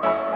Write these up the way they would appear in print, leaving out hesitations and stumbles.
you.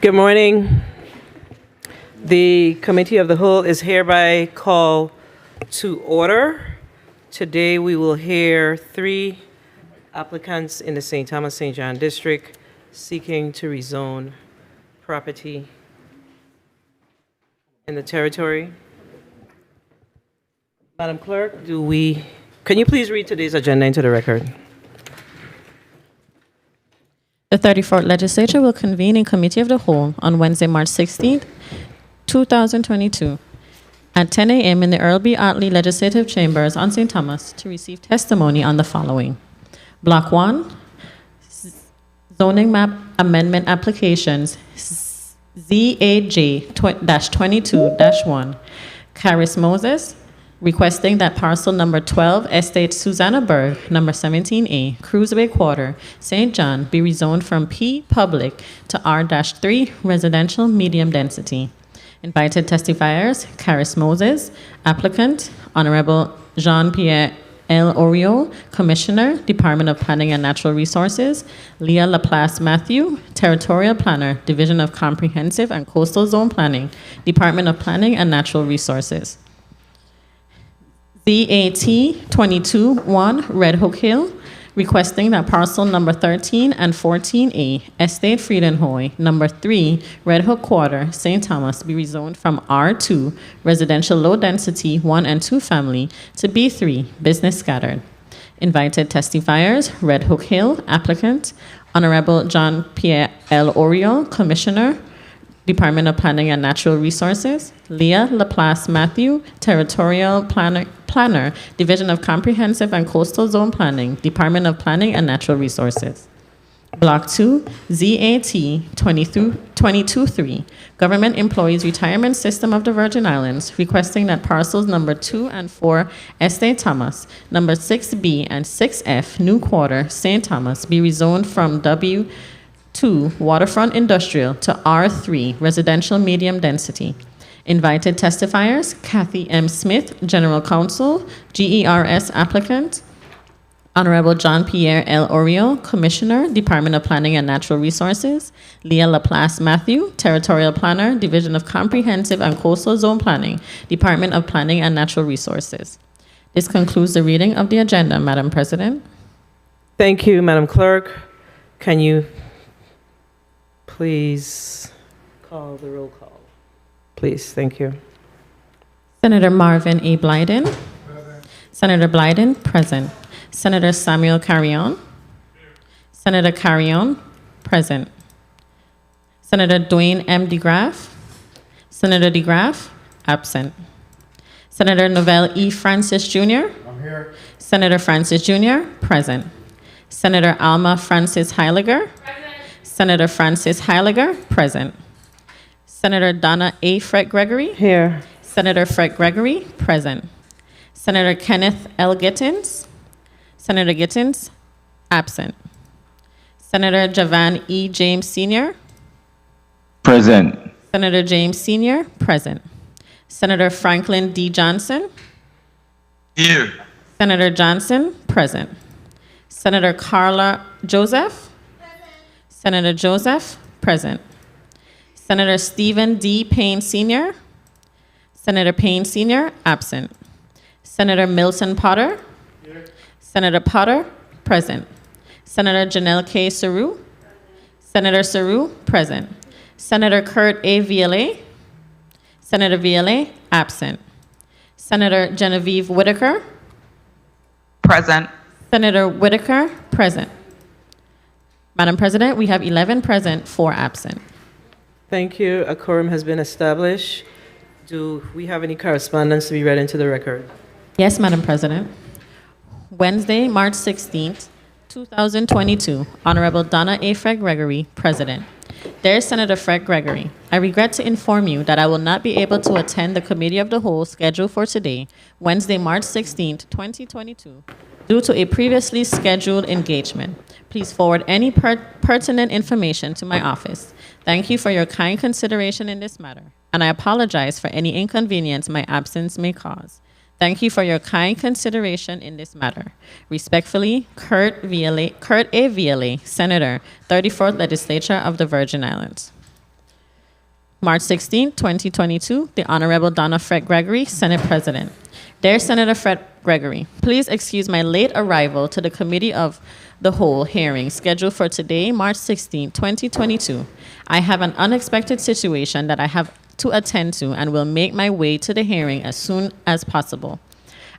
Good morning. The Committee of the Whole is hereby called to order. Today we will hear three applicants in the St. Thomas St. John District seeking to rezone property in the territory. Madam Clerk, can you please read today's agenda into the record? The 34th Legislature will convene in Committee of the Whole on Wednesday, March 16th, 2022, at 10 a.m. in the Earl B. Otley Legislative Chambers on St. Thomas to receive testimony on the following. Block 1, Zoning Map Amendment Applications, ZAJ-22-1, Caris Moses, requesting that parcel number 12, Estate Susanna Berg, number 17A, Cruiseway Quarter, St. John, be rezoned from P Public to R-3 Residential Medium Density. Invited testifiers, Caris Moses, applicant, Honorable Jean-Pierre L. Oriol, Commissioner, Department of Planning and Natural Resources, Leah Laplace Matthew, Territorial Planner, Division of Comprehensive and Coastal Zone Planning, Department of Planning and Natural Resources. ZAT-22-1 Red Hook Hill, requesting that parcel number 13 and 14A, Estate Friedenhoy, number 3, Red Hook Quarter, St. Thomas, be rezoned from R2, Residential Low Density 1 and 2 Family, to B3, Business Scattered. Invited testifiers, Red Hook Hill, applicant, Honorable Jean-Pierre L. Oriol, Commissioner, Department of Planning and Natural Resources, Leah Laplace Matthew, Territorial Planner, Division of Comprehensive and Coastal Zone Planning, Department of Planning and Natural Resources. Block 2, ZAT-22-3, Government Employees Retirement System of the Virgin Islands, requesting that parcels number 2 and 4, Estate Thomas, number 6B and 6F, New Quarter, St. Thomas, be rezoned from W2 Waterfront Industrial to R3 Residential Medium Density. Invited testifiers, Kathy M. Smith, General Counsel, GERS applicant, Honorable Jean-Pierre L. Oriol, Commissioner, Department of Planning and Natural Resources, Leah Laplace Matthew, Territorial Planner, Division of Comprehensive and Coastal Zone Planning, Department of Planning and Natural Resources. This concludes the reading of the agenda, Madam President. Thank you, Madam Clerk. Can you please call the roll call? Please, thank you. Senator Marvin A. Blyden. Present. Senator Blyden, present. Senator Samuel Carrion. Senator Carrion, present. Senator Dwayne M. DeGraff. Senator DeGraff, absent. Senator Novell E. Francis Jr. I'm here. Senator Francis Jr., present. Senator Alma Francis Heiliger. Present. Senator Francis Heiliger, present. Senator Donna A. Fred Gregory. Here. Senator Fred Gregory, present. Senator Kenneth L. Gittins. Senator Gittins, absent. Senator Javan E. James Sr. Present. Senator James Sr., present. Senator Franklin D. Johnson. Here. Senator Johnson, present. Senator Carla Joseph. Present. Senator Joseph, present. Senator Stephen D. Payne Sr. Senator Payne Sr., absent. Senator Milton Potter. Here. Senator Potter, present. Senator Janelle K. Saru. Senator Saru, present. Senator Kurt A. Viale. Senator Viale, absent. Senator Genevieve Whitaker. Present. Senator Whitaker, present. Madam President, we have 11 present, 4 absent. Thank you. A quorum has been established. Do we have any correspondence to be read into the record? Yes, Madam President. Wednesday, March 16th, 2022, Honorable Donna A. Fred Gregory, President. Dear Senator Fred Gregory, I regret to inform you that I will not be able to attend the Committee of the Whole scheduled for today, Wednesday, March 16th, 2022, due to a previously scheduled engagement. Please forward any pertinent information to my office. Thank you for your kind consideration in this matter, and I apologize for any inconvenience my absence may cause. Thank you for your kind consideration in this matter. Respectfully, Kurt A. Viale, Senator, 34th Legislature of the Virgin Islands. March 16, 2022, the Honorable Donna Fred Gregory, Senate President. Dear Senator Fred Gregory, please excuse my late arrival to the Committee of the Whole hearing scheduled for today, March 16, 2022. I have an unexpected situation that I have to attend to and will make my way to the hearing as soon as possible.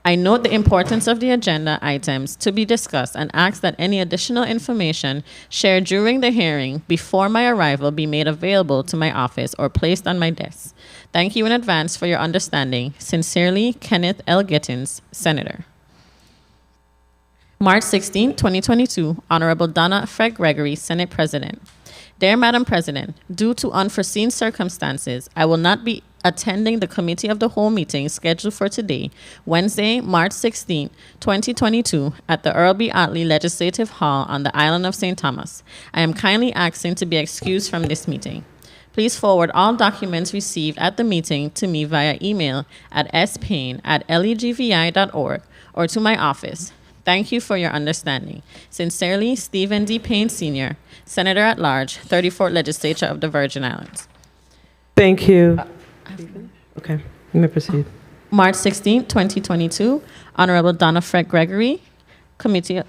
I note the importance of the agenda items to be discussed and ask that any additional information shared during the hearing before my arrival be made available to my office or placed on my desk. Thank you in advance for your understanding. Sincerely, Kenneth L. Gittins, Senator. March 16, 2022, Honorable Donna Fred Gregory, Senate President. Dear Madam President, due to unforeseen circumstances, I will not be attending the Committee of the Whole meeting scheduled for today, Wednesday, March 16, 2022, at the Earl B. Otley Legislative Hall on the island of St. Thomas. I am kindly asking to be excused from this meeting. Please forward all documents received at the meeting to me via email at spayne@legvi.org or to my office. Thank you for your understanding. Sincerely, Stephen D. Payne, Sr., Senator at Large, 34th Legislature of the Virgin Islands. Thank you. Okay, you may proceed. March 16, 2022, Honorable Donna Fred Gregory, Committee,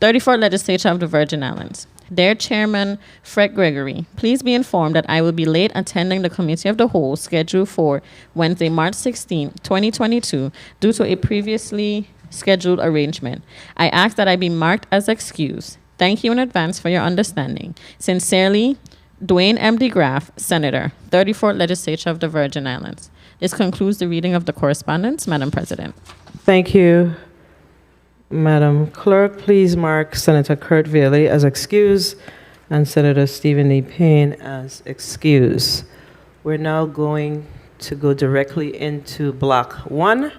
34th Legislature of the Virgin Islands. Dear Chairman Fred Gregory, please be informed that I will be late attending the Committee of the Whole scheduled for Wednesday, March 16, 2022, due to a previously scheduled arrangement. I ask that I be marked as excused. Thank you in advance for your understanding. Sincerely, Dwayne M. DeGraff, Senator, 34th Legislature of the Virgin Islands. This concludes the reading of the correspondence, Madam President. Thank you, Madam Clerk. Please mark Senator Kurt Vealie as excused and Senator Stephen E. Payne as excused. We're now going to go directly into Block 1,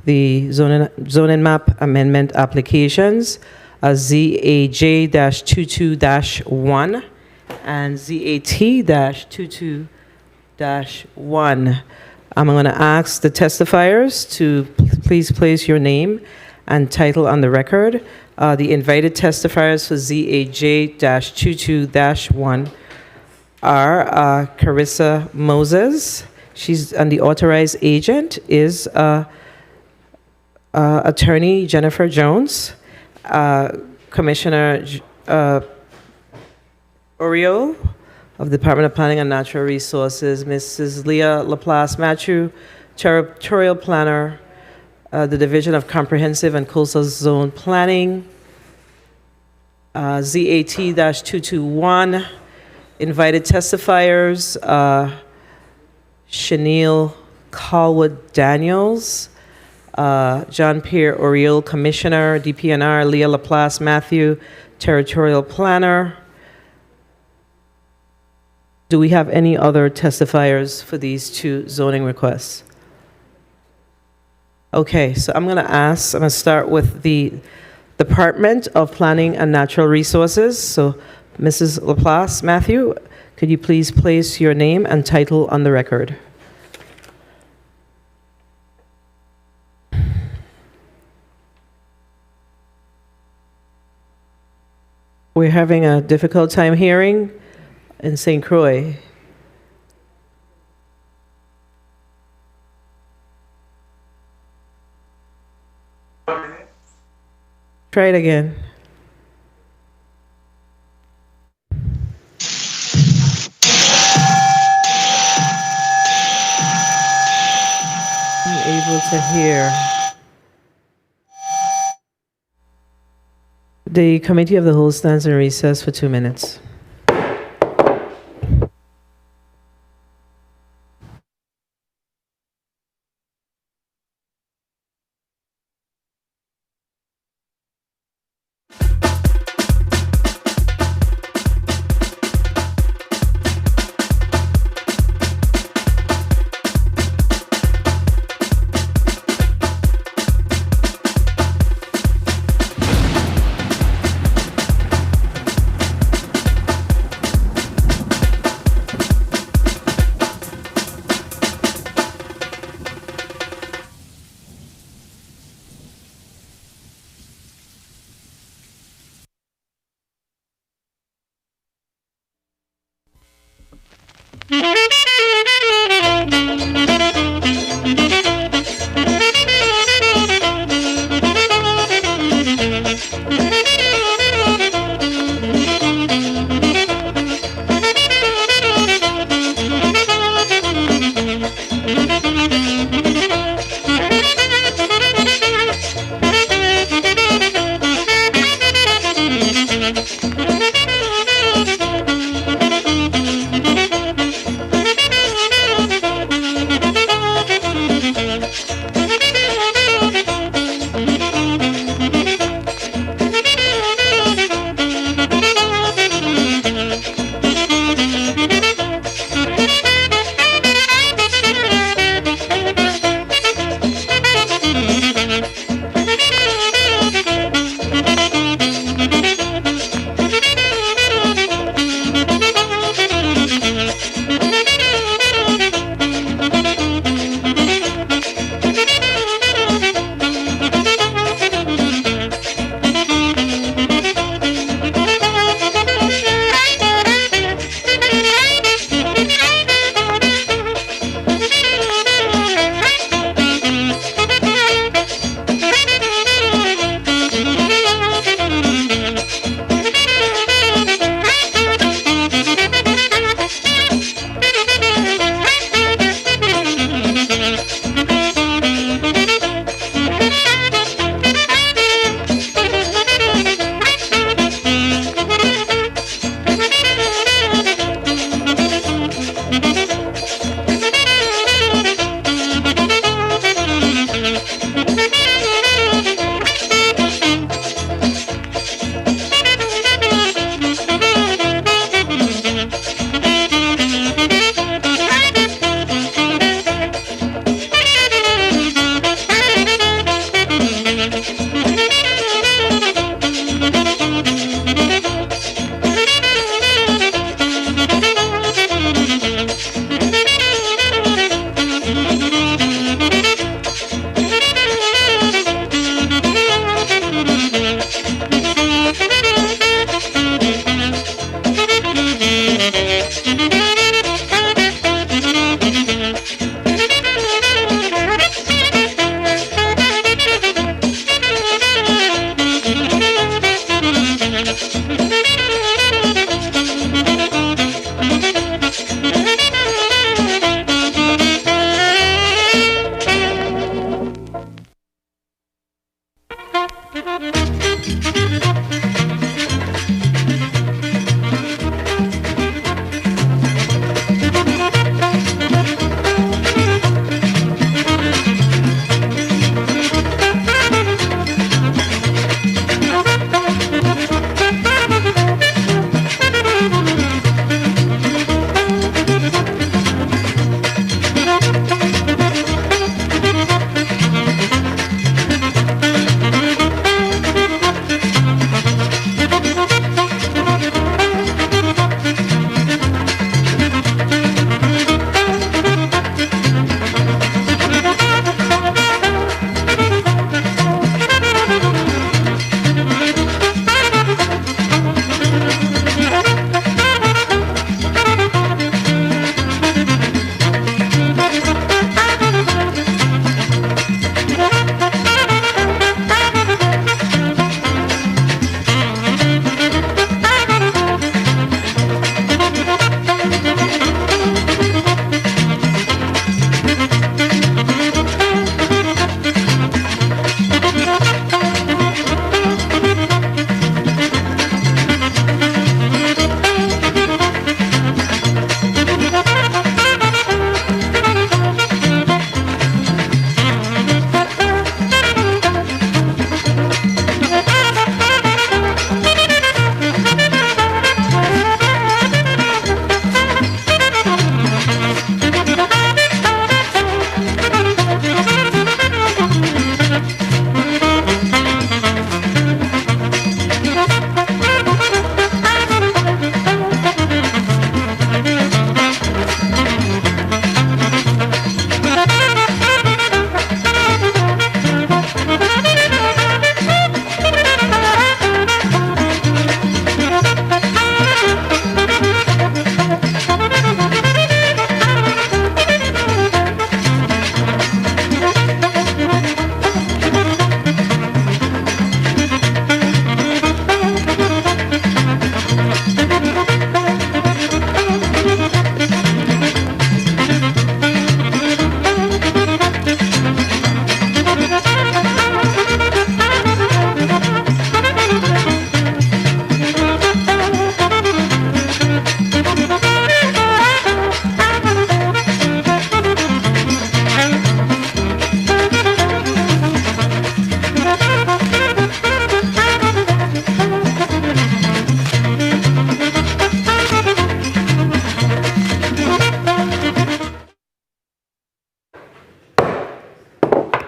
the zoning map amendment applications, ZAJ-22-1 and ZAT-22-1. I'm going to ask the testifiers to please place your name and title on the record. The invited testifiers for ZAJ-22-1 are Carissa Moses. And the authorized agent is Attorney Jennifer Jones, Commissioner Oriole of the Department of Planning and Natural Resources, Mrs. Leah Laplace Matthew, Territorial Planner, the Division of Comprehensive and Coastal Zone Planning, ZAT-221, invited testifiers, Chanel Calwood Daniels, John Pierre Oriole, Commissioner, DPNR, Leah Laplace Matthew, Territorial Planner. Do we have any other testifiers for these two zoning requests? Okay, so I'm going to start with the Department of Planning and Natural Resources. So, Mrs. Laplace Matthew, could you please place your name and title on the record? We're having a difficult time hearing in St. Croix. Try it again. I'm able to hear. The Committee of the Whole stands in recess for 2 minutes.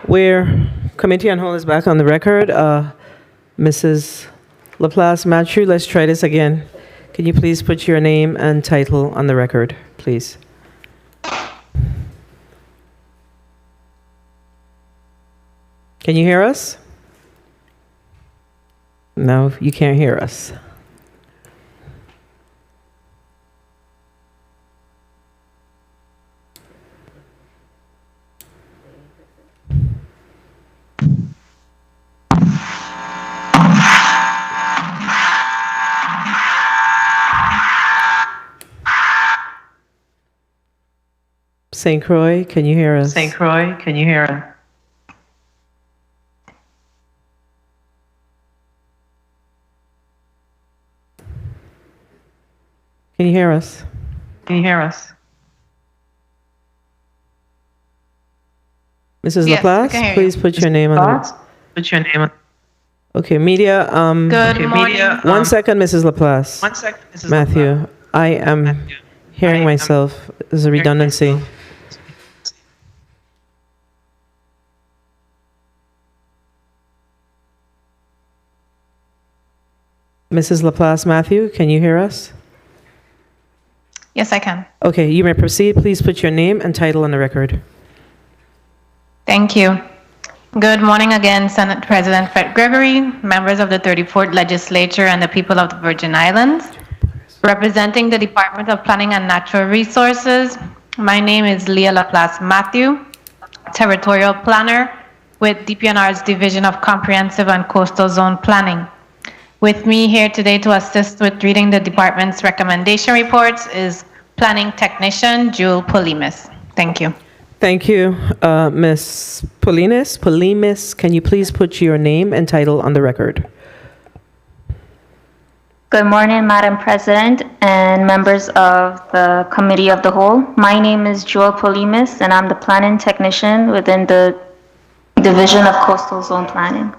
Where committee on hold is back on the record. Mrs. Laplace Matthew, let's try this again. Can you please put your name and title on the record, please? Can you hear us? No, you can't hear us. St. Croix, can you hear us? St. Croix, can you hear us? Can you hear us? Can you hear us? Mrs. Yes, Laplace, I can hear please you. put your name on Laplace, the... put your name on. Okay, media, Good Okay, morning. media, one second, Mrs. Laplace. 1 second, Mrs. Matthew, Laplace. I am Matthew, hearing I am myself. There's a hearing redundancy. myself. Mrs. Laplace Matthew, can you hear us? Yes, I can. Okay, you may proceed. Please put your name and title on the record. Thank you. Good morning again, Senate President Fred Gregory, members of the 34th Legislature, and the people of the Virgin Islands. Representing the Department of Planning and Natural Resources, my name is Leah Laplace Matthew, Territorial Planner with DPNR's Division of Comprehensive and Coastal Zone Planning. With me here today to assist with reading the department's recommendation reports is Planning Technician Jewel Polimis. Thank you. Thank you, Ms. Polimis. Polimis, can you please put your name and title on the record? Good morning, Madam President and members of the Committee of the Whole. My name is Joel Polimis, and I'm the planning technician within the Division of Coastal Zone Planning.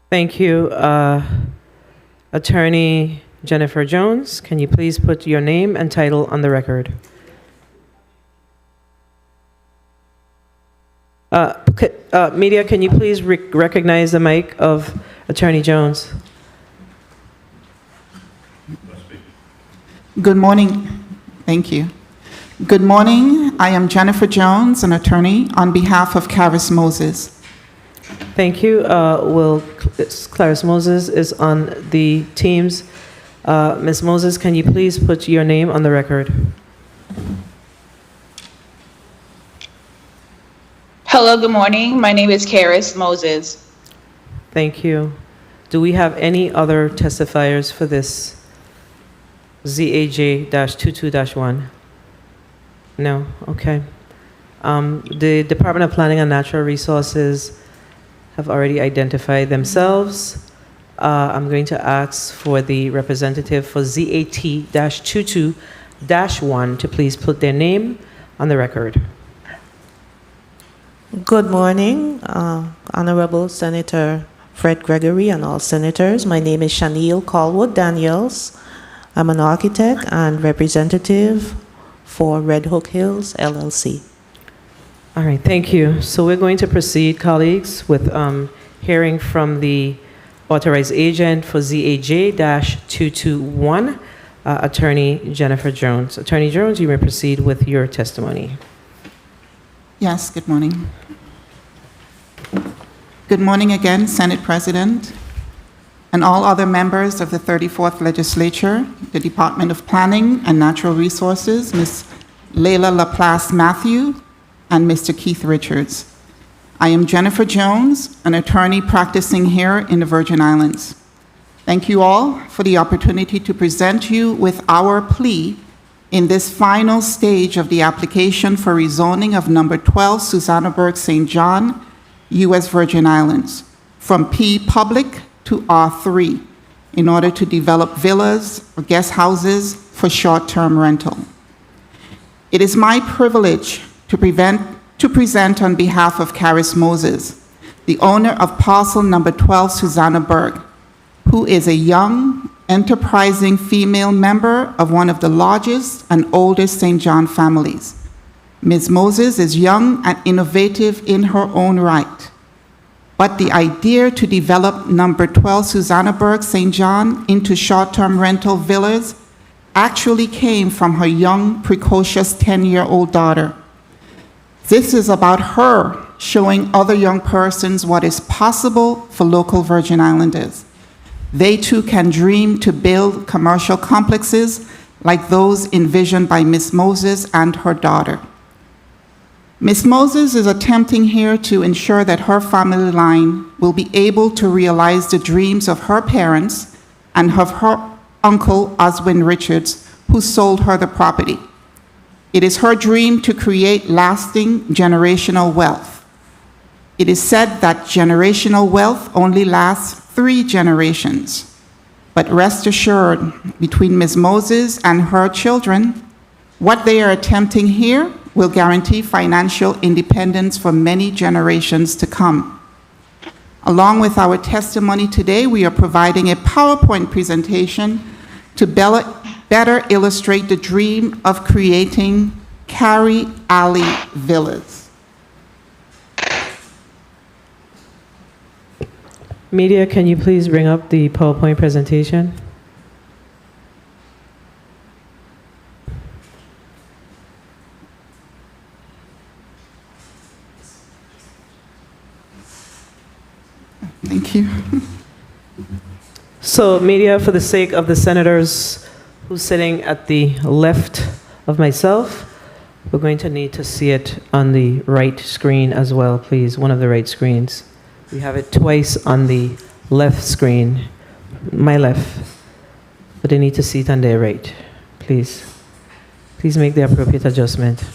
Thank you. Attorney Jennifer Jones, can you please put your name and title on the record? Media, can you please recognize the mic of Attorney Jones? Good morning. Thank you. Good morning. I am Jennifer Jones, an attorney on behalf of Karis Moses. Thank you. Clarice Moses is on the teams. Ms. Moses, can you please put your name on the record? Hello, good morning. My name is Karis Moses. Thank you. Do we have any other testifiers for this ZAJ-22-1? No? Okay. The Department of Planning and Natural Resources have already identified themselves. I'm going to ask for the representative for ZAT-22-1 to please put their name on the record. Good morning, Honorable Senator Fred Gregory and all senators. My name is Shaniel Callwood Daniels. I'm an architect and representative for Red Hook Hills, LLC. All right, thank you. So we're going to proceed, colleagues, with hearing from the authorized agent for ZAJ-221, Attorney Jennifer Jones. Attorney Jones, you may proceed with your testimony. Yes, good morning. Good morning again, Senate President, and all other members of the 34th Legislature, the Department of Planning and Natural Resources, Ms. Layla Laplace Matthew, and Mr. Keith Richards. I am Jennifer Jones, an attorney practicing here in the Virgin Islands. Thank you all for the opportunity to present you with our plea in this final stage of the application for rezoning of number 12 Susannaburg St. John, U.S. Virgin Islands, from P Public to R3 in order to develop villas or guest houses for short-term rental. It is my privilege to present on behalf of Karis Moses, the owner of parcel number 12 Susannaburg, who is a young, enterprising female member of one of the largest and oldest St. John families. Ms. Moses is young and innovative in her own right, but the idea to develop number 12 Susannaburg St. John into short-term rental villas actually came from her young, precocious 10-year-old daughter. This is about her showing other young persons what is possible for local Virgin Islanders. They too can dream to build commercial complexes like those envisioned by Ms. Moses and her daughter. Ms. Moses is attempting here to ensure that her family line will be able to realize the dreams of her parents and of her uncle, Oswin Richards, who sold her the property. It is her dream to create lasting generational wealth. It is said that generational wealth only lasts 3 generations. But rest assured, between Ms. Moses and her children, what they are attempting here will guarantee financial independence for many generations to come. Along with our testimony today, we are providing a PowerPoint presentation to better illustrate the dream of creating Carrie Alley Villas. Media, can you please bring up the PowerPoint presentation? Thank you. So, media, for the sake of the senators who's sitting at the left of myself, we're going to need to see it on the right screen as well, please, one of the right screens. We have it twice on the left screen, my left, but they need to see it on their right, please. Please make the appropriate adjustment.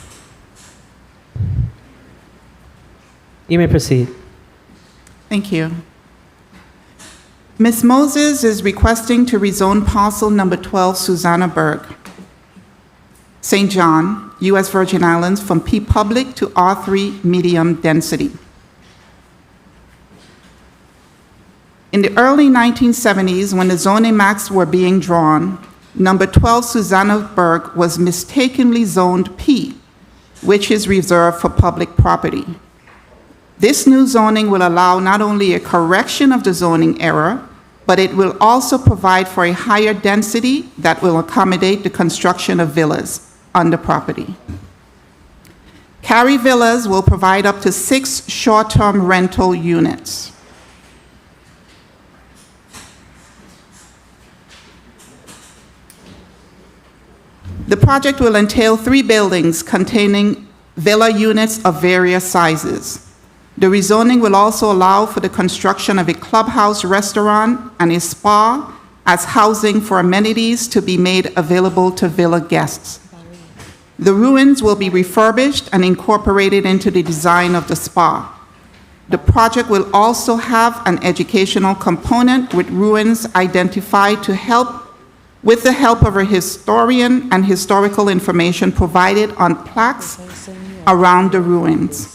You may proceed. Thank you. Ms. Moses is requesting to rezone parcel number 12 Susannaburg, St. John, U.S. Virgin Islands, from P Public to R3 medium density. In the early 1970s, when the zoning maps were being drawn, number 12 Susannaburg was mistakenly zoned P, which is reserved for public property. This new zoning will allow not only a correction of the zoning error, but it will also provide for a higher density that will accommodate the construction of villas on the property. Cary Villas will provide up to 6 short-term rental units. The project will entail 3 buildings containing villa units of various sizes. The rezoning will also allow for the construction of a clubhouse restaurant and a spa as housing for amenities to be made available to villa guests. The ruins will be refurbished and incorporated into the design of the spa. The project will also have an educational component with ruins identified with the help of a historian and historical information provided on plaques around the ruins.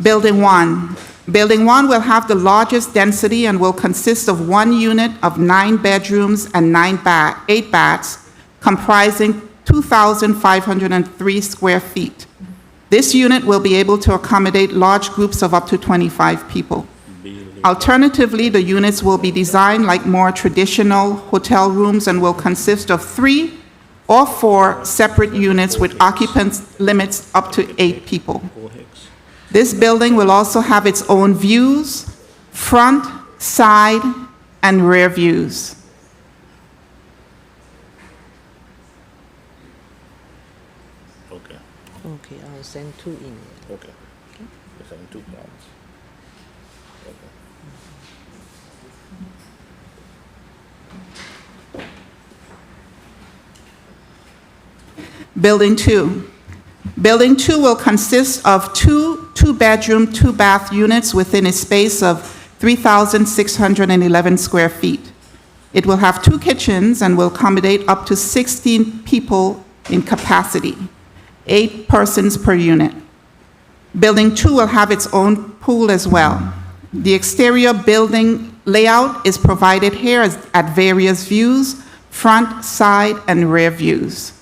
Building 1. Building 1 will have the largest density and will consist of 1 unit of 9 bedrooms and 8 baths, comprising 2,503 square feet. This unit will be able to accommodate large groups of up to 25 people. Alternatively, the units will be designed like more traditional hotel rooms and will consist of 3 or 4 separate units with occupants limits up to 8 people. This building will also have its own views, front, side, and rear views. Okay, I'll send 2 emails. Okay. You're sending 2 plans. Building 2. Building 2 will consist of 2 2-bedroom, 2-bath units within a space of 3,611 square feet. It will have 2 kitchens and will accommodate up to 16 people in capacity, 8 persons per unit. Building 2 will have its own pool as well. The exterior building layout is provided here at various views, front, side, and rear views.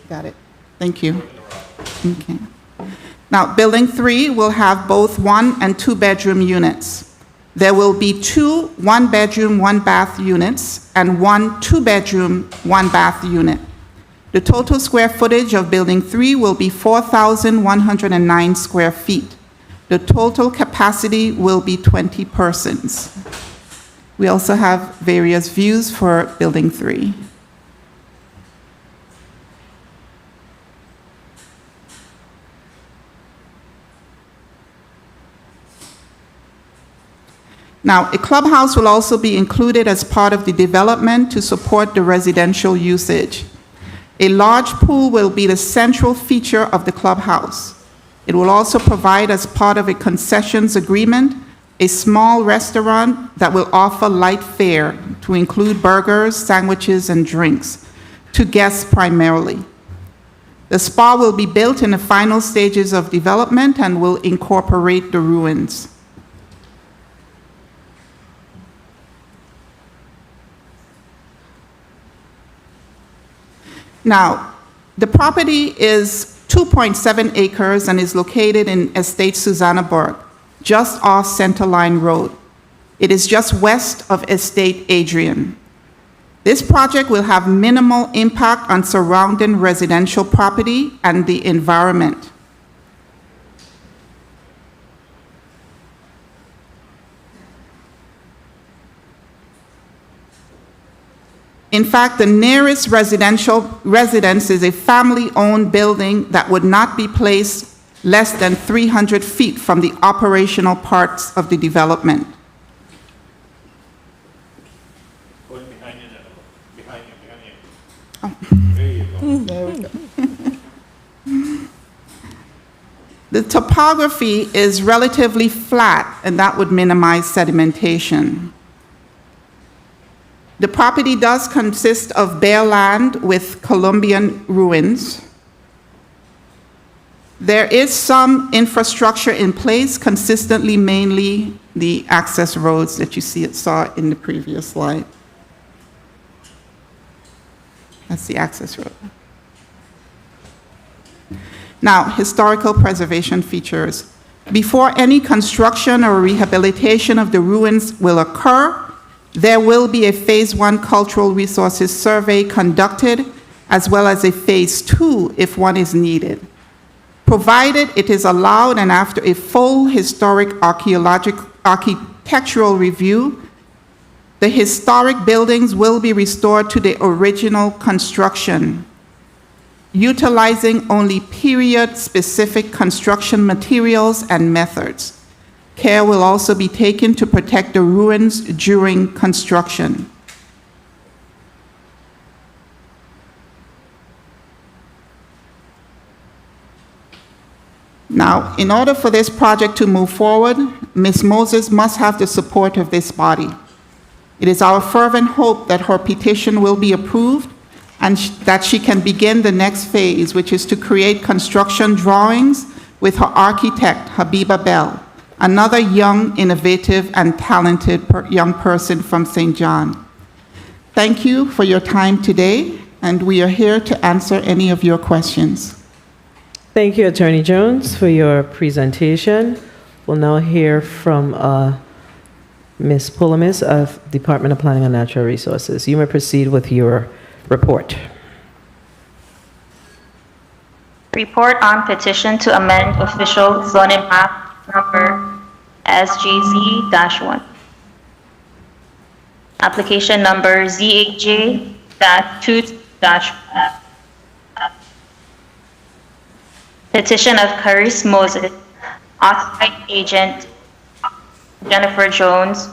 Got it. Thank you. Okay. Now, Building 3 will have both 1 and 2-bedroom units. There will be 2 1-bedroom, 1-bath units and 1 2-bedroom, 1-bath unit. The total square footage of Building 3 will be 4,109 square feet. The total capacity will be 20 persons. We also have various views for Building 3. Now, a clubhouse will also be included as part of the development to support the residential usage. A large pool will be the central feature of the clubhouse. It will also provide, as part of a concessions agreement, a small restaurant that will offer light fare to include burgers, sandwiches, and drinks to guests primarily. The spa will be built in the final stages of development and will incorporate the ruins. Now, the property is 2.7 acres and is located in Estate Susannaburg, just off Centerline Road. It is just west of Estate Adrian. This project will have minimal impact on surrounding residential property and the environment. In fact, the nearest residential residence is a family-owned building that would not be placed less than 300 feet from the operational parts of the development. The topography is relatively flat, and that would minimize sedimentation. The property does consist of bare land with Columbian ruins. There is some infrastructure in place, consistently mainly the access roads that you saw in the previous slide. That's the access road. Now, historical preservation features. Before any construction or rehabilitation of the ruins will occur, there will be a Phase 1 Cultural Resources Survey conducted, as well as a Phase 2 if one is needed. Provided it is allowed, and after a full historic architectural review, the historic buildings will be restored to the original construction, utilizing only period-specific construction materials and methods. Care will also be taken to protect the ruins during construction. Now, in order for this project to move forward, Ms. Moses must have the support of this body. It is our fervent hope that her petition will be approved and that she can begin the next phase, which is to create construction drawings with her architect, Habiba Bell, another young, innovative, and talented young person from St. John. Thank you for your time today, and we are here to answer any of your questions. Thank you, Attorney Jones, for your presentation. We'll now hear from Ms. Pulimis of Department of Planning and Natural Resources. You may proceed with your report. Report on petition to amend official zoning map number SGZ-1. Application number ZAJ-2-1. Petition of Caris Moses, authorized agent Jennifer Jones,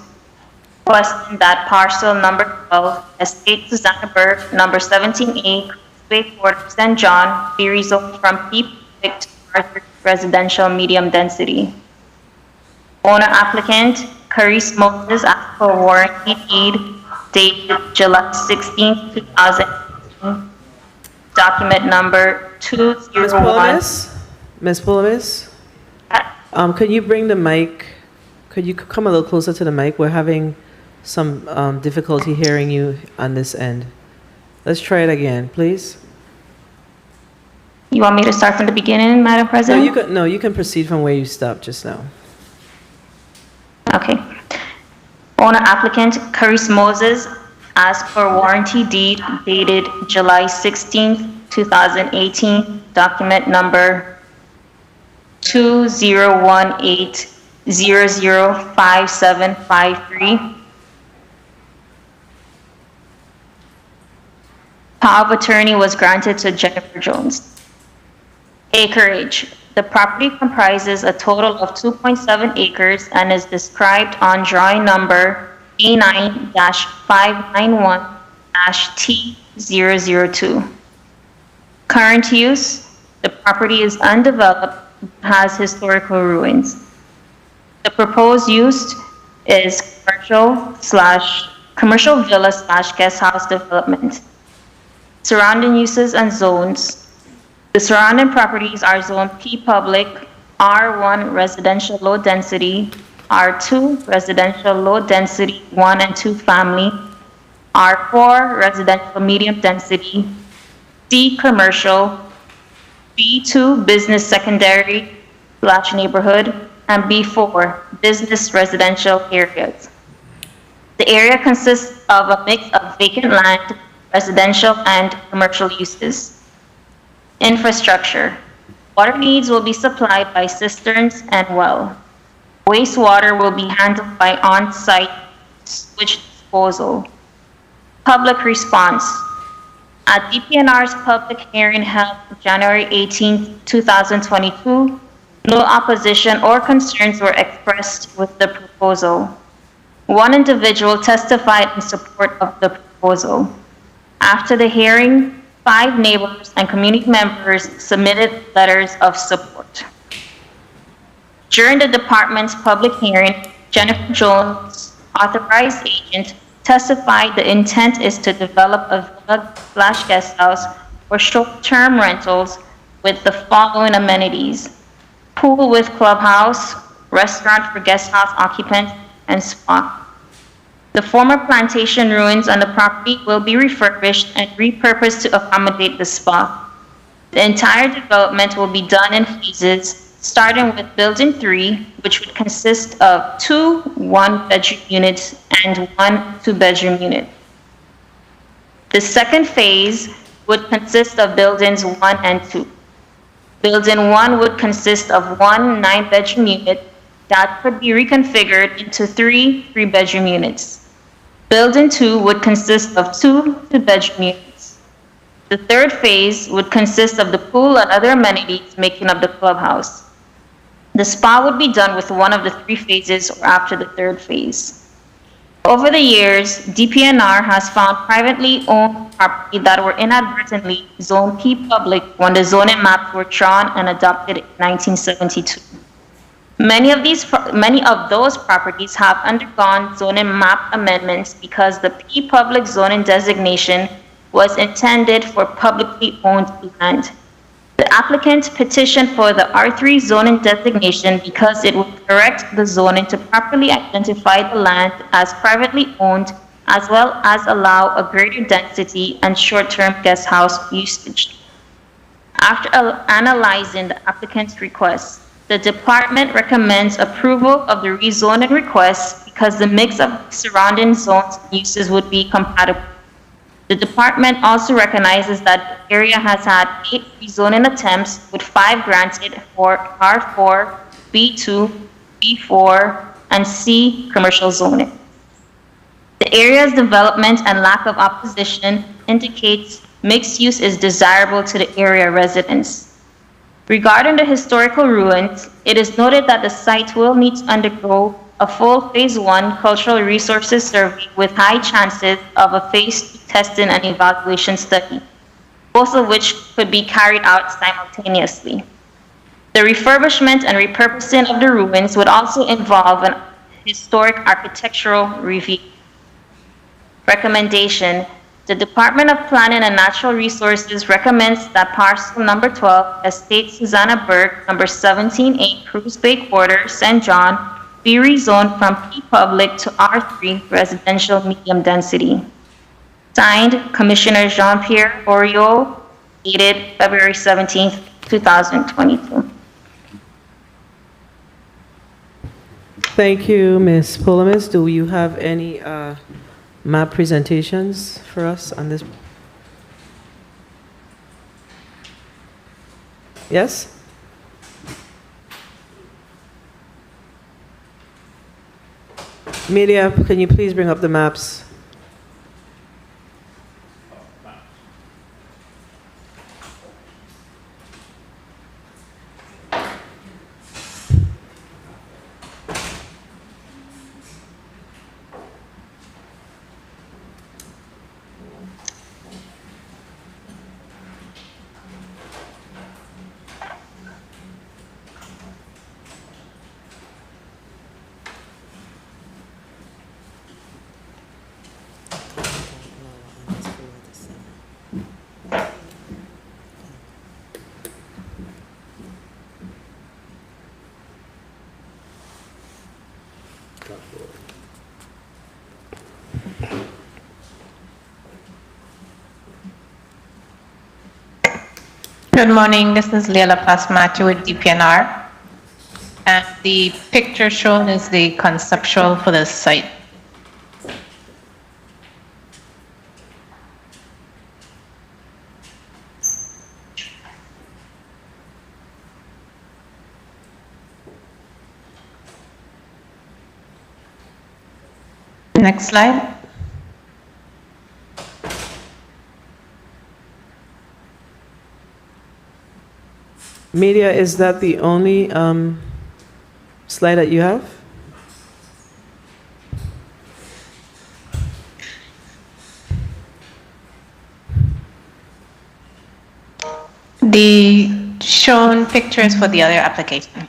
requesting that parcel number 12, Estate Susanna Burke, number 17A, Way Quarter, St. John, be rezoned from P-Public to larger residential medium density. Owner applicant, Caris Moses, asked for warranty deed dated July 16, 2018, document number 201. Ms. Pulimis? Could you bring the mic? Could you come a little closer to the mic? We're having some difficulty hearing you on this end. Let's try it again, please. You want me to start from the beginning, Madam President? No, you can proceed from where you stopped just now. Okay. Owner applicant, Caris Moses, asked for warranty deed dated July 16, 2018, document number 2018005753. Power of attorney was granted to Jennifer Jones. Acreage. The property comprises a total of 2.7 acres and is described on drawing number A9-591-T002. Current use. The property is undeveloped, has historical ruins. The proposed use is commercial villa / guest house development. Surrounding uses and zones. The surrounding properties are zoned P Public, R1 residential low density, R2 residential low density 1 and 2 family, R4 residential medium density, C commercial, B2 business secondary / neighborhood, and B4 business residential areas. The area consists of a mix of vacant land, residential, and commercial uses. Infrastructure. Water needs will be supplied by cisterns and well. Wastewater will be handled by on-site sewage disposal. Public response. At DPNR's public hearing held January 18, 2022, no opposition or concerns were expressed with the proposal. One individual testified in support of the proposal. After the hearing, 5 neighbors and community members submitted letters of support. During the department's public hearing, Jennifer Jones, authorized agent, testified the intent is to develop a villa/guest house for short-term rentals with the following amenities: pool with clubhouse, restaurant for guest house occupants, and spa. The former plantation ruins on the property will be refurbished and repurposed to accommodate the spa. The entire development will be done in phases, starting with Building 3, which would consist of 2 one-bedroom units and 1 two-bedroom unit. The second phase would consist of Buildings 1 and 2. Building 1 would consist of 1 9-bedroom unit that could be reconfigured into 3 3-bedroom units. Building 2 would consist of 2 2-bedroom units. The third phase would consist of the pool and other amenities making up the clubhouse. The spa would be done with one of the 3 phases or after the third phase. Over the years, DPNR has found privately owned property that were inadvertently zoned P public when the zoning maps were drawn and adopted in 1972. Many of those properties have undergone zoning map amendments because the P public zoning designation was intended for publicly owned land. The applicant petitioned for the R3 zoning designation because it would correct the zoning to properly identify the land as privately owned, as well as allow a greater density and short-term guest house usage. After analyzing the applicant's request, the department recommends approval of the rezoning request because the mix of surrounding zones and uses would be compatible. The department also recognizes that the area has had 8 rezoning attempts, with 5 granted for R4, B2, B4, and C commercial zoning. The area's development and lack of opposition indicates mixed use is desirable to the area residents. Regarding the historical ruins, it is noted that the site will need to undergo a full Phase 1 cultural resources survey with high chances of a Phase 2 testing and evaluation study, both of which could be carried out simultaneously. The refurbishment and repurposing of the ruins would also involve an historic architectural review. Recommendation: the Department of Planning and Natural Resources recommends that parcel number 12, Estate Susanna Burke, number 17A, Cruz Bay Quarter, St. John, be rezoned from P Public to R3 Residential Medium Density. Signed, Commissioner Jean-Pierre Oriol, dated February 17, 2022. Thank you, Ms. Polomis. Do you have any map presentations for us on this? Yes? Media, can you please bring up the maps? Good morning, this is Leila Pasmati with DPNR. And the picture shown is the conceptual for the site. Next slide. Media, is that the only slide that you have? The shown pictures for the other application.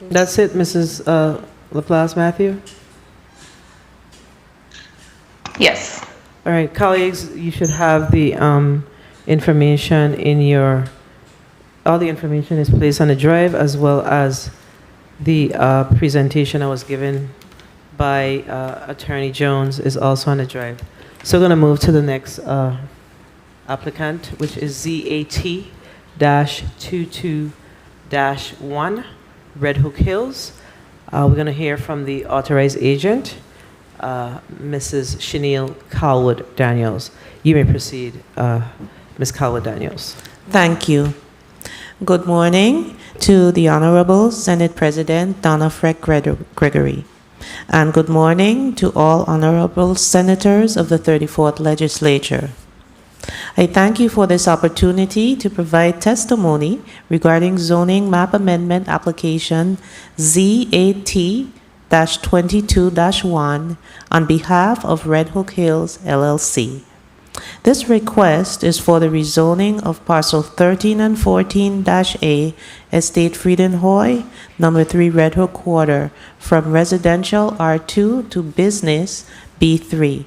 That's it, Mrs. Laplace Matthew? Yes. All right, colleagues, you should have the information in your, all the information is placed on the drive, as well as the presentation I was given by Attorney Jones is also on the drive. So we're going to move to the next applicant, which is ZAT-22-1, Red Hook Hills. We're going to hear from the authorized agent, Mrs. Chanel Calwood Daniels. You may proceed, Ms. Calwood Daniels. Thank you. Good morning to the Honorable Senate President Donna Fred Gregory. And good morning to all honorable senators of the 34th Legislature. I thank you for this opportunity to provide testimony regarding zoning map amendment application ZAT-22-1 on behalf of Red Hook Hills LLC. This request is for the rezoning of parcel 13 and 14-A, Estate Friedenhoy, number 3 Red Hook Quarter, from residential R2 to business B3.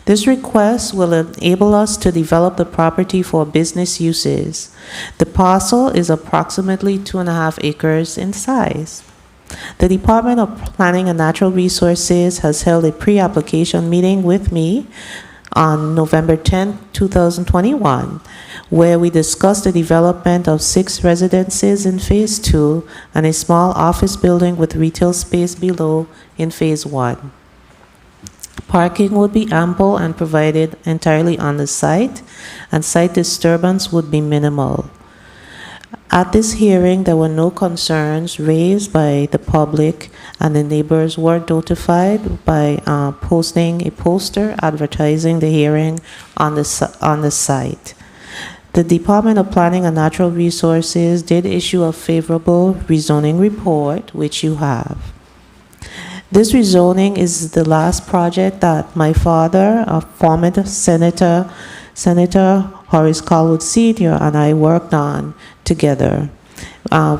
This request will enable us to develop the property for business uses. The parcel is approximately 2.5 acres in size. The Department of Planning and Natural Resources has held a pre-application meeting with me on November 10, 2021, where we discussed the development of 6 residences in Phase 2 and a small office building with retail space below in Phase 1. Parking would be ample and provided entirely on the site, and site disturbance would be minimal. At this hearing, there were no concerns raised by the public, and the neighbors were notified by posting a poster advertising the hearing on the site. The Department of Planning and Natural Resources did issue a favorable rezoning report, which you have. This rezoning is the last project that my father, a former Senator Horace Calwood Sr., and I worked on together.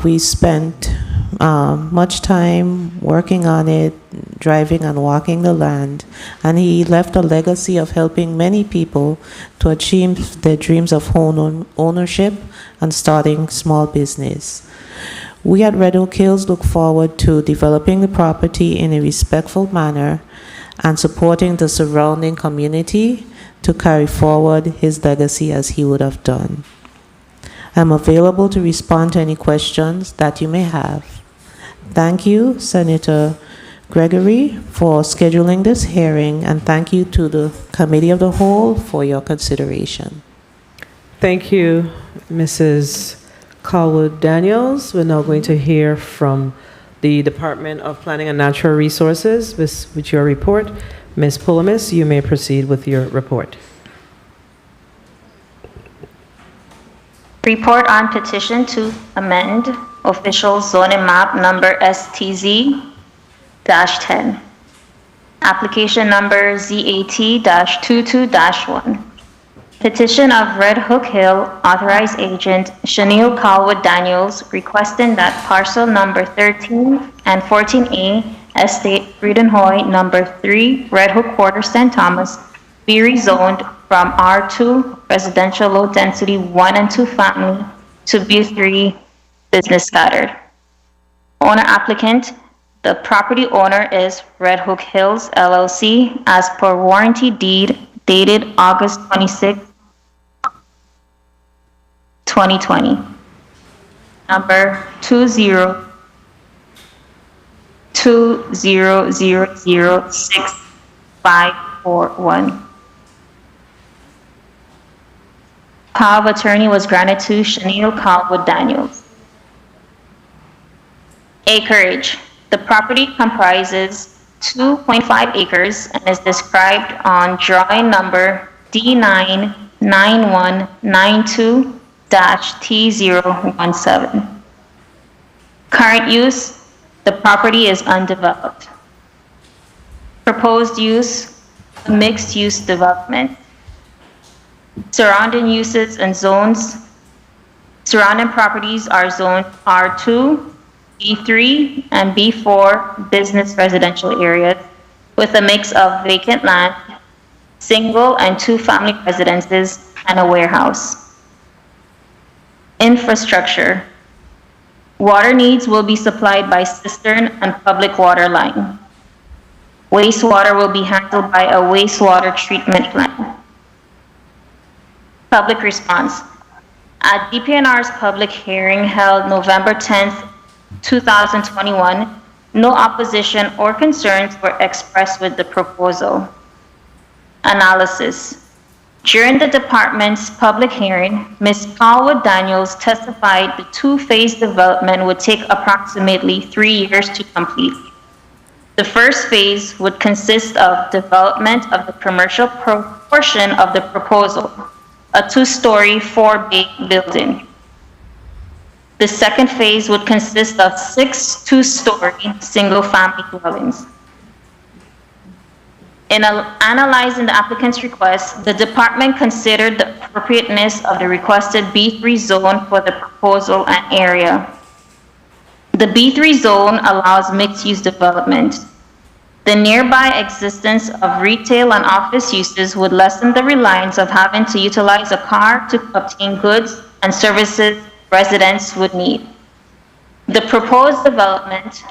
We spent much time working on it, driving and walking the land, and he left a legacy of helping many people to achieve their dreams of home ownership and starting small business. We at Red Oak Hills look forward to developing the property in a respectful manner and supporting the surrounding community to carry forward his legacy as he would have done. I'm available to respond to any questions that you may have. Thank you, Senator Gregory, for scheduling this hearing, and thank you to the Committee of the Whole for your consideration. Thank you, Mrs. Calwood Daniels. We're now going to hear from the Department of Planning and Natural Resources with your report. Ms. Pulimis, you may proceed with your report. Report on petition to amend official zoning map number STZ-10. Application number ZAT-22-1. Petition of Red Hook Hill authorized agent Chanel Calwood Daniels requesting that parcel number 13 and 14A Estate Friedenhoy number 3 Red Hook Quarter St. Thomas be rezoned from R2 residential low density 1 and 2 family to B3 business scattered. Owner applicant, the property owner is Red Hook Hills LLC as per warranty deed dated August 26, 2020. Number 2000065541. Power of attorney was granted to Chanel Calwood Daniels. Acreage. The property comprises 2.5 acres and is described on drawing number D9 9192-T017. Current use, the property is undeveloped. Proposed use, mixed-use development. Surrounding uses and zones. Surrounding properties are zoned R2, B3, and B4 business residential areas with a mix of vacant land, single and two-family residences, and a warehouse. Infrastructure. Water needs will be supplied by cistern and public water line. Wastewater will be handled by a wastewater treatment plant. Public response. At DPNR's public hearing held November 10th, 2021, no opposition or concerns were expressed with the proposal. Analysis. During the department's public hearing, Ms. Calwood Daniels testified the two-phase development would take approximately 3 years to complete. The first phase would consist of development of the commercial portion of the proposal, a 2-story, 4-bay building. The second phase would consist of 6 2-story single-family dwellings. In analyzing the applicant's request, the department considered the appropriateness of the requested B3 zone for the proposal and area. The B3 zone allows mixed-use development. The nearby existence of retail and office uses would lessen the reliance of having to utilize a car to obtain goods and services residents would need. The proposed development,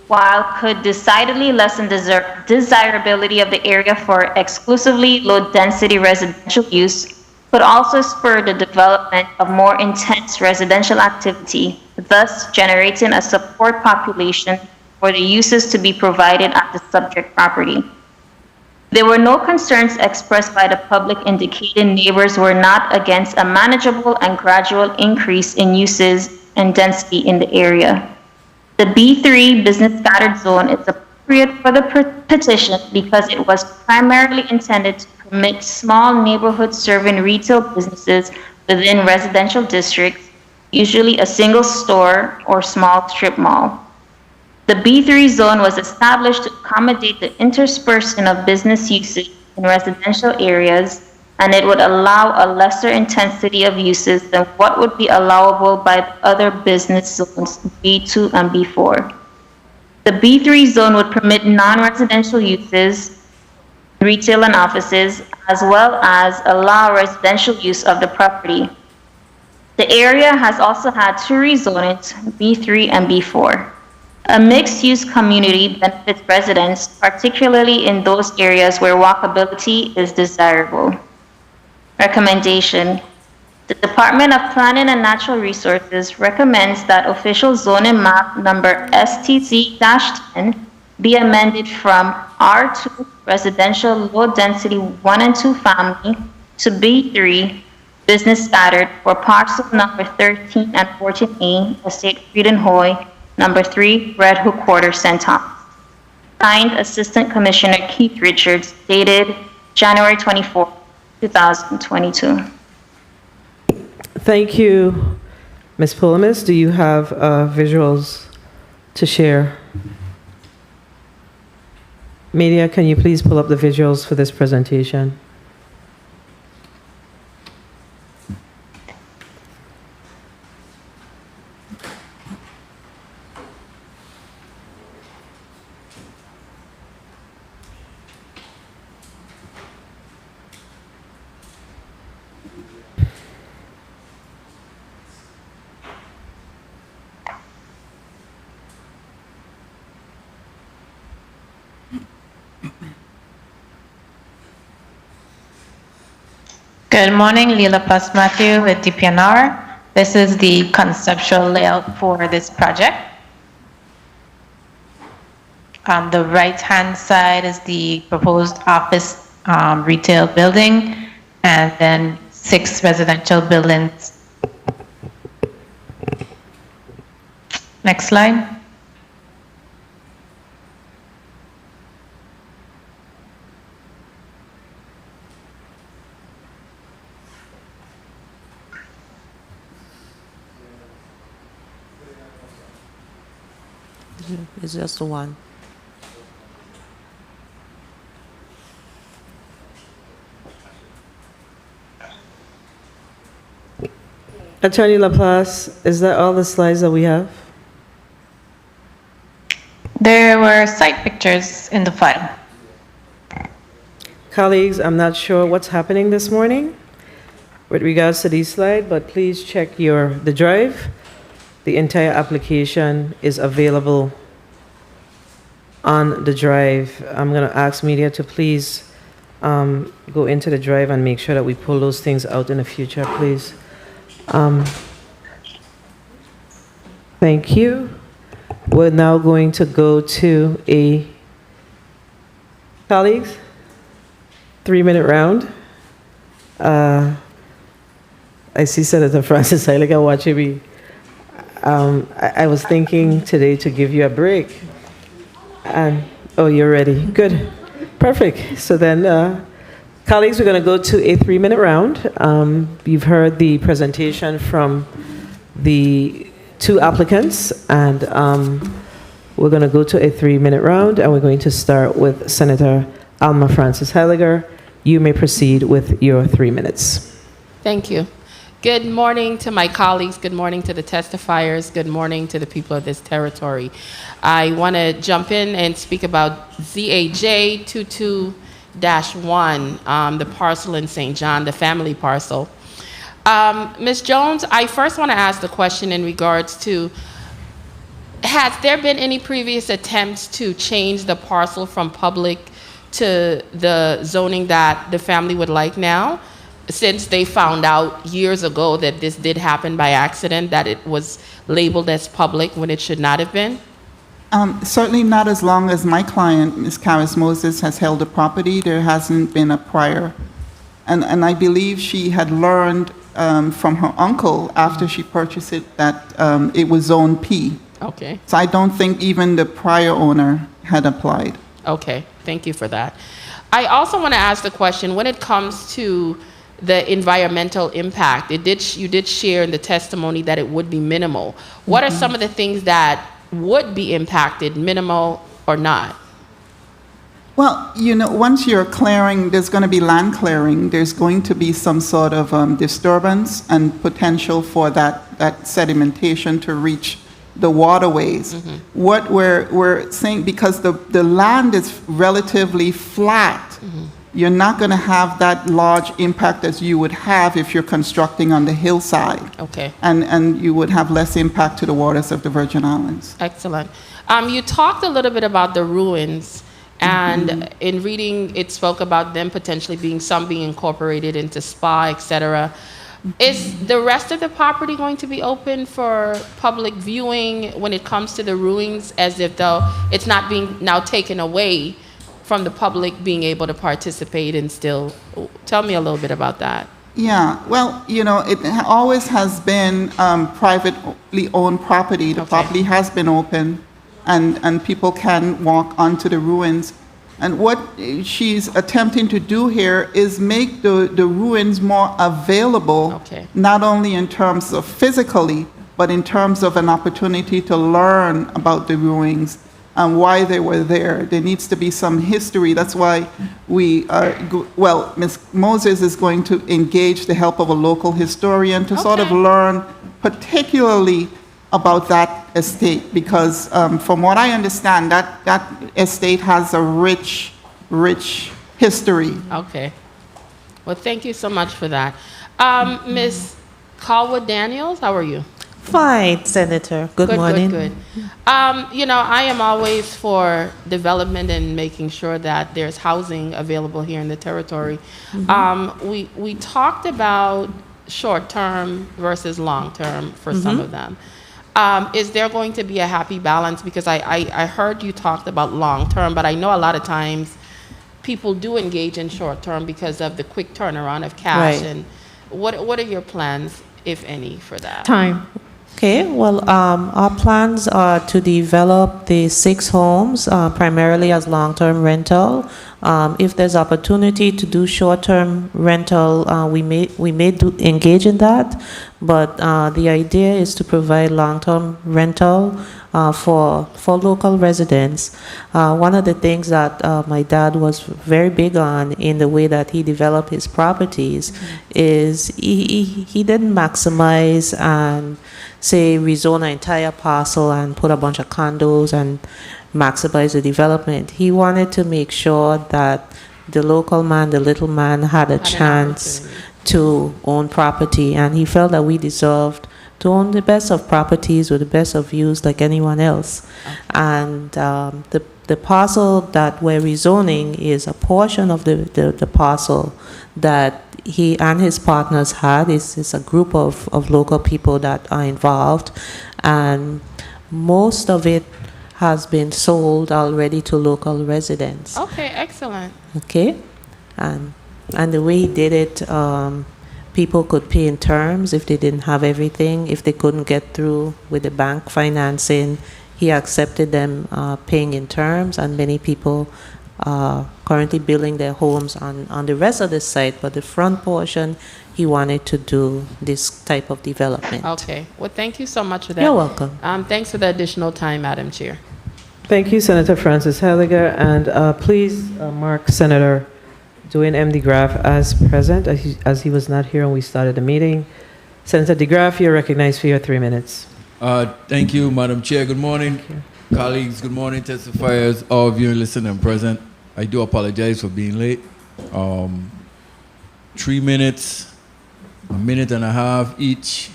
while could decidedly lessen desirability of the area for exclusively low-density residential use, could also spur the development of more intense residential activity, thus generating a support population for the uses to be provided at the subject property. There were no concerns expressed by the public indicating neighbors were not against a manageable and gradual increase in uses and density in the area. The B3 business scattered zone is appropriate for the petition because it was primarily intended to permit small neighborhood serving retail businesses within residential districts, usually a single store or small strip mall. The B3 zone was established to accommodate the interspersion of business uses in residential areas, and it would allow a lesser intensity of uses than what would be allowable by the other business zones B2 and B4. The B3 zone would permit non-residential uses, retail and offices, as well as allow residential use of the property. The area has also had 2 rezonings, B3 and B4. A mixed-use community benefits residents, particularly in those areas where walkability is desirable. Recommendation. The Department of Planning and Natural Resources recommends that official zoning map number STZ-10 be amended from R2 residential low-density 1 and 2 family to B3 business scattered for parcel number 13 and 14A, Estate Friedenhoy, number 3, Red Hook Quarter, St. Thomas. Signed, Assistant Commissioner Keith Richards, dated January 24, 2022. Thank you, Ms. Pulimis. Do you have visuals to share? Media, can you please pull up the visuals for this presentation? Good morning, Leela Plus Matthew with DPNR. This is the conceptual layout for this project. On the right-hand side is the proposed office retail building, and then 6 residential buildings. Next slide. It's just the one. Attorney Laplace, is that all the slides that we have? There were site pictures in the file. Colleagues, I'm not sure what's happening this morning with regards to these slides, but please check the drive. The entire application is available on the drive. I'm going to ask media to please go into the drive and make sure that we pull those things out in the future, please. Thank you. We're now going to go to a, colleagues, 3-minute round. I see Senator Francis Heiliger watching me. I was thinking today to give you a break. And, oh, you're ready. Good. Perfect. So then, colleagues, we're going to go to a 3-minute round. You've heard the presentation from the 2 applicants, and we're going to go to a 3-minute round, and we're going to start with Senator Alma Francis Heiliger. You may proceed with your 3 minutes. Thank you. Good morning to my colleagues. Good morning to the testifiers. Good morning to the people of this territory. I want to jump in and speak about ZAJ 22-1, the parcel in St. John, the family parcel. Ms. Jones, I first want to ask the question in regards to, has there been any previous attempts to change the parcel from public to the zoning that the family would like now, since they found out years ago that this did happen by accident, that it was labeled as public when it should not have been? Certainly not as long as my client, Ms. Karis Moses, has held the property. There hasn't been a prior. And I believe she had learned from her uncle after she purchased it that it was Zone P. Okay. So I don't think even the prior owner had applied. Okay, thank you for that. I also want to ask the question, when it comes to the environmental impact, you did share in the testimony that it would be minimal. What are some of the things that would be impacted, minimal or not? Well, once you're clearing, there's going to be land clearing. There's going to be some sort of disturbance and potential for that sedimentation to reach the waterways. What we're saying, because the land is relatively flat, you're not going to have that large impact as you would have if you're constructing on the hillside. Okay. And you would have less impact to the waters of the Virgin Islands. Excellent. You talked a little bit about the ruins, and in reading, it spoke about them potentially being incorporated into spa, etc. Is the rest of the property going to be open for public viewing when it comes to the ruins, as if though it's not being now taken away from the public being able to participate and still? Tell me a little bit about that. Yeah, well, it always has been privately owned property. The property has been open, and people can walk onto the ruins. And what she's attempting to do here is make the ruins more available, not only in terms of physically, but in terms of an opportunity to learn about the ruins and why they were there. There needs to be some history. That's why Ms. Moses is going to engage the help of a local historian to sort of learn particularly about that estate, because from what I understand, that estate has a rich history. Okay. Well, thank you so much for that. Ms. Callwood Daniels, how are you? Fine, Senator. Good morning. Good. I am always for development and making sure that there's housing available here in the territory. We talked about short-term versus long-term for some of them. Is there going to be a happy balance? Because I heard you talked about long-term, but I know a lot of times people do engage in short-term because of the quick turnaround of cash. Right. And what are your plans, if any, for that? Time. Okay, well, our plans are to develop the 6 homes primarily as long-term rental. If there's opportunity to do short-term rental, we may engage in that. but the idea is to provide long-term rental for local residents. One of the things that my dad was very big on in the way that he developed his properties is he didn't maximize and say rezone an entire parcel and put a bunch of condos and maximize the development. He wanted to make sure that the local man, the little man, had a chance to own property, and he felt that we deserved to own the best of properties with the best of views like anyone else. And the parcel that we're rezoning is a portion of the parcel that he and his partners had. It's a group of local people that are involved, and most of it has been sold already to local residents. Okay, excellent. Okay, and the way he did it, people could pay in terms if they didn't have everything. If they couldn't get through with the bank financing, he accepted them paying in terms, and many people are currently building their homes on the rest of the site, but the front portion, he wanted to do this type of development. Okay. Well, thank you so much for that. You're welcome. Thanks for the additional time, Madam Chair. Thank you, Senator Francis Halliger, and please mark Senator Dwayne M. DeGraff as present, as he was not here when we started the meeting. Senator DeGraff, you're recognized for your 3 minutes. Thank you, Madam Chair. Good morning, colleagues. Good morning, testifiers, all of you listening and present. I do apologize for being late. 3 minutes, a minute and a half each.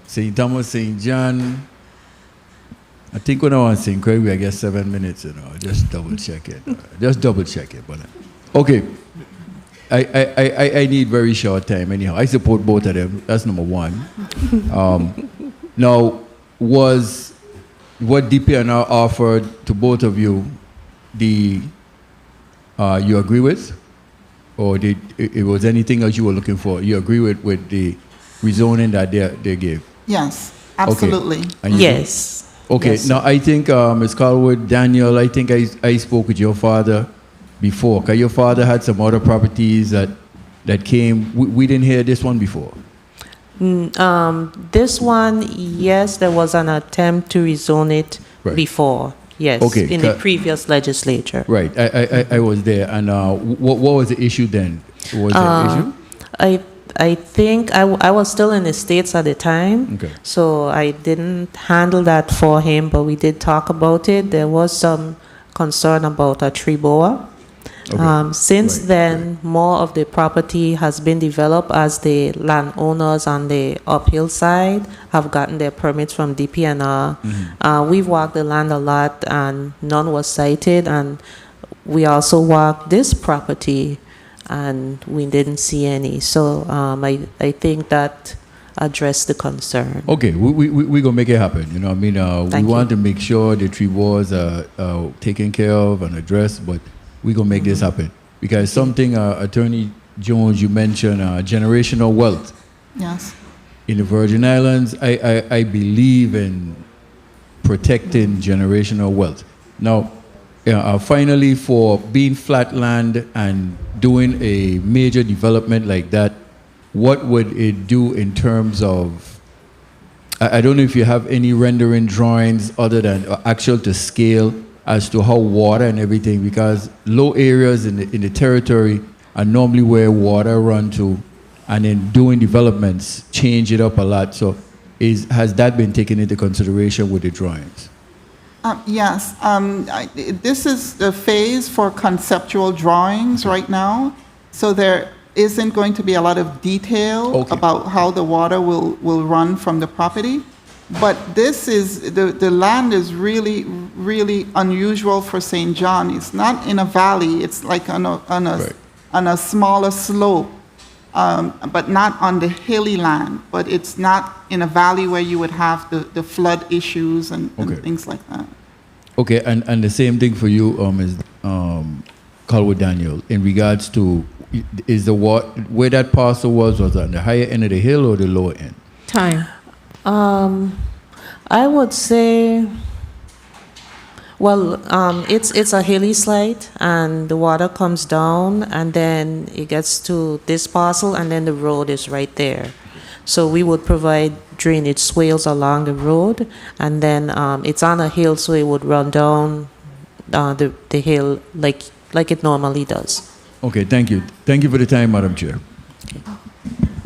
St. Thomas, St. John. I think when I was St. Gregory, I guess 7 minutes, just double check it. But okay. I need very short time anyhow. I support both of them. That's number one. Now, was what DPNR offered to both of you, you agree with? Or it was anything else you were looking for? You agree with the rezoning that they gave? Yes, absolutely. Okay. Yes. Okay, Yes. now I think, Ms. Calwood, Daniel, I think I spoke with your father before, because your father had some other properties that came. We didn't hear this one before. This one, yes, there was an attempt to rezone it Right. before, yes, Okay, in the previous legislature. Right, I was there, and what was the issue then? Was there an issue? I think I was still in the States at the time, Okay. so I didn't handle that for him, but we did talk about it. There was some concern about a tree boa. Okay. Since Right, then, more of the property has been developed as the landowners on the uphill side have gotten their permits from DPNR. We've walked the land a lot, and none was cited, and we also walked this property, and we didn't see any. So I think that addressed the concern. Okay, we gonna make it happen. You know, what I mean, we Thank want to make sure the tree boas are taken care of and addressed, but we gonna make this happen because something Attorney Jones, you mentioned generational wealth Yes. in the Virgin Islands. I believe in protecting generational wealth. Now, finally, for being flat land and doing a major development like that, what would it do in terms of, I don't know if you have any rendering drawings other than actual to scale as to how water and everything, because low areas in the territory are normally where water run to, and in doing developments, change it up a lot. So has that been taken into consideration with the drawings? Yes, this is the phase for conceptual drawings right now, so there isn't going to be a lot of detail about how the water will run from the property. But this is, the land is really, really unusual for St. John. It's not in a valley, it's like on a smaller slope, but not on the hilly land. But it's not in a valley where you would have the flood issues and things like that. Okay, and the same thing for you, Ms. Calwood Daniel, in regards to, is the where that parcel was on the higher end of the hill or the lower end? Time. I would say, well, it's a hilly site, and the water comes down, and then it gets to this parcel, and then the road is right there. So we would provide drainage swales along the road, and then it's on a hill, so it would run down the hill like it normally does. Okay, thank you. Thank you for the time, Madam Chair.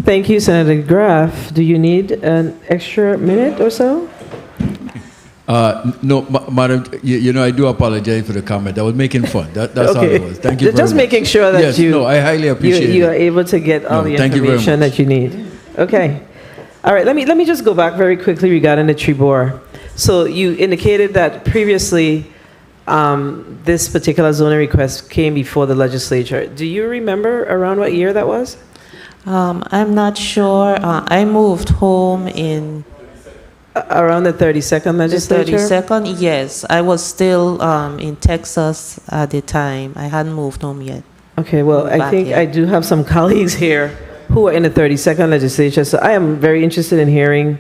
Thank you, Senator Graff. Do you need an extra minute or so? No, Madam, you know, I do apologize for the comment. I was making fun. That's all it was. Thank you very Just much. making sure that Yes, no, I highly appreciate you are it. able to get all No, the thank you very information much. that you need. Okay. All right, let me just go back very quickly regarding the tree borer. So you indicated that previously this particular zoning request came before the legislature. Do you remember around what year that was? I'm not sure. I moved home in Around the 32nd the legislature? 32nd. Yes, I was still in Texas at the time. I hadn't moved home yet. Okay, well, I Back think here. I do have some colleagues here who are in the 32nd legislature, so I am very interested in hearing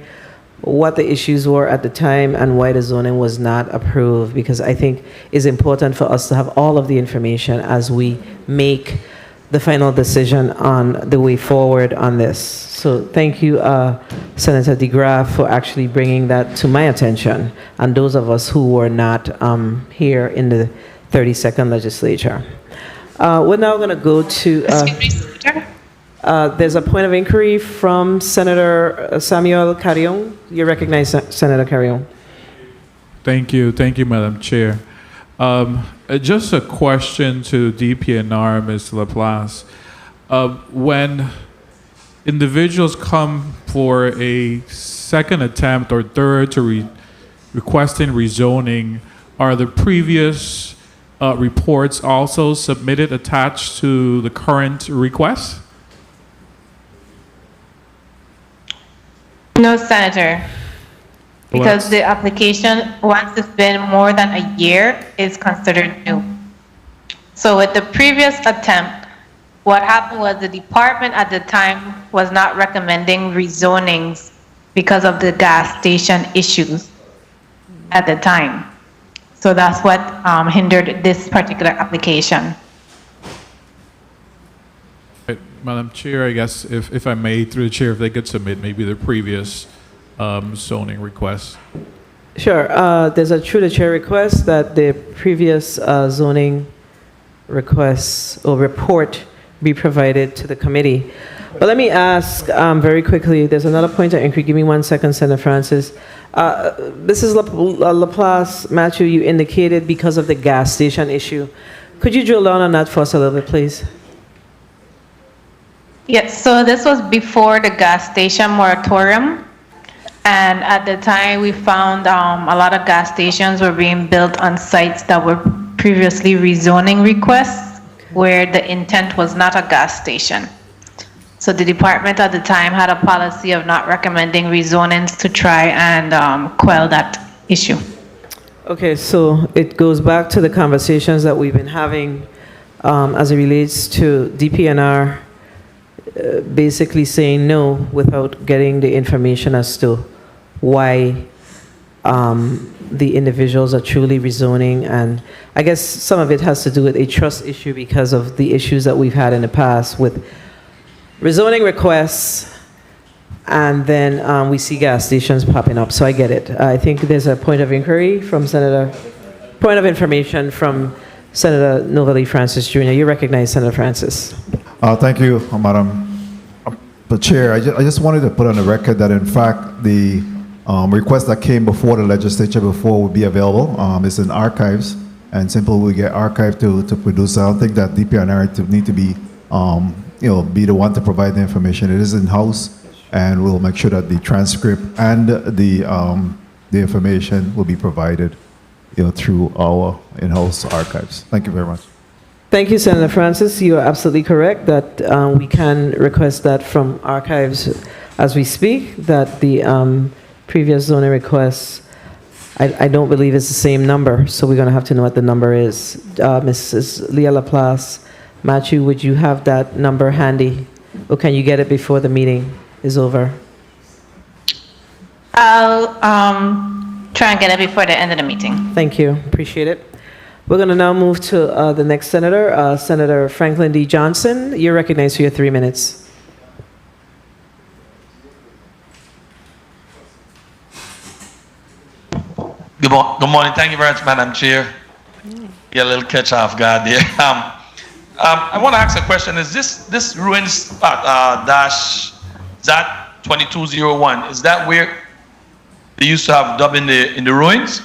what the issues were at the time and why the zoning was not approved, because I think it's important for us to have all of the information as we make the final decision on the way forward on this. So thank you, Senator DeGraff, for actually bringing that to my attention, and those of us who were not here in the 32nd legislature. We're now going to go to, there's a point of inquiry from Senator Samuel Carrion. You recognize Senator Carrion. Thank you, Madam Chair. Just a question to DPNR, Ms. Laplace. When individuals come for a second attempt or third to requesting rezoning, are the previous reports also submitted attached to the current request? No, Senator. Because the application, once it's been more than a year, is considered new. So with the previous attempt, what happened was the department at the time was not recommending rezonings because of the gas station issues at the time. So that's what hindered this particular application. Madam Chair, I guess if I may, through the chair, if they could submit maybe the previous zoning request. Sure. There's a through the chair request that the previous zoning requests or report be provided to the committee. But let me ask very quickly, there's another point of inquiry. Give me 1 second, Senator Francis. Mrs. Laplace, Matthew, you indicated because of the gas station issue. Could you drill down on that for us a little bit, please? Yes, so this was before the gas station moratorium. And at the time, we found a lot of gas stations were being built on sites that were previously rezoning requests, where the intent was not a gas station. So the department at the time had a policy of not recommending rezonings to try and quell that issue. Okay, so it goes back to the conversations that we've been having as it relates to DPNR basically saying no without getting the information as to why the individuals are truly rezoning. And I guess some of it has to do with a trust issue because of the issues that we've had in the past with rezoning requests, and then we see gas stations popping up. So I get it. I think there's a point of inquiry from point of information from Senator Novalee Francis Jr. You recognize Senator Francis. Thank you, Madam Chair. I just wanted to put on the record that, in fact, the request that came before the legislature before would be available. It's in archives, and simply we get archived to produce. I don't think that DPNR need to be, be the one to provide the information. It is in-house, and we'll make sure that the transcript and the information will be provided, through our in-house archives. Thank you very much. Thank you, Senator Francis. You are absolutely correct that we can request that from archives as we speak, that the previous zoning requests, I don't believe it's the same number, so we're going to have to know what the number is. Mrs. Leah Laplace, Matthew, would you have that number handy, or can you get it before the meeting is over? I'll try and get it before the end of the meeting. Thank you. Appreciate it. We're going to now move to the next senator, Senator Franklin D. Johnson. You're recognized for your 3 minutes. Good morning. Thank you very much, Madam Chair. Get a little catch off guard there. I want to ask a question. Is this ruins spot, dash ZAT 2201, is that where they used to have dub in the ruins?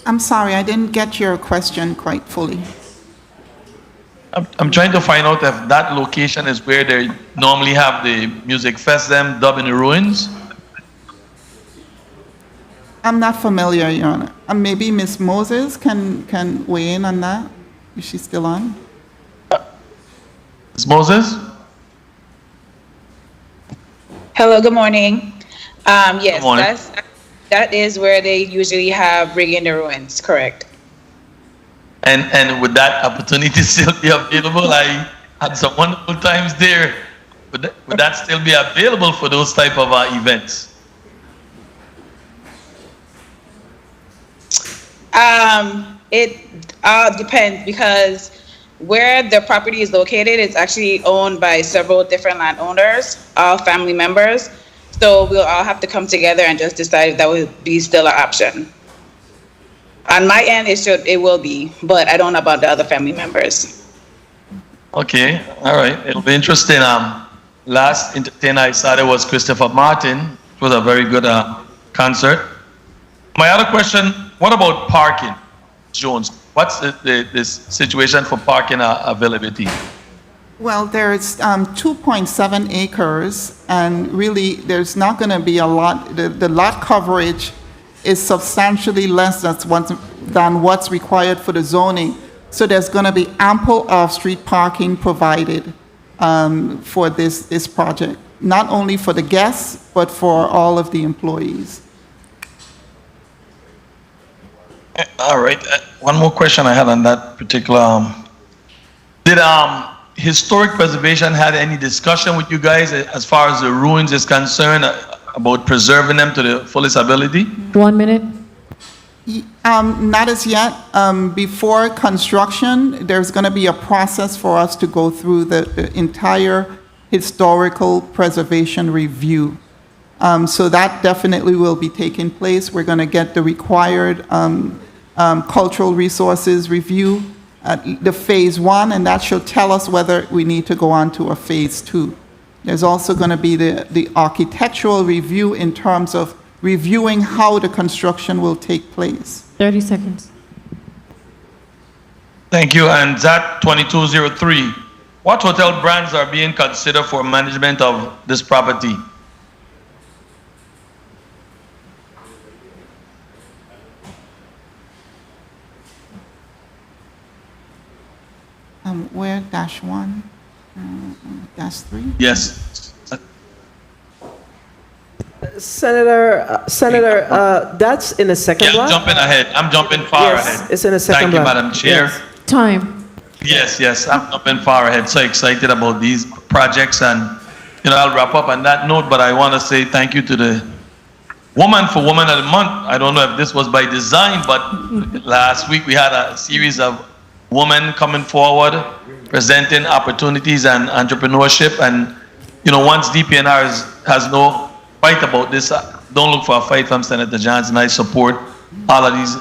I'm sorry, I didn't get your question quite fully. I'm trying to find out if that location is where they normally have the music fest, them dub in the ruins. I'm not familiar, Your Honor. Maybe Ms. Moses can weigh in on that. Is she still on? Ms. Moses? Hello, good morning. Yes, Good morning. that is where they usually have Rig in the Ruins, correct? And would that opportunity still be available? I had some wonderful times there. Would that still be available for those type of events? It depends, because where the property is located, it's actually owned by several different landowners, all family members. So we'll all have to come together and just decide if that would be still an option. On my end, it will be, but I don't know about the other family members. Okay, all right. It'll be interesting. Last entertainer I saw there was Christopher Martin. It was a very good concert. My other question, what about parking, Jones? What's the situation for parking availability? Well, there's 2.7 acres, and really there's not going to be a lot. The lot coverage is substantially less than what's required for the zoning. So there's going to be ample off-street parking provided for this project, not only for the guests, but for all of the employees. All right. One more question I had on that particular. Did historic preservation had any discussion with you guys as far as the ruins is concerned about preserving them to the fullest ability? 1 minute. Not as yet. Before construction, there's going to be a process for us to go through the entire historical preservation review. So that definitely will be taking place. We're going to get the required cultural resources review at the phase 1, and that should tell us whether we need to go on to a phase 2. There's also going to be the architectural review in terms of reviewing how the construction will take place. 30 seconds. Thank you. And ZAT 2203, what hotel brands are being considered for management of this property? Where -1, -3? Yes. Senator, that's in the second block? I'm jumping ahead. I'm jumping far Yes, ahead. it's in the second Thank you, block. Madam Chair. Yes. Time. Yes, I'm jumping far ahead. So excited about these projects, and I'll wrap up on that note, but I want to say thank you to the Woman for Woman of the Month. I don't know if this was by design, but last week we had a series of women coming forward, presenting opportunities and entrepreneurship, and once DPNR has no fight about this, don't look for a fight from Senator Johnson. I support all of these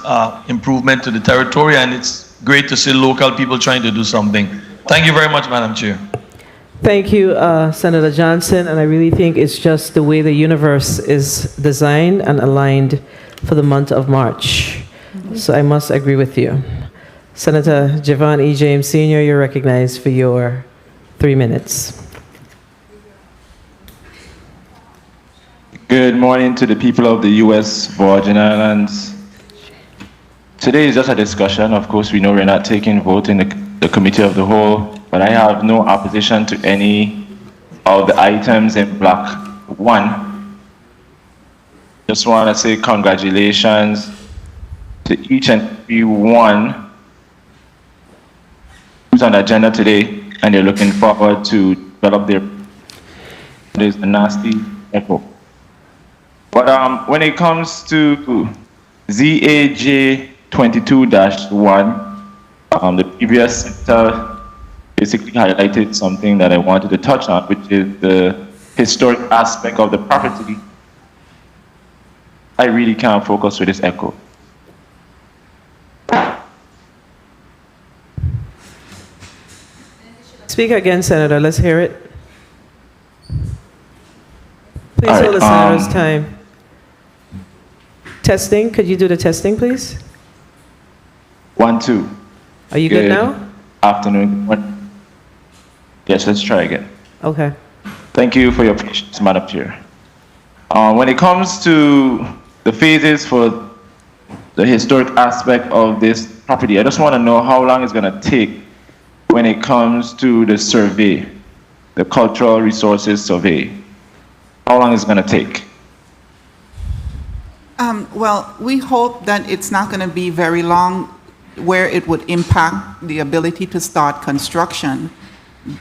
improvements to the territory, and it's great to see local people trying to do something. Thank you very much, Madam Chair. Thank you, Senator Johnson, and I really think it's just the way the universe is designed and aligned for the month of March. So I must agree with you. Senator Javon E. James Sr., you're recognized for your 3 minutes. Good morning to the people of the U.S. Virgin Islands. Today is just a discussion. Of course, we know we're not taking vote in the Committee of the Whole, but I have no opposition to any of the items in Block 1. Just want to say congratulations to each and every one who's on the agenda today, and they're looking forward to develop their. There's a nasty echo. But when it comes to ZAJ 22-1, the previous sector basically highlighted something that I wanted to touch on, which is the historic aspect of the property. I really can't focus with this echo. Speak again, Senator. Let's hear it. Please All hold the right, senator's time. Testing. Could you do the testing, please? 1, 2. Are you good now? Afternoon. Yes, let's try again. Okay. Thank you for your patience, Madam Chair. When it comes to the phases for the historic aspect of this property, I just want to know how long it's going to take when it comes to the survey, the cultural resources survey. How long is it going to take? Well, we hope that it's not going to be very long where it would impact the ability to start construction.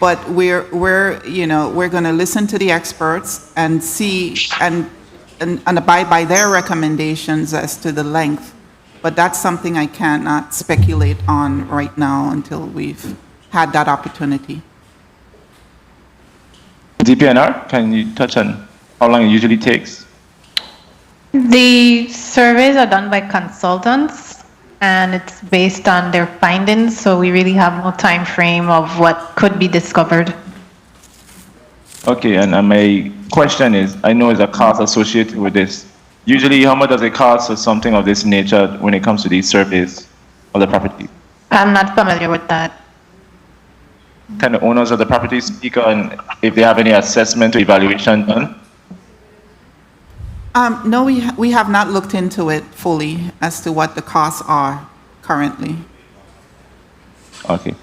But we're going to listen to the experts and see and abide by their recommendations as to the length. But that's something I cannot speculate on right now until we've had that opportunity. DPNR, can you touch on how long it usually takes? The surveys are done by consultants, and it's based on their findings, so we really have no time frame of what could be discovered. Okay, and my question is, I know there's a cost associated with this. Usually, how much does it cost for something of this nature when it comes to these surveys of the property? I'm not familiar with that. Can the owners of the property speak on if they have any assessment or evaluation done? No, we have not looked into it fully as to what the costs are currently. Okay.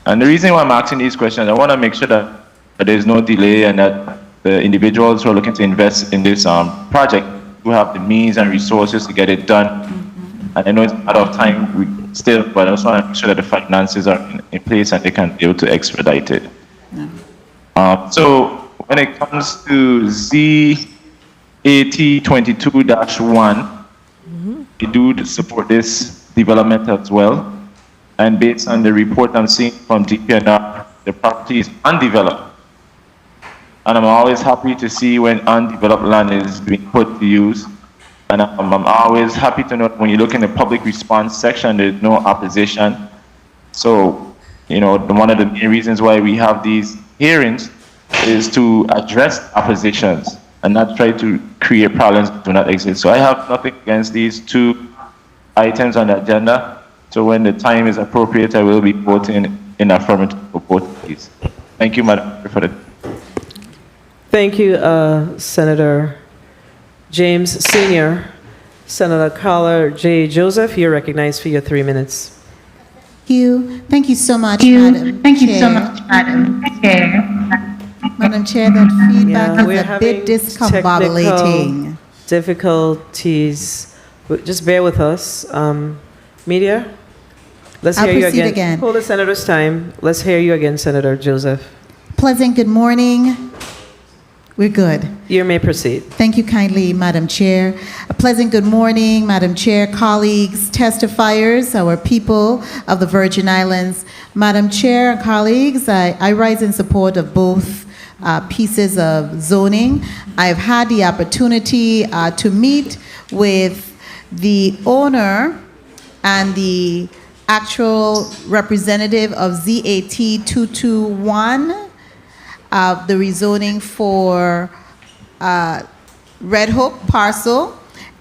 And the reason why I'm asking these questions, I want to make sure that there's no delay and that the individuals who are looking to invest in this project who have the means and resources to get it done. Mm-hmm. And I know it's a matter of time still, but I just want to make sure that the finances are in place and they can be able to expedite it. Yeah. So when it comes to ZAT 22-1, we do support this development as well. And based on the report I'm seeing from DPNR, the property is undeveloped. And I'm always happy to see when undeveloped land is being put to use. And I'm always happy to know when you look in the public response section, there's no opposition. So, one of the main reasons why we have these hearings is to address oppositions and not try to create problems that do not exist. So I have nothing against these two items on the agenda. So when the time is appropriate, I will be voting in affirmative for both of these. Thank you, Madam Chair, for the. Thank you, Senator James Sr. Senator Carla J. Joseph, you're recognized for your 3 minutes. Thank you so much, Madam Chair. Madam Chair, that feedback is a bit discombobulating. Difficulties. Just bear with us. Media, let's I'll hear you proceed again. again. Hold the senator's time. Let's hear you again, Senator Joseph. Pleasant good morning. We're good. You may proceed. Thank you kindly, Madam Chair. A pleasant good morning, Madam Chair, colleagues, testifiers, our people of the Virgin Islands. Madam Chair and colleagues, I rise in support of both pieces of zoning. I've had the opportunity to meet with the owner and the actual representative of ZAT 221, the rezoning for Red Hook parcel.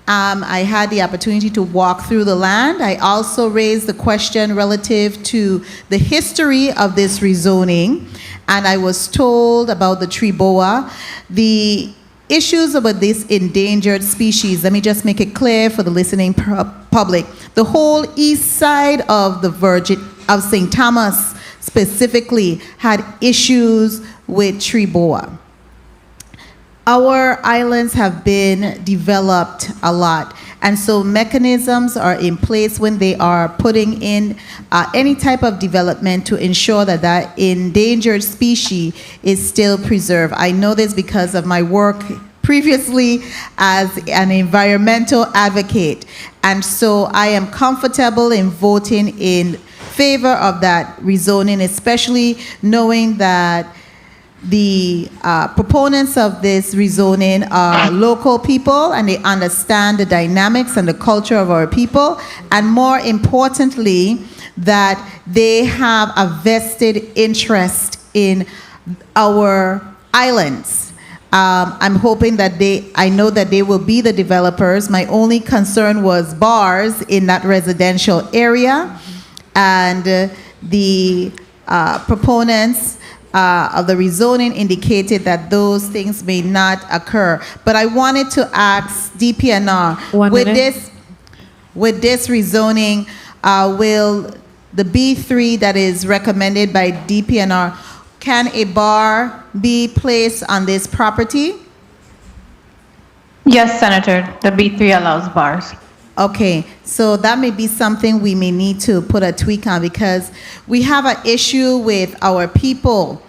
I had the opportunity to walk through the land. I also raised the question relative to the history of this rezoning, and I was told about the tree boa. The issues about this endangered species, let me just make it clear for the listening public. The whole east side of of St. Thomas specifically had issues with tree boa. Our islands have been developed a lot, and so mechanisms are in place when they are putting in any type of development to ensure that that endangered species is still preserved. I know this because of my work previously as an environmental advocate, and so I am comfortable in voting in favor of that rezoning, especially knowing that the proponents of this rezoning are local people, and they understand the dynamics and the culture of our people, and more importantly, that they have a vested interest in our islands. I'm hoping that I know that they will be the developers. My only concern was bars in that residential area, and the proponents of the rezoning indicated that those things may not occur. But I wanted to ask DPNR, with this rezoning, will the B3 that is recommended by DPNR, can a bar be placed on this property? Yes, Senator. The B3 allows bars. Okay, so that may be something we may need to put a tweak on, because we have an issue with our people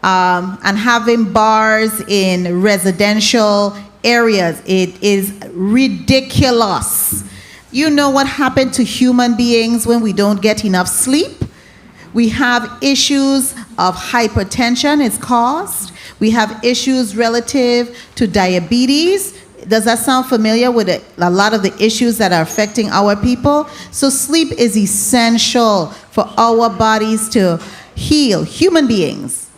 and having bars in residential areas. It is ridiculous. You know what happened to human beings when we don't get enough sleep? We have issues of hypertension it's caused. We have issues relative to diabetes. Does that sound familiar with a lot of the issues that are affecting our people? So sleep is essential for our bodies to heal. Human beings.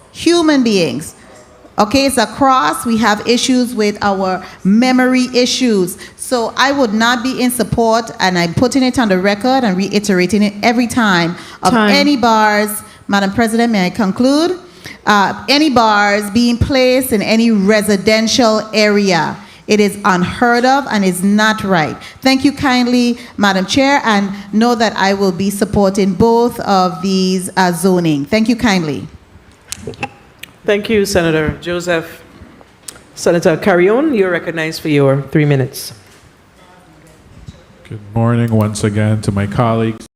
Okay, it's across. We have issues with our memory issues. So I would not be in support, and I'm putting it on the record and reiterating it every time, of any bars. Madam President, may I conclude? Any bars being placed in any residential area. It is unheard of and is not right. Thank you kindly, Madam Chair, and know that I will be supporting both of these zoning. Thank you kindly. Thank you, Senator Joseph. Senator Carrion, you're recognized for your 3 minutes. Good morning once again to my colleagues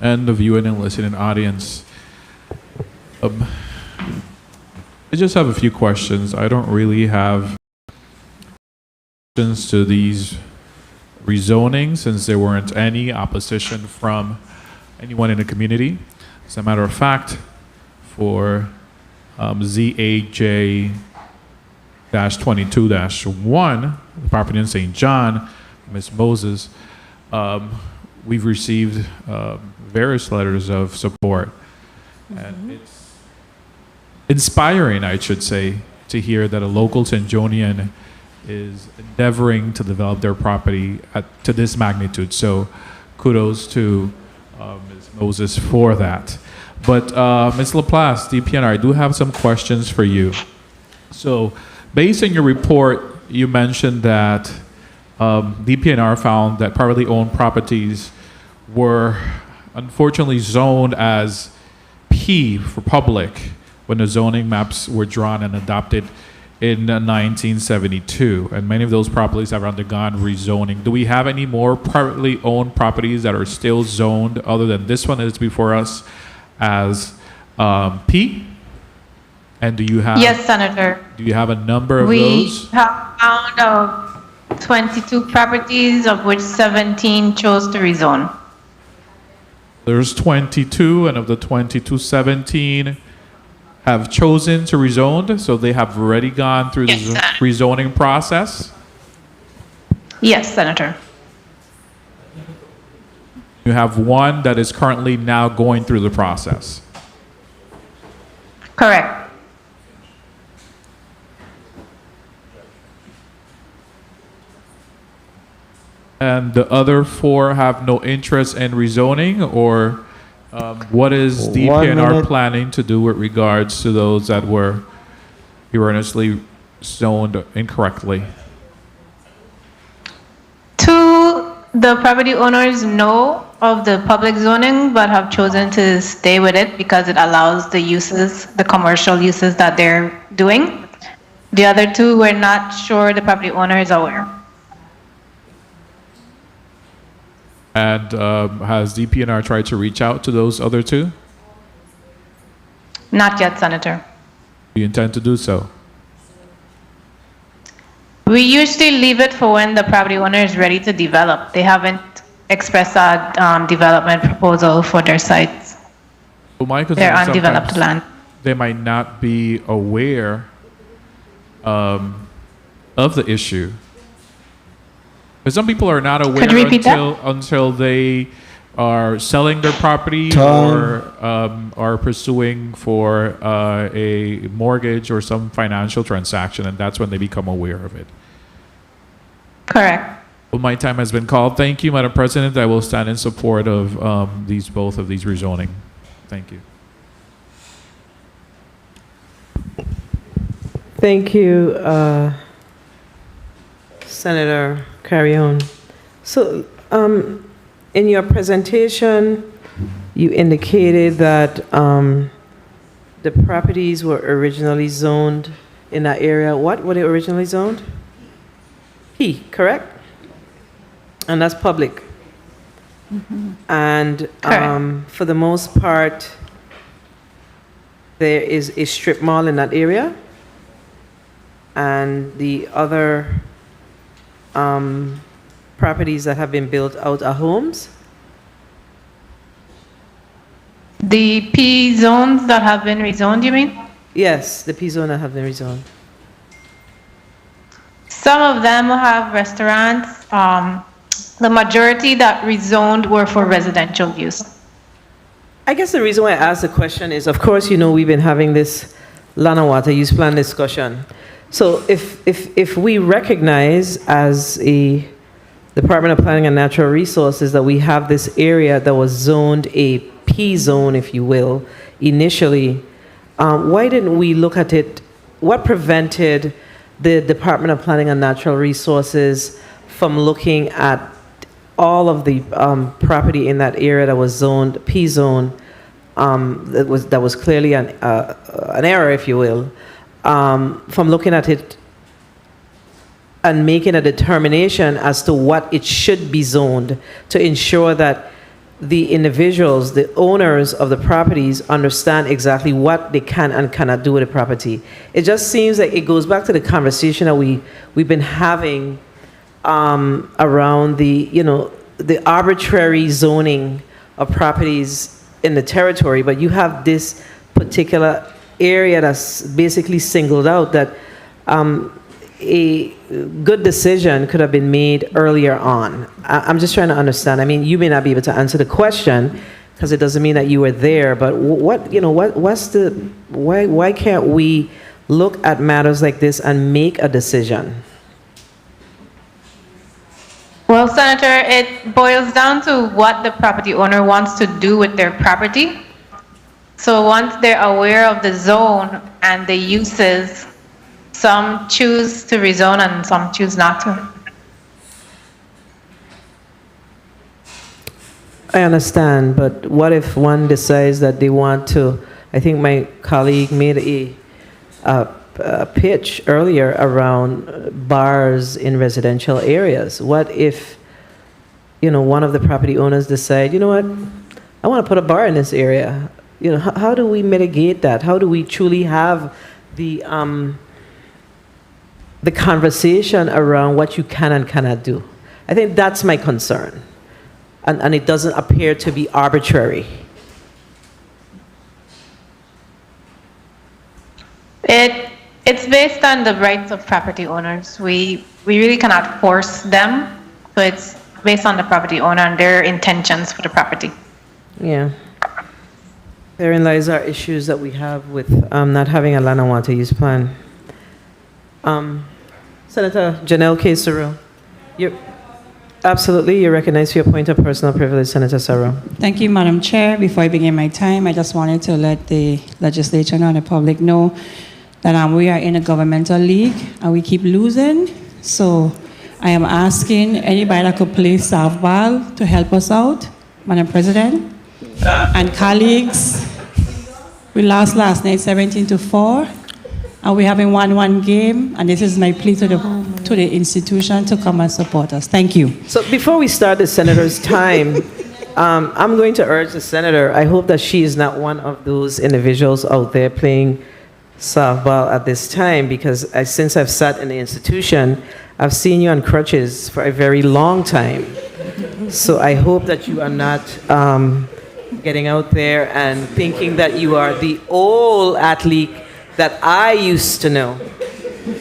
and the viewing and listening audience. I just have a few questions. I don't really have questions to these rezonings, since there weren't any opposition from anyone in the community. As a matter of fact, for ZAJ-22-1, the property in St. John, Ms. Moses, we've received various letters of support. And it's inspiring, I should say, to hear that a local St. Johnian is endeavoring to develop their property to this magnitude. So kudos to Ms. Moses for that. But Ms. Laplace, DPNR, I do have some questions for you. So based on your report, you mentioned that DPNR found that privately owned properties were unfortunately zoned as P for public when the zoning maps were drawn and adopted in 1972, and many of those properties have undergone rezoning. Do we have any more privately owned properties that are still zoned other than this one that is before us as P? And do you have? Yes, Senator. Do you have a number of We those? have found 22 properties, of which 17 chose to rezone. There's 22, and of the 22, 17 have chosen to rezone, so they have already gone through the rezoning process. Yes, Senator. You have one that is currently now going through the process. Correct. And the other 4 have no interest in rezoning, or what is DPNR planning to do with regards to those that were erroneously zoned incorrectly? The property owners know of the public zoning, but have chosen to stay with it because it allows the uses, the commercial uses that they're doing. The other 2 were not sure the property owner is aware. And has DPNR tried to reach out to those other 2? Not yet, Senator. Do you intend to do so? We usually leave it for when the property owner is ready to develop. They haven't expressed a development proposal for their sites. Well, my concern Their is undeveloped sometimes land. they might not be aware of the issue. But some people are not aware Could you repeat that? until they are selling their property or are pursuing for a mortgage or some financial transaction, and that's when they become aware of it. Correct. Well, my time has been called. Thank you, Madam President. I will stand in support of both of these rezoning. Thank you. Thank you, Senator Carrion. So, in your presentation, you indicated that the properties were originally zoned in that area. What were they originally zoned? P, correct? And that's public. And for the most part, there is a strip mall in that area. And the other properties that have been built out are homes? The P zones that have been rezoned, you mean? Yes, the P zone that have been rezoned. Some of them have restaurants. The majority that rezoned were for residential use. I guess the reason why I asked the question is, of course, you know, we've been having this land and water use plan discussion. So if we recognize as a Department of Planning and Natural Resources that we have this area that was zoned a P zone, if you will, initially, why didn't we look at it? What prevented the Department of Planning and Natural Resources from looking at all of the property in that area that was zoned P zone, that was clearly an error, if you will, from looking at it and making a determination as to what it should be zoned to ensure that the individuals, the owners of the properties, understand exactly what they can and cannot do with the property. It just seems like it goes back to the conversation that we've been having around the, you know, the arbitrary zoning of properties in the territory, but you have this particular area that's basically singled out that a good decision could have been made earlier on. I'm just trying to understand. I mean, you may not be able to answer the question because it doesn't mean that you were there, but why can't we look at matters like this and make a decision? Well, Senator, it boils down to what the property owner wants to do with their property. So once they're aware of the zone and the uses, some choose to rezone and some choose not to. I understand, but what if one decides that they want to? I think my colleague made a pitch earlier around bars in residential areas. What if, you know, one of the property owners decide, you know what, I want to put a bar in this area. You know, how do we mitigate that? How do we truly have the conversation around what you can and cannot do? I think that's my concern. And it doesn't appear to be arbitrary. It's based on the rights of property owners. We really cannot force them, so it's based on the property owner and their intentions for the property. Yeah. Therein lies our issues that we have with not having a land and water use plan. Senator Janelle K. Saru. Absolutely, you're recognized for your point of personal privilege, Senator Saru. Thank you, Madam Chair. Before I begin my time, I just wanted to let the legislature and the public know that we are in a governmental league and we keep losing. So I am asking anybody that could play softball to help us out, Madam President. And colleagues, we lost last night 17-4, and we're having 1-1 game, and this is my plea to the institution to come and support us. Thank you. So before we start the senator's time, I'm going to urge the senator, I hope that she is not one of those individuals out there playing softball at this time, because since I've sat in the institution, I've seen you on crutches for a very long time. So I hope that you are not getting out there and thinking that you are the old athlete that I used to know.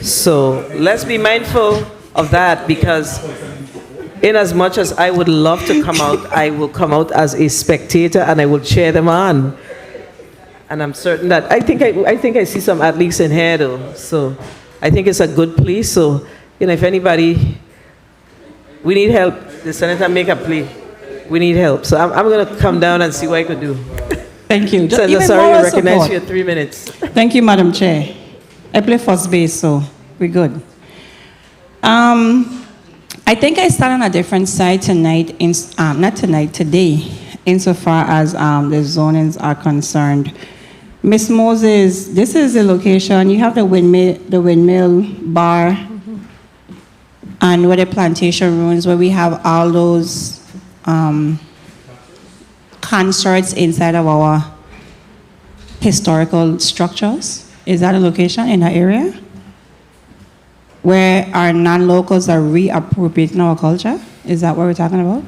So let's be mindful of that, because in as much as I would love to come out, I will come out as a spectator and I will cheer them on. And I'm certain that I think I see some athletes in here though. So I think it's a good plea. So, if anybody, we need help. The senator make a plea. We need help. So I'm going to come down and see what I could do. Thank you. Senator, Even sorry, moral I recognize support. you at 3 minutes. Thank you, Madam Chair. I play first base, so we're good. I think I stand on a different side tonight, today, insofar as the zonings are concerned. Ms. Moses, this is the location. You have the windmill bar, and where the plantation ruins, where we have all those concerts inside of our historical structures. Is that a location in that area where our non-locals are reappropriating our culture? Is that what we're talking about?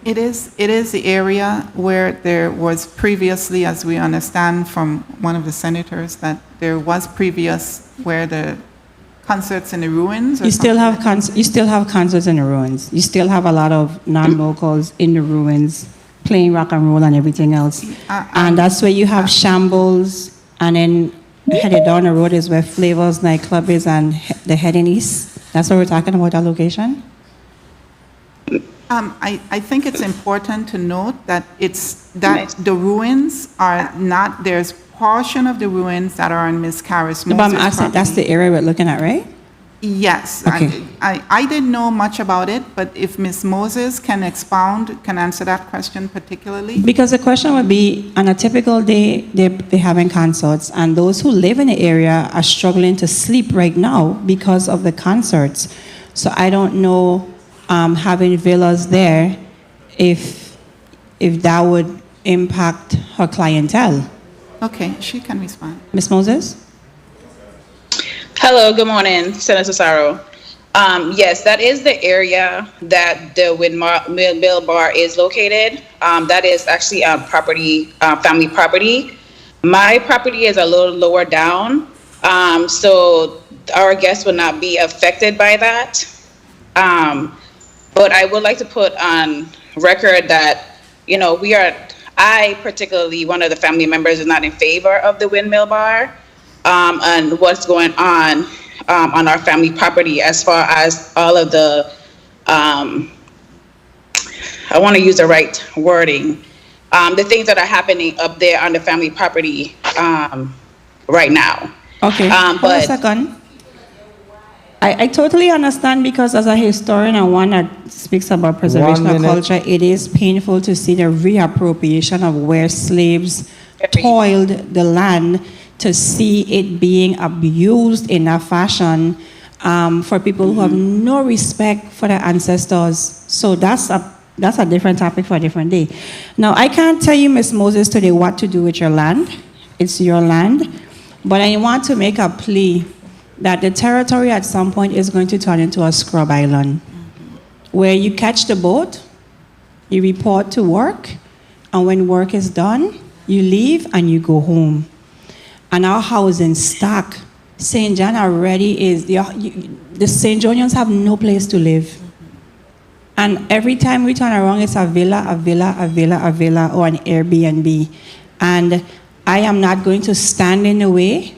It is the area where there was previously, as we understand from one of the senators, that there was previous where the concerts in the ruins. You still have concerts in the ruins. You still have a lot of non-locals in the ruins playing rock and roll and everything else. And that's where you have Shambles, and then headed down the road is where Flavors nightclub is and the Heading East. That's what we're talking about, that location? I think it's important to note that the ruins are not, there's portion of the ruins that are on Ms. Karis But I'm Moses' asking, property. that's the area we're looking at, right? Yes. Okay. I didn't know much about it, but if Ms. Moses can expound, can answer that question particularly. Because the question would be, on a typical day, they're having concerts, and those who live in the area are struggling to sleep right now because of the concerts. So I don't know, having villas there, if that would impact her clientele. Okay, she can respond. Ms. Moses? Hello, good morning, Senator Saro. Yes, that is the area that the windmill bar is located. That is actually family property. My property is a little lower down, so our guests will not be affected by that. But I would like to put on record that, I particularly, one of the family members, is not in favor of the windmill bar. And what's going on our family property as far as all of the, I want to use the right wording, the things that are happening up there on the family property right now. Okay, hold a second. I totally understand, because as a historian and one that speaks about preservation of culture, it is painful to see the reappropriation of where slaves toiled the land, to see it being abused in a fashion for people who have no respect for their ancestors. So that's a different topic for a different day. Now, I can't tell you, Ms. Moses, today what to do with your land. It's your land. But I want to make a plea that the territory at some point is going to turn into a scrub island, where you catch the boat, you report to work, and when work is done, you leave and you go home. And our housing stock, St. John already is, the St. Johnians have no place to live. And every time we turn around, it's a villa, or an Airbnb. And I am not going to stand in the way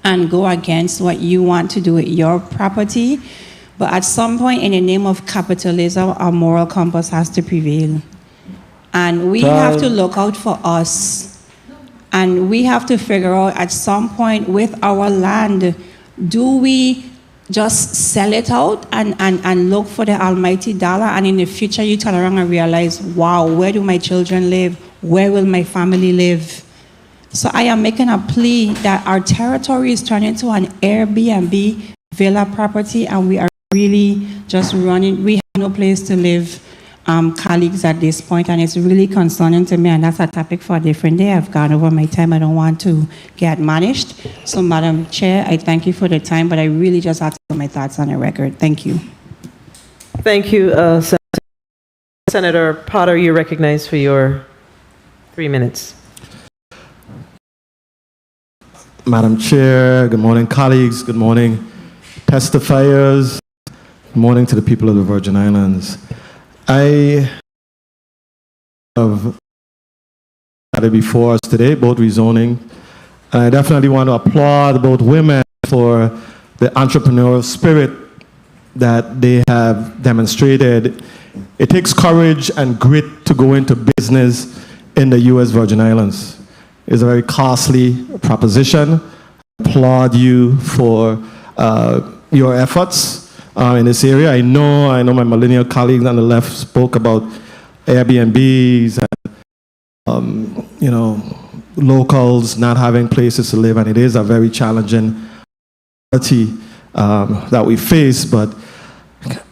and go against what you want to do with your property. But at some point, in the name of capitalism, our moral compass has to prevail. And we have to look out for us. And we have to figure out at some point with our land, do we just sell it out and look for the almighty dollar? And in the future, you turn around and realize, wow, where do my children live? Where will my family live? So I am making a plea that our territory is turning into an Airbnb villa property, and we are really just running. We have no place to live, colleagues, at this point, and it's really concerning to me, and that's a topic for a different day. I've gone over my time. I don't want to get managed. So, Madam Chair, I thank you for the time, but I really just have to put my thoughts on the record. Thank you. Thank you, Senator. Senator Potter, you're recognized for your 3 minutes. Madam Chair, good morning, colleagues, good morning, testifiers, good morning to the people of the Virgin Islands. I have had it before us today, both rezoning, and I definitely want to applaud both women for the entrepreneurial spirit that they have demonstrated. It takes courage and grit to go into business in the U.S. Virgin Islands. It's a very costly proposition. I applaud you for your efforts in this area. I know my millennial colleagues on the left spoke about Airbnbs and locals not having places to live, and it is a very challenging reality that we face. But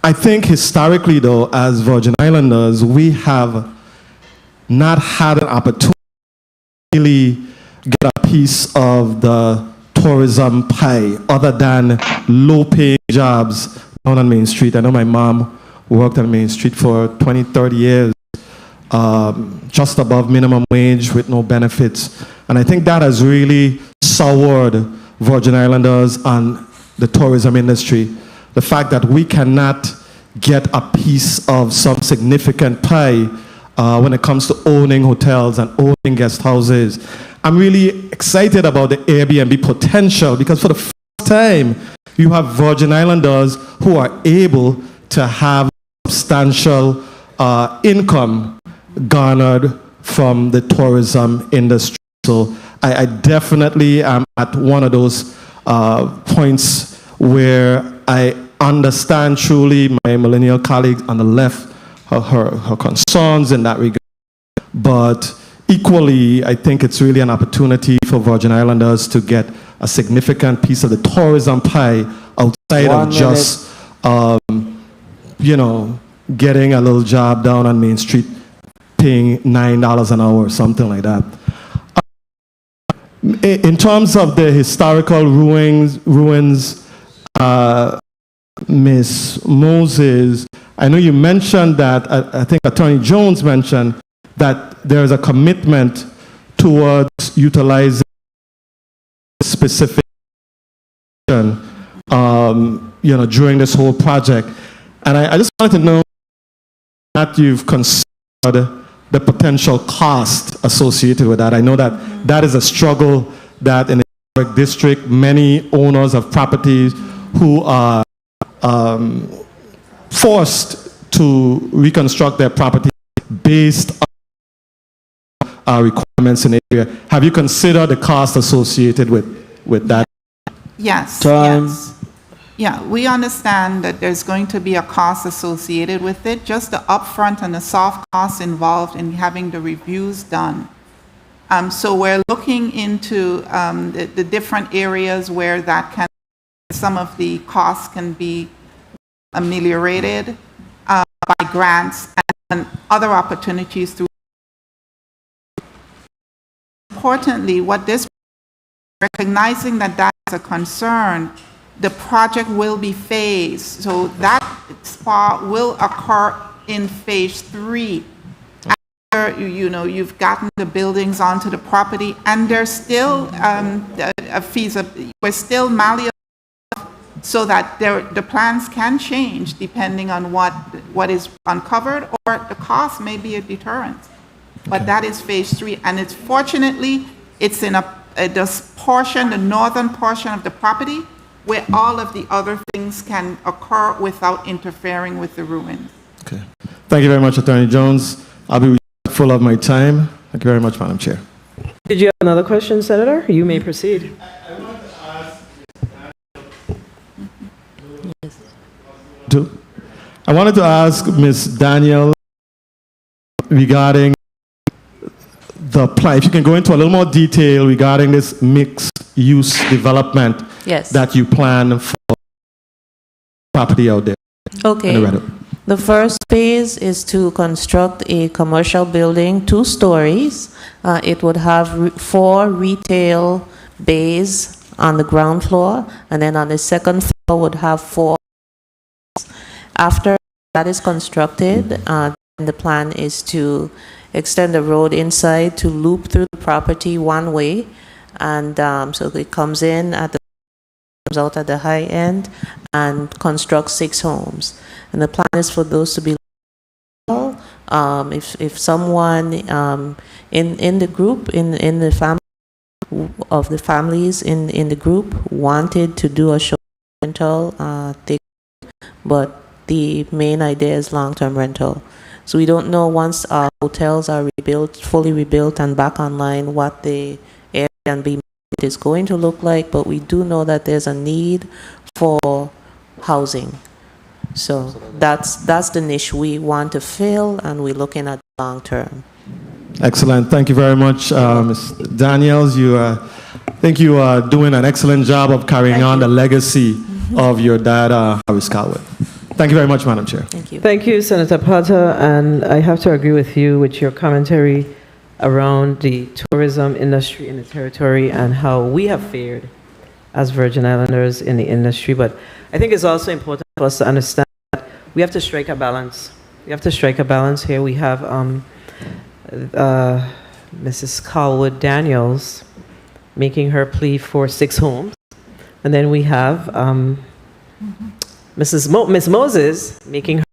I think historically, though, as Virgin Islanders, we have not had an opportunity to really get a piece of the tourism pie other than low-paying jobs down on Main Street. I know my mom worked on Main Street for 20, 30 years, just above minimum wage with no benefits. And I think that has really soured Virgin Islanders on the tourism industry. The fact that we cannot get a piece of some significant pie when it comes to owning hotels and owning guest houses. I'm really excited about the Airbnb potential because for the first time, you have Virgin Islanders who are able to have substantial income garnered from the tourism industry. So I definitely am at one of those points where I understand truly my millennial colleagues on the left, her concerns in that regard. But equally, I think it's really an opportunity for Virgin Islanders to get a significant piece of the tourism pie outside of just, getting a little job down on Main Street, paying $9 an hour or something like that. In terms of the historical ruins, Ms. Moses, I know you mentioned that, I think Attorney Jones mentioned that there is a commitment towards utilizing specific, during this whole project. And I just wanted to know that you've considered the potential cost associated with that. I know that that is a struggle that in the historic district, many owners of properties who are forced to reconstruct their property based on requirements in the area. Have you considered the cost associated with that? Yes. Yes. Yeah, we understand that there's going to be a cost associated with it, just the upfront and the soft costs involved in having the reviews done. So we're looking into the different areas where some of the costs can be ameliorated by grants and other opportunities through. Importantly, recognizing that is a concern, the project will be phased. So that spa will occur in phase 3. After you've gotten the buildings onto the property, and there's still we're still malleable so that the plans can change depending on what is uncovered, or the cost may be a deterrent. But that is phase 3, and fortunately it's in this portion, the northern portion of the property, where all of the other things can occur without interfering with the ruins. Okay. Thank you very much, Attorney Jones. I'll be respectful of my time. Thank you very much, Madam Chair. Did you have another question, Senator? You may proceed. I wanted to ask Ms. Daniel regarding the plan. If you can go into a little more detail regarding this mixed-use development that you plan for property out there. Okay. The first phase is to construct a commercial building, 2 stories. It would have 4 retail bays on the ground floor, and then on the second floor would have 4. After that is constructed, the plan is to extend the road inside to loop through the property one way, and so it comes in at the comes out at the high end and construct 6 homes. And the plan is for those to be local. If someone in the group, in the family of the families in the group wanted to do a short rental, but the main idea is long-term rental. So we don't know once our hotels are fully rebuilt and back online, what the Airbnb market is going to look like, but we do know that there's a need for housing. So that's the niche we want to fill, and we're looking at long-term. Excellent. Thank you very much, Ms. Daniels. I think you are doing an excellent job of carrying on the legacy of your dad, Harris Calwood. Thank you very much, Madam Chair. Thank you. Thank you, Senator Potter, and I have to agree with you with your commentary around the tourism industry in the territory and how we have fared as Virgin Islanders in the industry. But I think it's also important for us to understand that we have to strike a balance. We have to strike a balance here. We have Mrs. Calwood Daniels making her plea for 6 homes, and then we have Miss Moses making her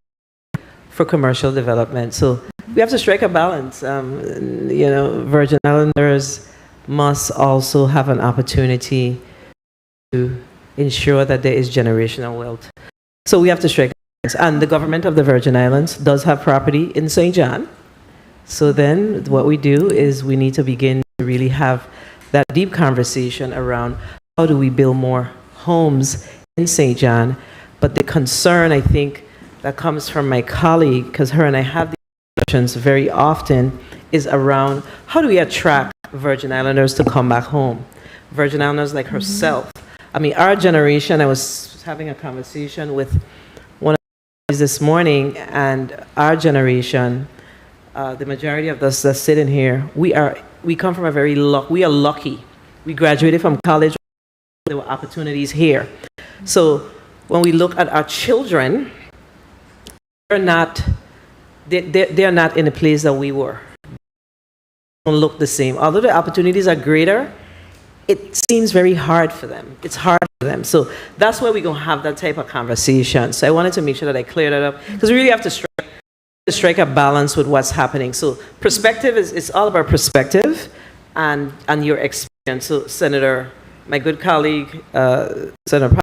for commercial development. So we have to strike a balance. Virgin Islanders must also have an opportunity to ensure that there is generational wealth. So we have to strike a balance. And the government of the Virgin Islands does have property in St. John. So then what we do is we need to begin to really have that deep conversation around how do we build more homes in St. John. But the concern, I think, that comes from my colleague, because her and I have these discussions very often, is around how do we attract Virgin Islanders to come back home? Virgin Islanders like herself. I mean, our generation, I was having a conversation with one of the this morning, and our generation, the majority of us that sit in here, we come from we are lucky. We graduated from college, there were opportunities here. So when we look at our children, they're not in a place that we were. They don't look the same. Although the opportunities are greater, it seems very hard for them. It's hard for them. So that's why we're going to have that type of conversation. So I wanted to make sure that I clear that up, because we really have to strike a balance with what's happening. So perspective it's all about perspective and your experience. So Senator, my good colleague, Senator,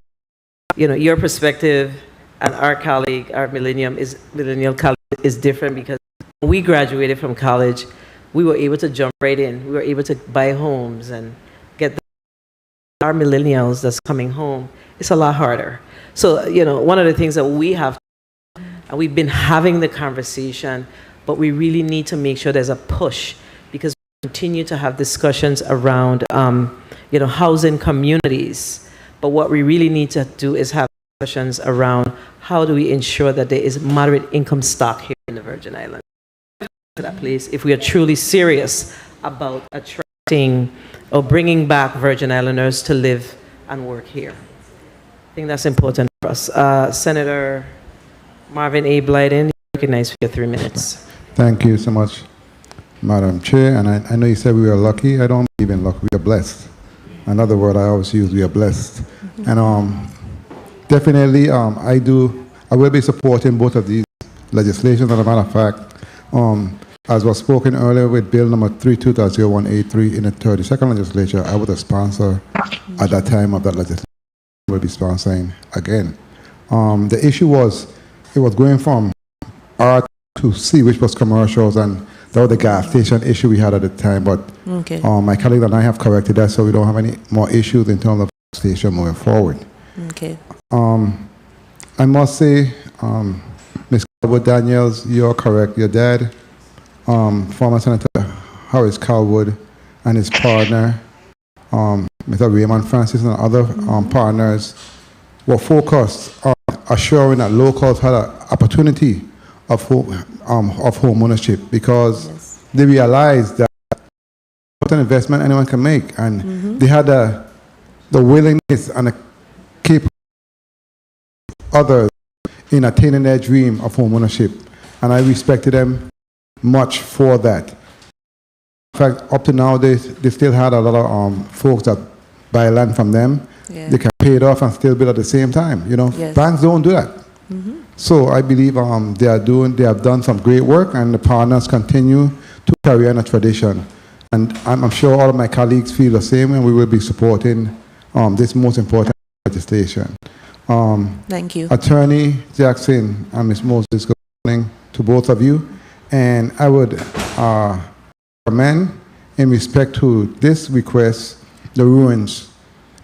your perspective and our colleague, our millennial colleague is different, because when we graduated from college, we were able to jump right in. We were able to buy homes and get our millennials that's coming home. It's a lot harder. So, one of the things that we have, and we've been having the conversation, but we really need to make sure there's a push, because we continue to have discussions around, housing communities. But what we really need to do is have discussions around how do we ensure that there is moderate income stock here in the Virgin Islands. To that place, if we are truly serious about attracting or bringing back Virgin Islanders to live and work here. I think that's important for us. Senator Marvin A. Blyden, you're recognized for your 3 minutes. Thank you so much, Madam Chair. And I know you said we were lucky. I don't believe in luck. We are blessed. Another word I always use, we are blessed. And definitely, I will be supporting both of these legislations. As a matter of fact, as was spoken earlier with Bill number 32.0183 in the 32nd legislature, I was a sponsor at that time of that legislation. I will be sponsoring again. The issue was, it was going from R to C, which was commercials, and that was the gas station issue we had at the time. But my colleague and I have corrected that, so we don't have any more issues in terms of station moving forward. Okay. I must say, Ms. Calwood Daniels, you're correct. Your dad, former Senator Harris Calwood, and his partner, Mr. Raymond Francis, and other partners were focused on assuring that locals had an opportunity of home ownership, because they realized that what an investment anyone can make, and they had the willingness and the capability of others in attaining their dream of home ownership. and I respected them much for that. In fact, up to now, they still had a lot of folks that buy land from them. Yeah. They can pay it off and still build at the same time. You know, Yes. banks don't do that. So I believe they have done some great work, and the partners continue to carry on a tradition. And I'm sure all of my colleagues feel the same, and we will be supporting this most important legislation. Thank you. Attorney Jackson and Ms. Moses, good morning to both of you. And I would recommend, in respect to this request, the ruins.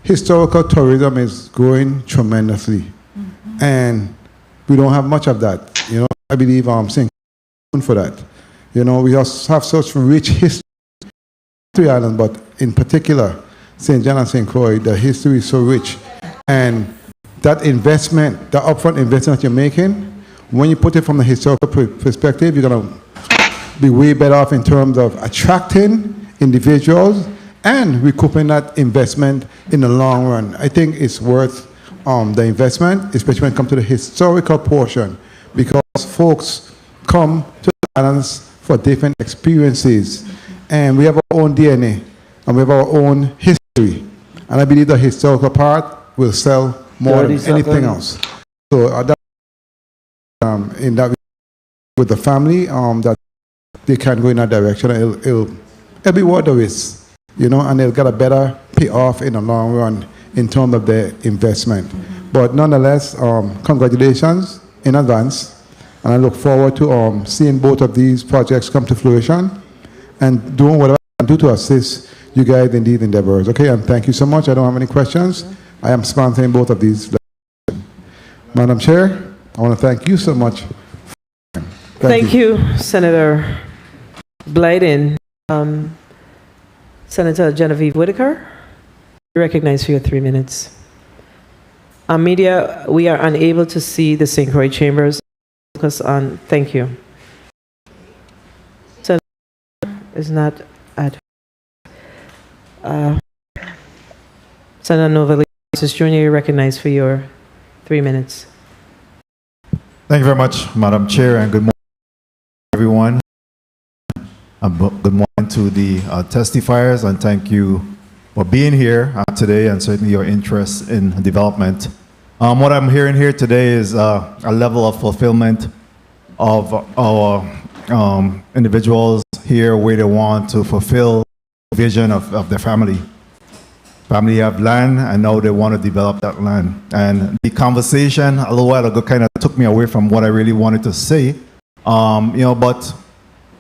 Historical tourism is growing tremendously, and we don't have much of that. You know, I believe St. Croix for that. You know, we also have such rich history island, but in particular, St. John and St. Croix, the history is so rich, and that investment, the upfront investment you're making, when you put it from the historical perspective, you're gonna be way better off in terms of attracting individuals and recouping that investment in the long run. I think it's worth the investment, especially when it comes to the historical portion, because folks come to the islands for different experiences, and we have our own DNA, and we have our own history, and I believe the historical part will sell more than anything else. So in that, with the family, that they can go in that direction, it'll be worth the risk, you know, and they'll get a better payoff in the long run in terms of their investment. But nonetheless, congratulations in advance, and I look forward to seeing both of these projects come to fruition and doing whatever I can do to assist you guys in these endeavors. Okay, and thank you so much. I don't have any questions. I am sponsoring both of these. Madam Chair, I want to thank you so much. Thank you, Senator Blyden. Senator Genevieve Whitaker, you're recognized for your 3 minutes. Media, we are unable to see the St. Croix chambers. Focus on, thank you. Senator is not at. Senator Novely Jr., you're recognized for your 3 minutes. Thank you very much, Madam Chair, and good morning, everyone. Good morning to the testifiers, and thank you for being here today and certainly your interest in development. What I'm hearing here today is a level of fulfillment of our individuals here where they want to fulfill the vision of their family. Family have land, and now they want to develop that land. And the conversation a little while ago kind of took me away from what I really wanted to say. But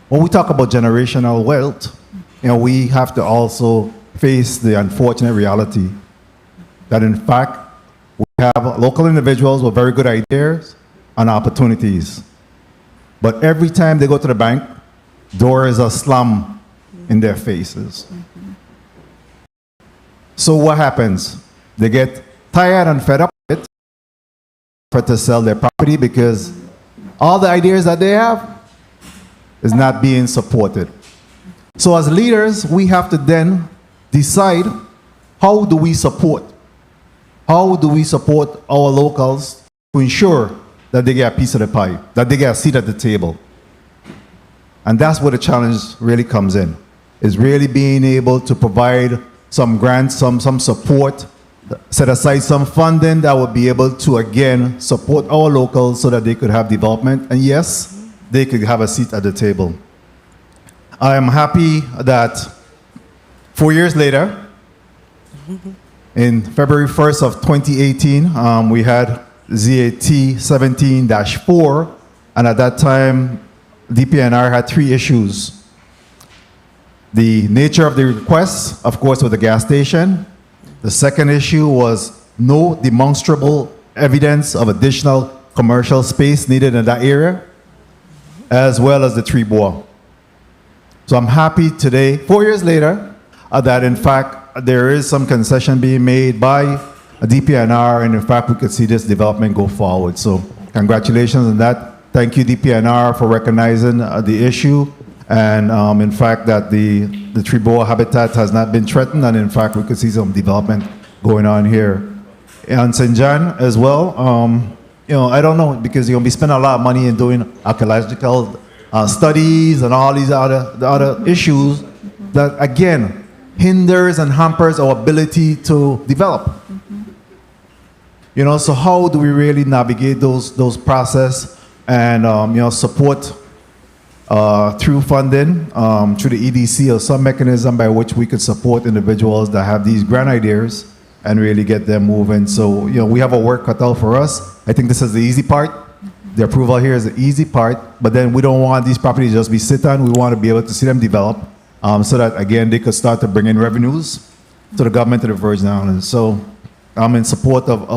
when we talk about generational wealth, we have to also face the unfortunate reality that, in fact, we have local individuals with very good ideas and opportunities. But every time they go to the bank, doors are slammed in their faces. So what happens? They get tired and fed up with it for to sell their property because all the ideas that they have is not being supported. So as leaders, we have to then decide, how do we support? How do we support our locals to ensure that they get a piece of the pie, that they get a seat at the table? And that's where the challenge really comes in, is really being able to provide some grants, some support, set aside some funding that would be able to, again, support our locals so that they could have development. And yes, they could have a seat at the table. I am happy that 4 years later, in February 1st of 2018, we had ZAT 17-4, and at that time, DPNR had 3 issues. The nature of the request, of course, with the gas station. The second issue was no demonstrable evidence of additional commercial space needed in that area, as well as the tree boa. So I'm happy today, 4 years later, that in fact there is some concession being made by DPNR, and in fact we could see this development go forward. So congratulations on that. Thank you, DPNR, for recognizing the issue, and in fact that the tree boa habitat has not been threatened, and in fact we could see some development going on here. On St. John as well, I don't know, because you're gonna be spending a lot of money in doing archaeological studies and all these other issues that again hinders and hampers our ability to develop. So how do we really navigate those process and support through funding, through the EDC or some mechanism by which we could support individuals that have these grand ideas and really get them moving. So, we have a work cut out for us. I think this is the easy part. The approval here is the easy part, but then we don't want these properties just be sit on. We want to be able to see them develop so that, again, they could start to bring in revenues to the government of the Virgin Islands. So I'm in support of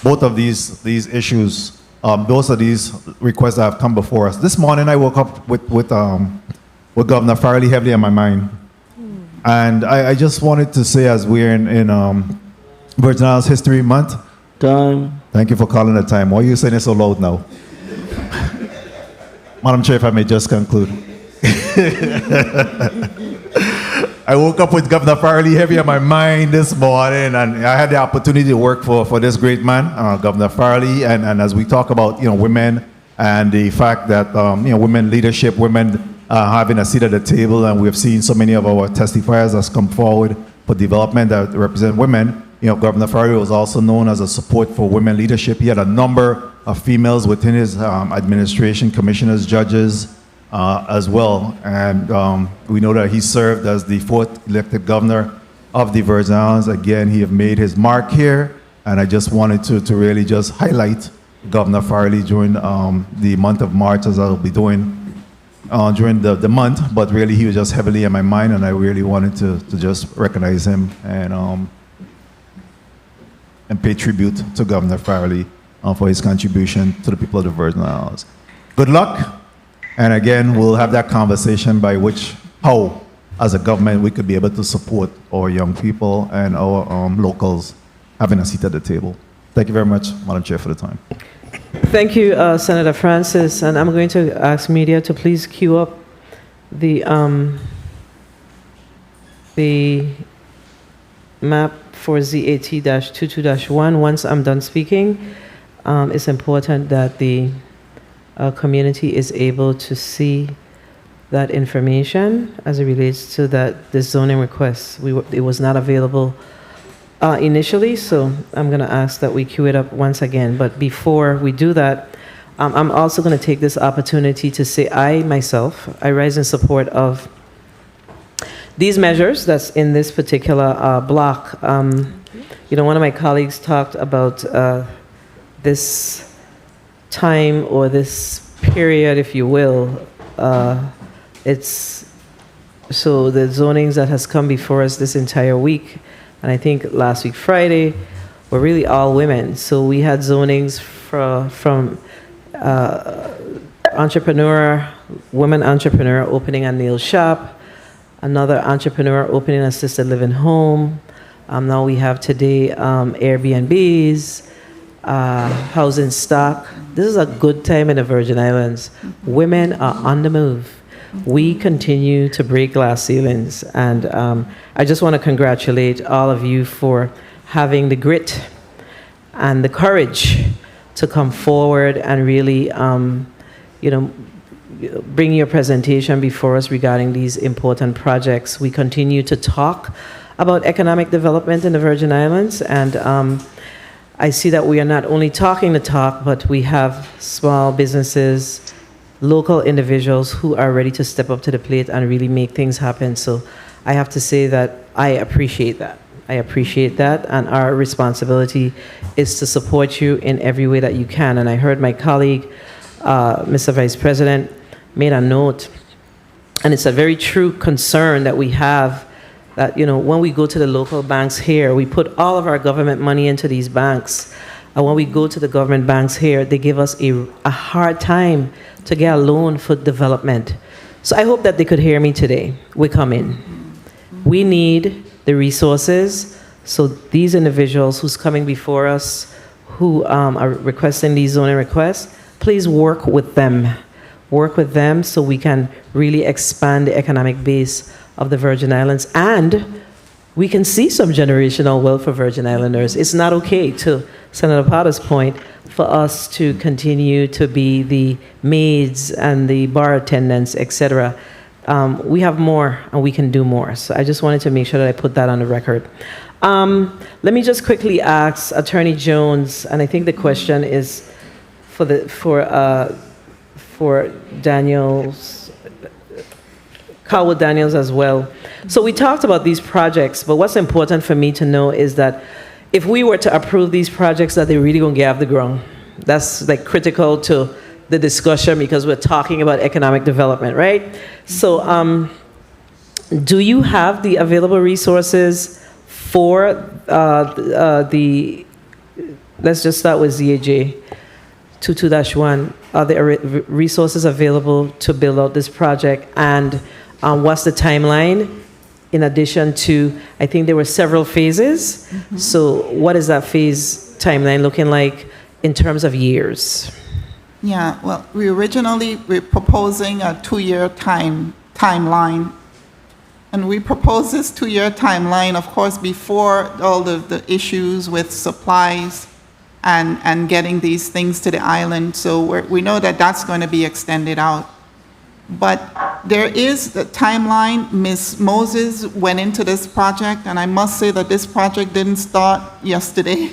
both of these issues. Those are these requests that have come before us. This morning I woke up with Governor Farley heavily on my mind. And I just wanted to say, as we're in Virgin Islands History Month. Time. Thank you for calling the time. Why are you saying it so loud now? Madam Chair, if I may just conclude. I woke up with Governor Farley heavy on my mind this morning, and I had the opportunity to work for this great man, Governor Farley, and as we talk about women and the fact that women leadership, women having a seat at the table, and we have seen so many of our testifiers that's come forward for development that represent women. Governor Farley was also known as a support for women leadership. He had a number of females within his administration, commissioners, judges, as well. And we know that he served as the 4th elected governor of the Virgin Islands. Again, he have made his mark here, and I just wanted to really just highlight Governor Farley during the month of March, as I'll be doing during the month, but really he was just heavily in my mind, and I really wanted to just recognize him and pay tribute to Governor Farley for his contribution to the people of the Virgin Islands. Good luck. And again, we'll have that conversation by how, as a government, we could be able to support our young people and our locals having a seat at the table. Thank you very much, Madam Chair, for the time. Thank you, Senator Francis. And I'm going to ask media to please queue up the map for ZAT-22-1. Once I'm done speaking, it's important that the community is able to see that information as it relates to the zoning request. It was not available initially, so I'm going to ask that we queue it up once again. But before we do that, I'm also going to take this opportunity to say I rise in support of these measures that's in this particular block. One of my colleagues talked about this time or this period, if you will. It's so the zonings that has come before us this entire week, and I think last week Friday, were really all women. So we had zonings from woman entrepreneur opening a nail shop, another entrepreneur opening an assisted living home. Now we have today Airbnbs, housing stock. This is a good time in the Virgin Islands. Women are on the move. We continue to break glass ceilings. And I just want to congratulate all of you for having the grit and the courage to come forward and really, bring your presentation before us regarding these important projects. We continue to talk about economic development in the Virgin Islands, and I see that we are not only talking the talk, but we have small businesses, local individuals who are ready to step up to the plate and really make things happen. So I have to say that I appreciate that. And our responsibility is to support you in every way that you can. And I heard my colleague, Mr. Vice President, made a note, and it's a very true concern that we have, that when we go to the local banks here, we put all of our government money into these banks, and when we go to the government banks here, they give us a hard time to get a loan for development. So I hope that they could hear me today. We're coming. We need the resources. So these individuals who's coming before us, who are requesting these zoning requests, please work with them. Work with them so we can really expand the economic base of the Virgin Islands and we can see some generational wealth for Virgin Islanders. It's not okay, to Senator Potter's point, for us to continue to be the maids and the bar attendants, etc. We have more and we can do more. So I just wanted to make sure that I put that on the record. Let me just quickly ask Attorney Jones, and I think the question is for Daniels, Carlwood Daniels as well. So we talked about these projects, but what's important for me to know is that if we were to approve these projects, that they really gonna get off the ground. That's like critical to the discussion because we're talking about economic development, right? So do you have the available resources for let's just start with ZAJ 22-1. Are there resources available to build out this project? And what's the timeline? In addition to, I think there were several phases. So what is that phase timeline looking like in terms of years? Yeah, well, we're proposing a 2-year timeline. And we proposed this 2-year timeline, of course, before all the issues with supplies and getting these things to the island. So we know that that's going to be extended out. But there is the timeline. Ms. Moses went into this project, and I must say that this project didn't start yesterday.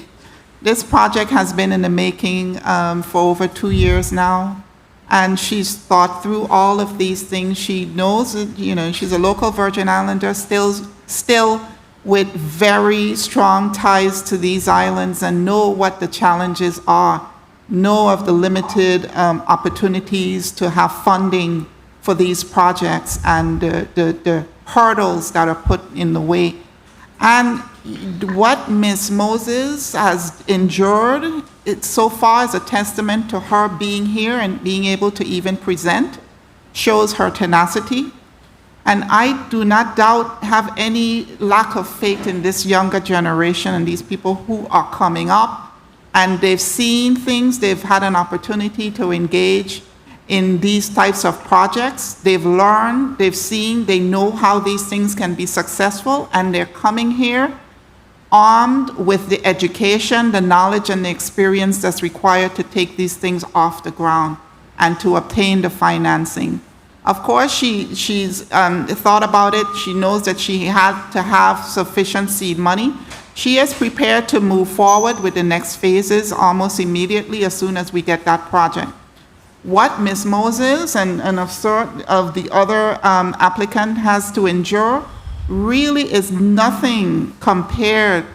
This project has been in the making for over 2 years now, and she's thought through all of these things. She knows that, you know, she's a local Virgin Islander, still with very strong ties to these islands, and know what the challenges are, know of the limited opportunities to have funding for these projects and the hurdles that are put in the way. And what Ms. Moses has endured, it so far is a testament to her being here and being able to even present, shows her tenacity. And I do not have any lack of faith in this younger generation and these people who are coming up. And they've seen things, they've had an opportunity to engage in these types of projects. They've learned, they've seen, they know how these things can be successful, and they're coming here armed with the education, the knowledge, and the experience that's required to take these things off the ground and to obtain the financing. Of course, she's thought about it. She knows that she had to have sufficient seed money. She is prepared to move forward with the next phases almost immediately as soon as we get that project. What Ms. Moses and of the other applicant has to endure really is nothing compared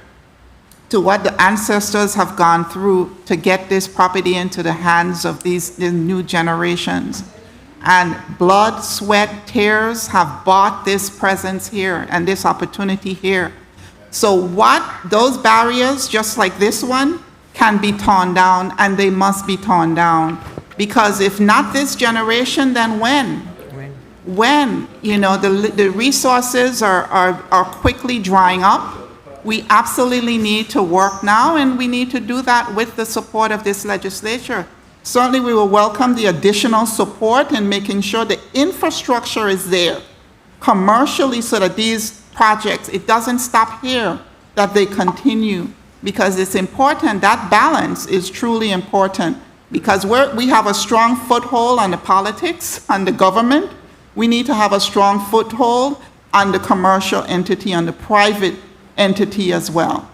to what the ancestors have gone through to get this property into the hands of these new generations. And blood, sweat, tears have bought this presence here and this opportunity here. So those barriers, just like this one, can be torn down, and they must be torn down. Because if not this generation, then when? When, you know, the resources are quickly drying up, we absolutely need to work now, and we need to do that with the support of this legislature. Certainly, we will welcome the additional support in making sure the infrastructure is there commercially so that these projects, it doesn't stop here, that they continue, because it's important. That balance is truly important, because we have a strong foothold on the politics, on the government. We need to have a strong foothold on the commercial entity, on the private entity as well.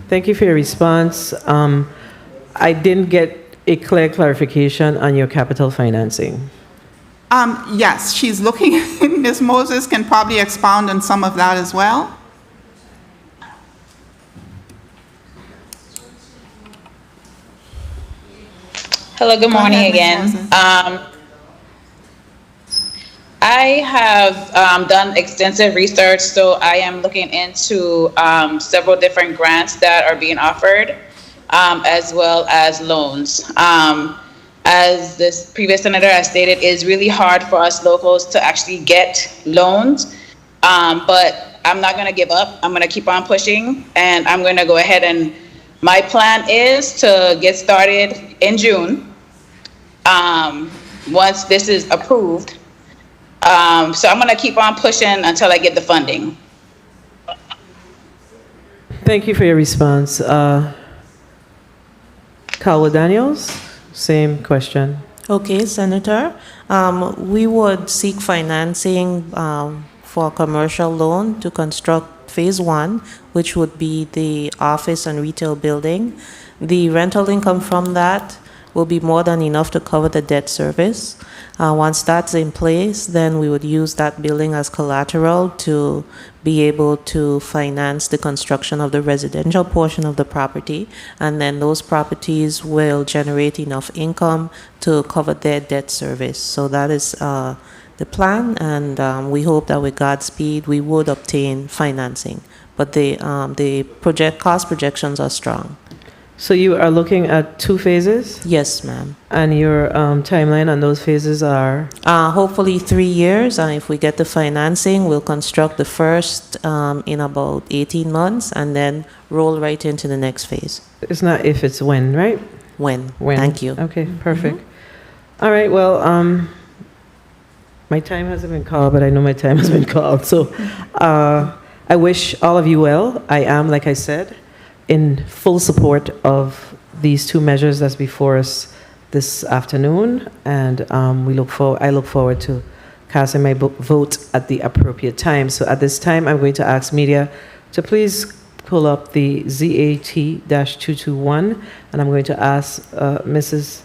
Thank you for your response. I didn't get a clear clarification on your capital financing. Yes, she's looking, Ms. Moses can probably expound on some of that as well. Hello, good morning again. I have done extensive research, so I am looking into several different grants that are being offered, as well as loans. As this previous senator has stated, it's really hard for us locals to actually get loans, but I'm not going to give up. I'm going to keep on pushing, and I'm going to go ahead and my plan is to get started in June, once this is approved. So I'm going to keep on pushing until I get the funding. Thank you for your response. Calwood Daniels, same question. Okay, Senator. We would seek financing for a commercial loan to construct Phase 1, which would be the office and retail building. The rental income from that will be more than enough to cover the debt service. Once that's in place, then we would use that building as collateral to be able to finance the construction of the residential portion of the property, and then those properties will generate enough income to cover their debt service. So that is the plan, and we hope that with Godspeed we would obtain financing. But the cost projections are strong. So you are looking at 2 phases? Yes, ma'am. And your timeline on those phases are? Hopefully 3 years, and if we get the financing, we'll construct the first in about 18 months and then roll right into the next phase. It's not if, it's when, right? When. When. Thank you. Okay, perfect. All right, well, my time hasn't been called, but I know my time has been called. So I wish all of you well. I am, like I said, in full support of these 2 measures that's before us this afternoon, and I look forward to casting my vote at the appropriate time. So at this time, I'm going to ask media to please pull up the ZAT-221, and I'm going to ask Miss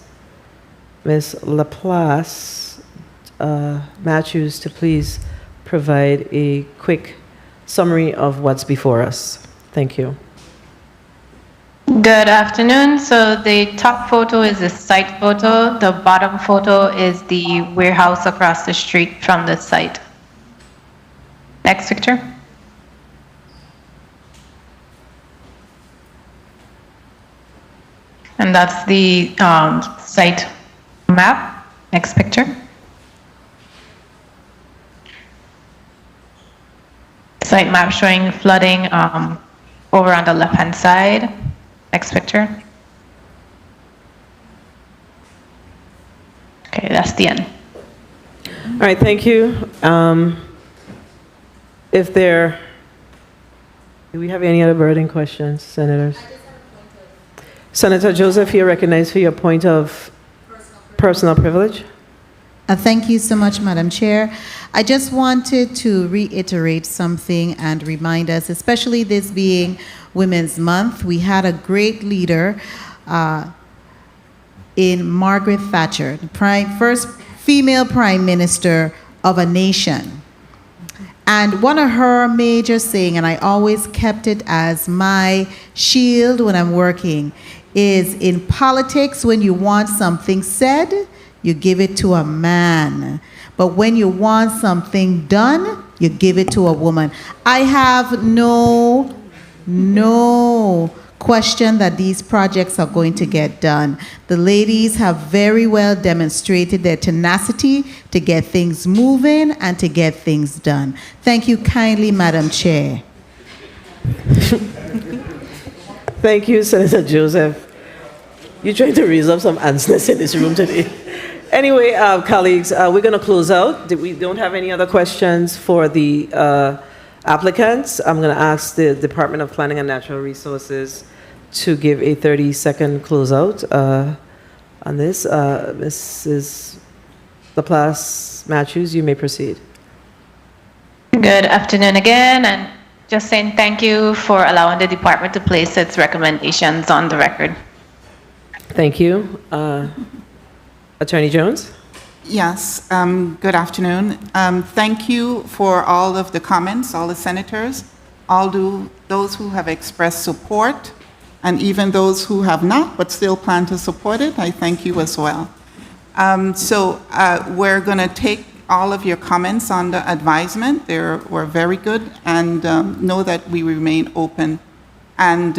Laplace Matthews to please provide a quick summary of what's before us. Thank you. Good afternoon. So the top photo is the site photo. The bottom photo is the warehouse across the street from the site. Next picture. And that's the site map. Next picture. Site map showing flooding over on the left-hand side. Next picture. Okay, that's the end. All right, thank you. Do we have any other burning questions, senators? Senator Joseph, you're recognized for your point of personal privilege. Thank you so much, Madam Chair. I just wanted to reiterate something and remind us, especially this being Women's Month, we had a great leader in Margaret Thatcher, the first female prime minister of a nation. And one of her major saying, and I always kept it as my shield when I'm working, is in politics, when you want something said, you give it to a man. But when you want something done, you give it to a woman. I have no question that these projects are going to get done. The ladies have very well demonstrated their tenacity to get things moving and to get things done. Thank you kindly, Madam Chair. Thank you, Senator Joseph. You're trying to raise up some answers in this room today. Anyway, colleagues, we're going to close out. We don't have any other questions for the applicants. I'm going to ask the Department of Planning and Natural Resources to give a 30-second closeout on this. Mrs. Laplace Matthews, you may proceed. Good afternoon again, and just saying thank you for allowing the department to place its recommendations on the record. Thank you. Attorney Jones? Yes, good afternoon. Thank you for all of the comments, all the senators, those who have expressed support, and even those who have not but still plan to support it. I thank you as well. We're going to take all of your comments on the advisement. They were very good, and know that we remain open. And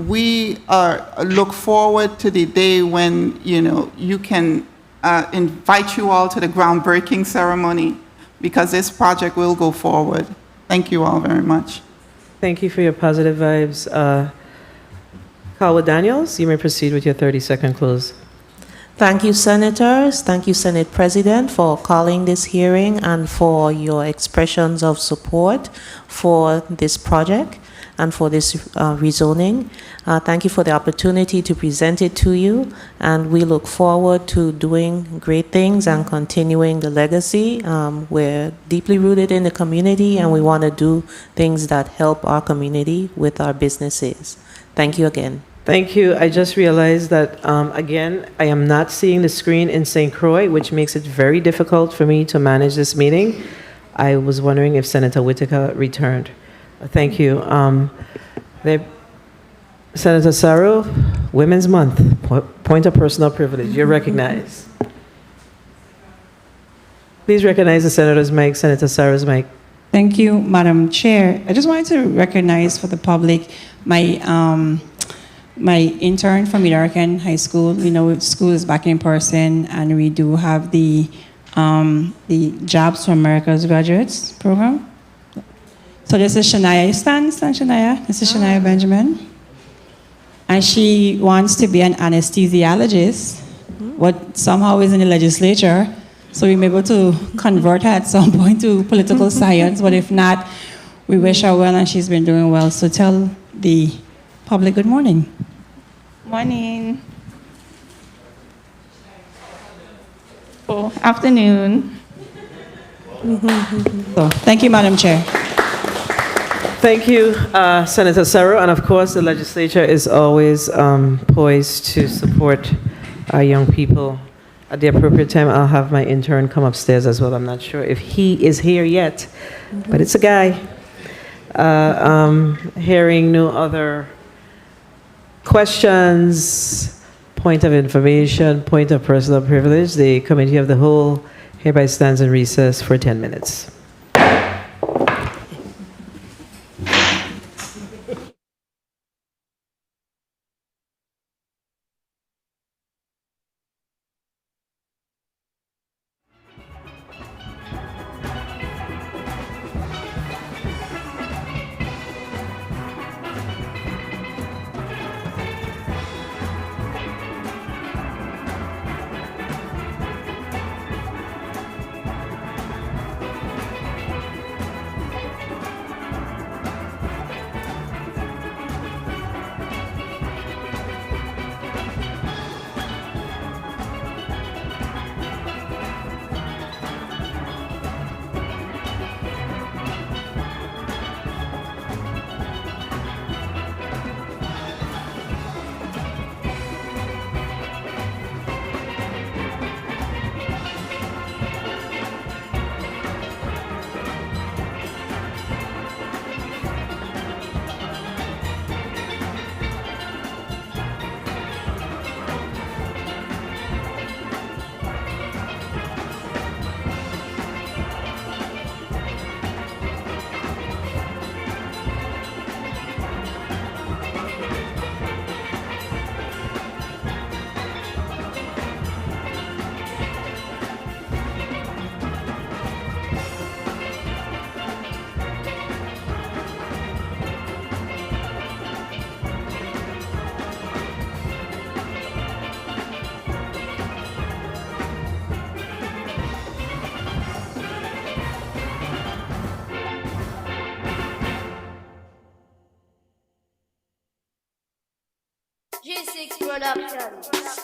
we look forward to the day when you can invite you all to the groundbreaking ceremony, because this project will go forward. Thank you all very much. Thank you for your positive vibes. Calwood Daniels, you may proceed with your 30-second close. Thank you, senators. Thank you, Senate President, for calling this hearing and for your expressions of support for this project. and for this rezoning. Thank you for the opportunity to present it to you, and we look forward to doing great things and continuing the legacy. We're deeply rooted in the community, and we want to do things that help our community with our businesses. Thank you again. Thank you. I just realized that, again, I am not seeing the screen in St. Croix, which makes it very difficult for me to manage this meeting. I was wondering if Senator Whitaker returned. Thank you. Senator Saru, Women's Month, point of personal privilege. You're recognized. Please recognize the senator's mic, Senator Saru's mic. Thank you, Madam Chair. I just wanted to recognize for the public my intern from Midarakan High School. You know, school is back in person, and we do have the Jobs for America's Graduates program. So this is Shania. Stand, Shania. This is Shania Benjamin. And she wants to be an anesthesiologist, but somehow is in the legislature. So we may be able to convert her at some point to political science, but if not, we wish her well, and she's been doing well. So tell the public good morning. Morning. Oh, afternoon. So, thank you, Madam Chair. Thank you, Senator Saru. And of course, the legislature is always poised to support our young people. At the appropriate time, I'll have my intern come upstairs as well. I'm not sure if he is here yet, but it's a guy. Hearing no other questions, point of information, point of personal privilege, the Committee of the Whole hereby stands in recess for 10 minutes. G6 Productions.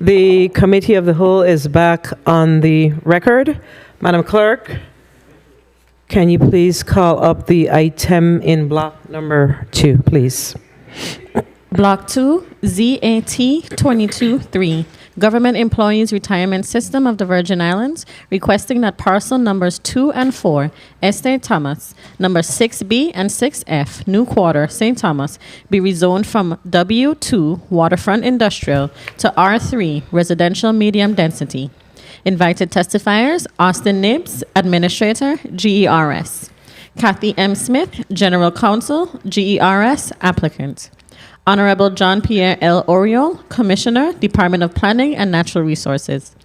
The Committee of the Whole is back on the record. Madam Clerk, can you please call up the item in block number 2, please? Block 2, ZAT 22-3, Government Employees Retirement System of the Virgin Islands, requesting that parcel numbers 2 and 4, Estate Thomas, number 6B and 6F, New Quarter, St. Thomas, be rezoned from W2, Waterfront Industrial, to R3, Residential Medium Density. Invited testifiers, Austin Nibbs, Administrator, GERS. Kathy M. Smith, General Counsel, GERS, Applicant. Honorable John Pierre L. Oriol, Commissioner, Department of Planning and Natural Resources.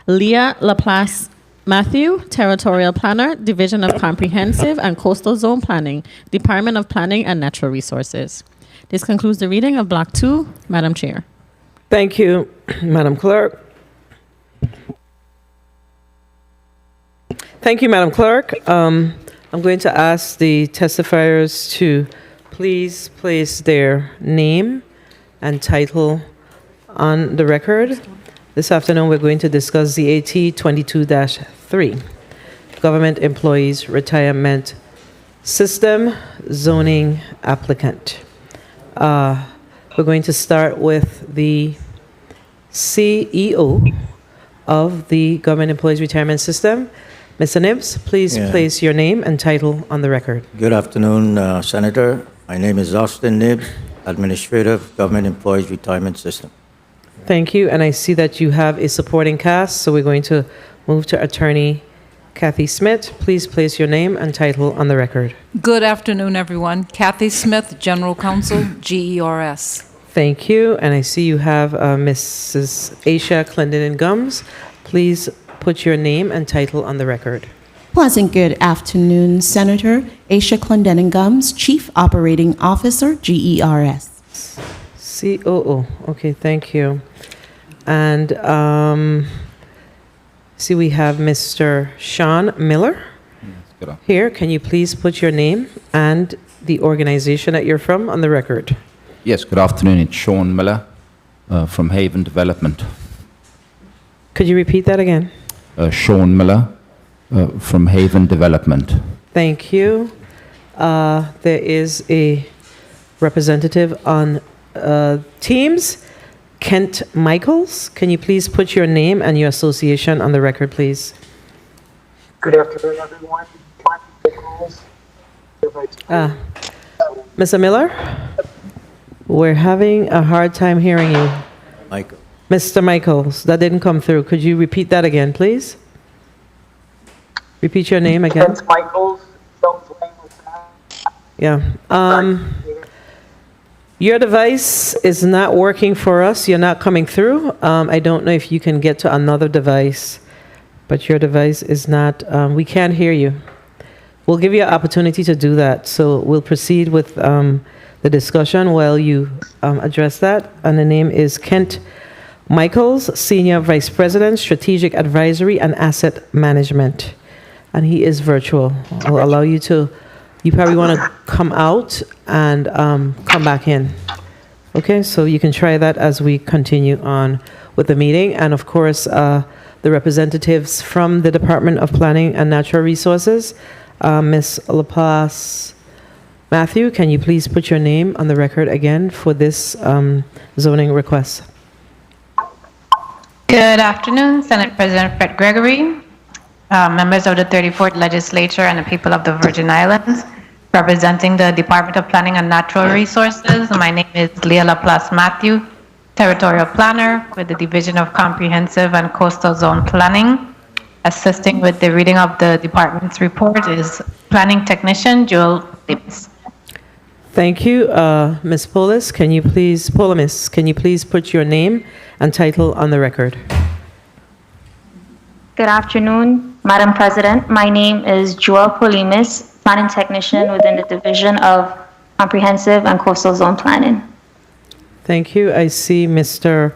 Leah Laplace Matthew, Territorial Planner, Division of Comprehensive and Coastal Zone Planning, Department of Planning and Natural Resources. This concludes the reading of Block 2. Madam Chair. Thank you, Madam Clerk. Thank you, Madam Clerk. I'm going to ask the testifiers to please place their name and title on the record. This afternoon, we're going to discuss the AT 22-3, Government Employees Retirement System Zoning Applicant. We're going to start with the CEO of the Government Employees Retirement System. Mr. Nibbs, please place your name and title on the record. Good afternoon, Senator. My name is Austin Nibbs, Administrator of Government Employees Retirement System. Thank you, and I see that you have a supporting cast, so we're going to move to Attorney Kathy Smith. Please place your name and title on the record. Good afternoon, everyone. Kathy Smith, General Counsel, GERS. Thank you, and I see you have Mrs. Aisha Clendenin Gums. Please put your name and title on the record. Pleasant good afternoon, Senator. Aisha Clendenin Gums, Chief Operating Officer, GERS. COO. Okay, thank you. And see, we have Mr. Sean Miller here. Can you please put your name and the organization that you're from on the record? Yes, good afternoon. It's Sean Miller from Haven Development. Could you repeat that again? Sean Miller from Haven Development. Thank you. There is a representative on Teams, Kent Michaels. Can you please put your name and your association on the record, please? Good afternoon, everyone. Mr. Miller, we're having a hard time hearing you. Michael. Mr. Michaels, that didn't come through. Could you repeat that again, please? Repeat your name again. Kent Michaels. Yeah. Your device is not working for us. You're not coming through. I don't know if you can get to another device, but your device is not, we can't hear you. We'll give you an opportunity to do that. So we'll proceed with the discussion while you address that. And the name is Kent Michaels, Senior Vice President, Strategic Advisory and Asset Management. And he is virtual. I'll allow you to, you probably want to come out and come back in. Okay, so you can try that as we continue on with the meeting. And of course, the representatives from the Department of Planning and Natural Resources, Ms. Laplace Matthew, can you please put your name on the record again for this zoning request? Good afternoon, Senate President Fred Gregory, members of the 34th Legislature and the people of the Virgin Islands. Representing the Department of Planning and Natural Resources, my name is Leah Laplace Matthew, Territorial Planner with the Division of Comprehensive and Coastal Zone Planning. Assisting with the reading of the department's report is Planning Technician Joel Lips. Thank you. Ms. Polis, can you please put your name and title on the record? Good afternoon, Madam President. My name is Joel Polimis, Planning Technician within the Division of Comprehensive and Coastal Zone Planning. Thank you. I see Mr.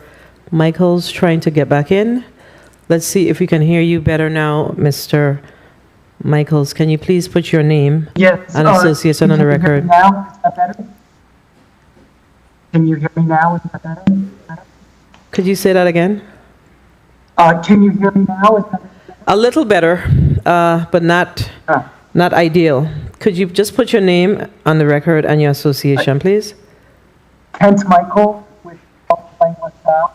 Michaels trying to get back in. Let's see if we can hear you better now, Mr. Michaels. Can you please put your name and association on the record? Now, is that better? Can you hear me now? Is that better? Could you say that again? Can you hear me now? Is that- A little better, but not ideal. Could you just put your name on the record and your association, please? Kent Michael with Language Sound.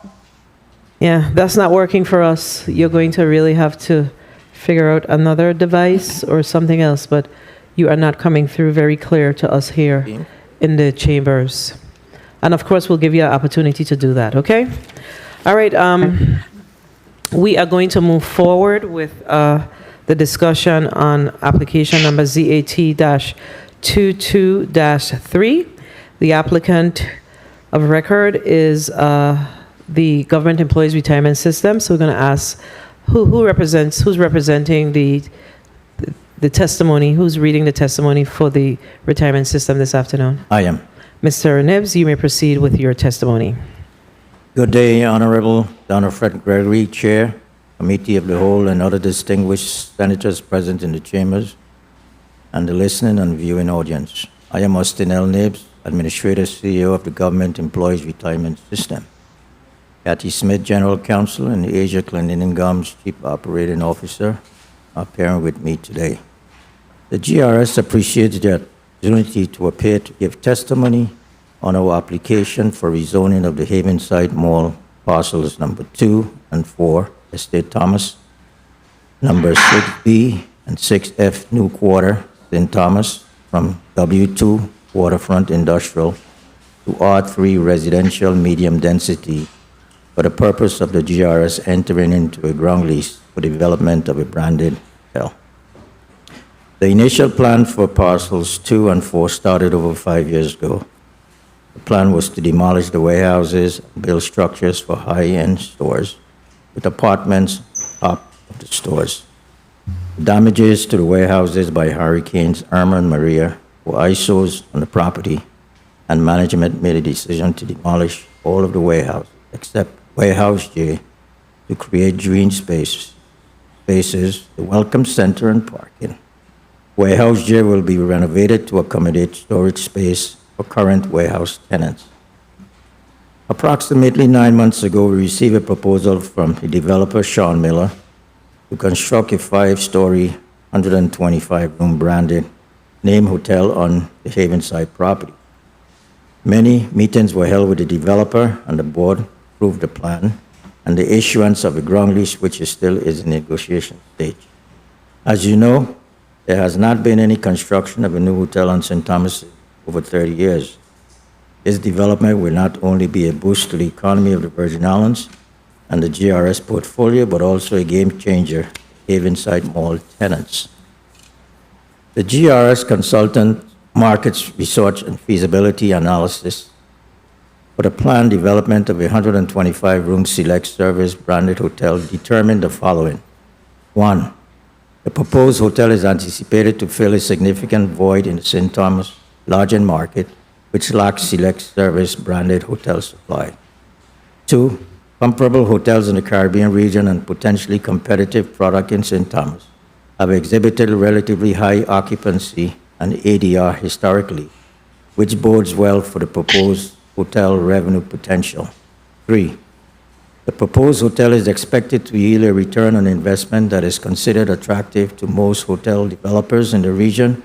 Yeah, that's not working for us. You're going to really have to figure out another device or something else, but you are not coming through very clear to us here in the chambers. And of course, we'll give you an opportunity to do that, okay? All right, we are going to move forward with the discussion on application number ZAT-22-3. The applicant of record is the Government Employees Retirement System. So we're going to ask who's representing the testimony, who's reading the testimony for the retirement system this afternoon? I am. Mr. Nibbs, you may proceed with your testimony. Good day, Honorable Dr. Fred Gregory, Chair, Committee of the Whole, and other distinguished senators present in the chambers, and the listening and viewing audience. I am Austin L. Nibbs, Administrator CEO of the Government Employees Retirement System. Kathy Smith, General Counsel, and Asia Clendenin Gums, Chief Operating Officer, are appearing with me today. The GRS appreciates the opportunity to appear to give testimony on our application for rezoning of the Havenside Mall parcels number 2 and 4, Estate Thomas, number 6B and 6F New Quarter, St. Thomas, from W2 Waterfront Industrial to R3 Residential Medium Density for the purpose of the GRS entering into a ground lease for the development of a branded hotel. The initial plan for parcels 2 and 4 started over 5 years ago. The plan was to demolish the warehouses and build structures for high-end stores with apartments on top of the stores. Damages to the warehouses by hurricanes Irma and Maria were eyesores on the property, and management made a decision to demolish all of the warehouses except Warehouse J to create green spaces, the Welcome Center, and parking. Warehouse J will be renovated to accommodate storage space for current warehouse tenants. Approximately 9 months ago, we received a proposal from the developer Sean Miller to construct a 5-story, 125-room branded name hotel on the Havenside property. Many meetings were held with the developer, and the board approved the plan and the issuance of a ground lease, which still is in negotiation stage. As you know, there has not been any construction of a new hotel on St. Thomas over 30 years. This development will not only be a boost to the economy of the Virgin Islands and the GRS portfolio, but also a game changer for Havenside Mall tenants. The GRS consultant markets research and feasibility analysis for the planned development of a 125-room select service branded hotel determined the following. 1. The proposed hotel is anticipated to fill a significant void in the St. Thomas lodging market, which lacks select service branded hotel supply. 2. Comparable hotels in the Caribbean region and potentially competitive product in St. Thomas have exhibited relatively high occupancy and ADR historically, which bodes well for the proposed hotel revenue potential. 3. The proposed hotel is expected to yield a return on investment that is considered attractive to most hotel developers in the region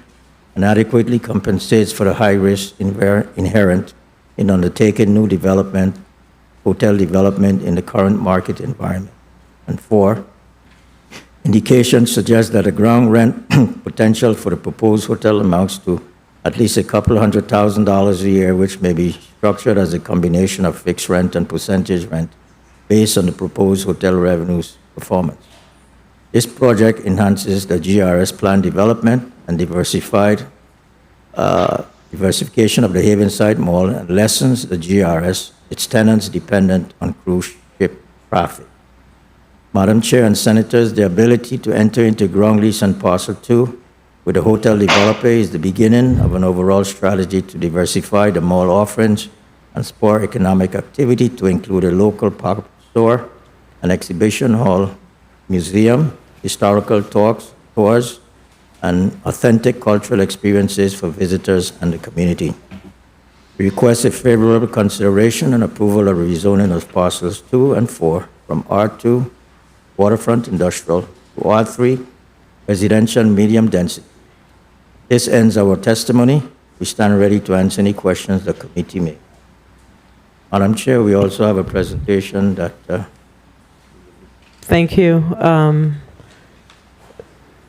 and adequately compensates for the high risk inherent in undertaking new hotel development in the current market environment. And 4, indications suggest that the ground rent potential for the proposed hotel amounts to at least a couple $100,000 a year, which may be structured as a combination of fixed rent and percentage rent based on the proposed hotel revenues performance. This project enhances the GRS plan development and diversification of the Havenside Mall and lessens the GRS, its tenants dependent on cruise ship traffic. Madam Chair and Senators, the ability to enter into ground lease on Parcel 2 with the hotel developer is the beginning of an overall strategy to diversify the mall offerings and spur economic activity to include a local pop store, an exhibition hall, museum, historical tours, and authentic cultural experiences for visitors and the community. We request a favorable consideration and approval of rezoning of parcels 2 and 4 from R2 waterfront industrial to R3 residential medium density. This ends our testimony. We stand ready to answer any questions the committee may. Madam Chair, we also have a presentation that Thank you.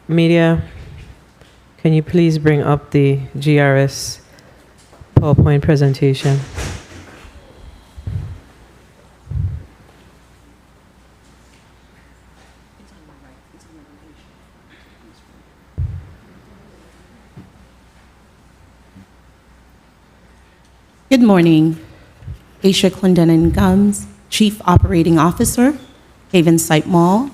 Media, can you please bring up the GRS PowerPoint presentation? Good morning. Aisha Clendenin Gums, Chief Operating Officer, Haven Site Mall.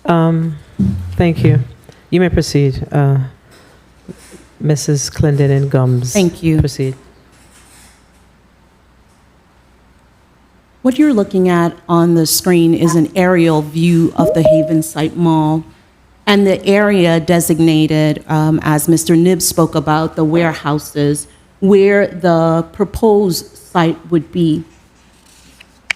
Thank you. You may proceed, Mrs. Clendenin Gums. Thank you. Proceed. What you're looking at on the screen is an aerial view of the Haven Site Mall and the area designated, as Mr. Nibbs spoke about, the warehouses, where the proposed site would be.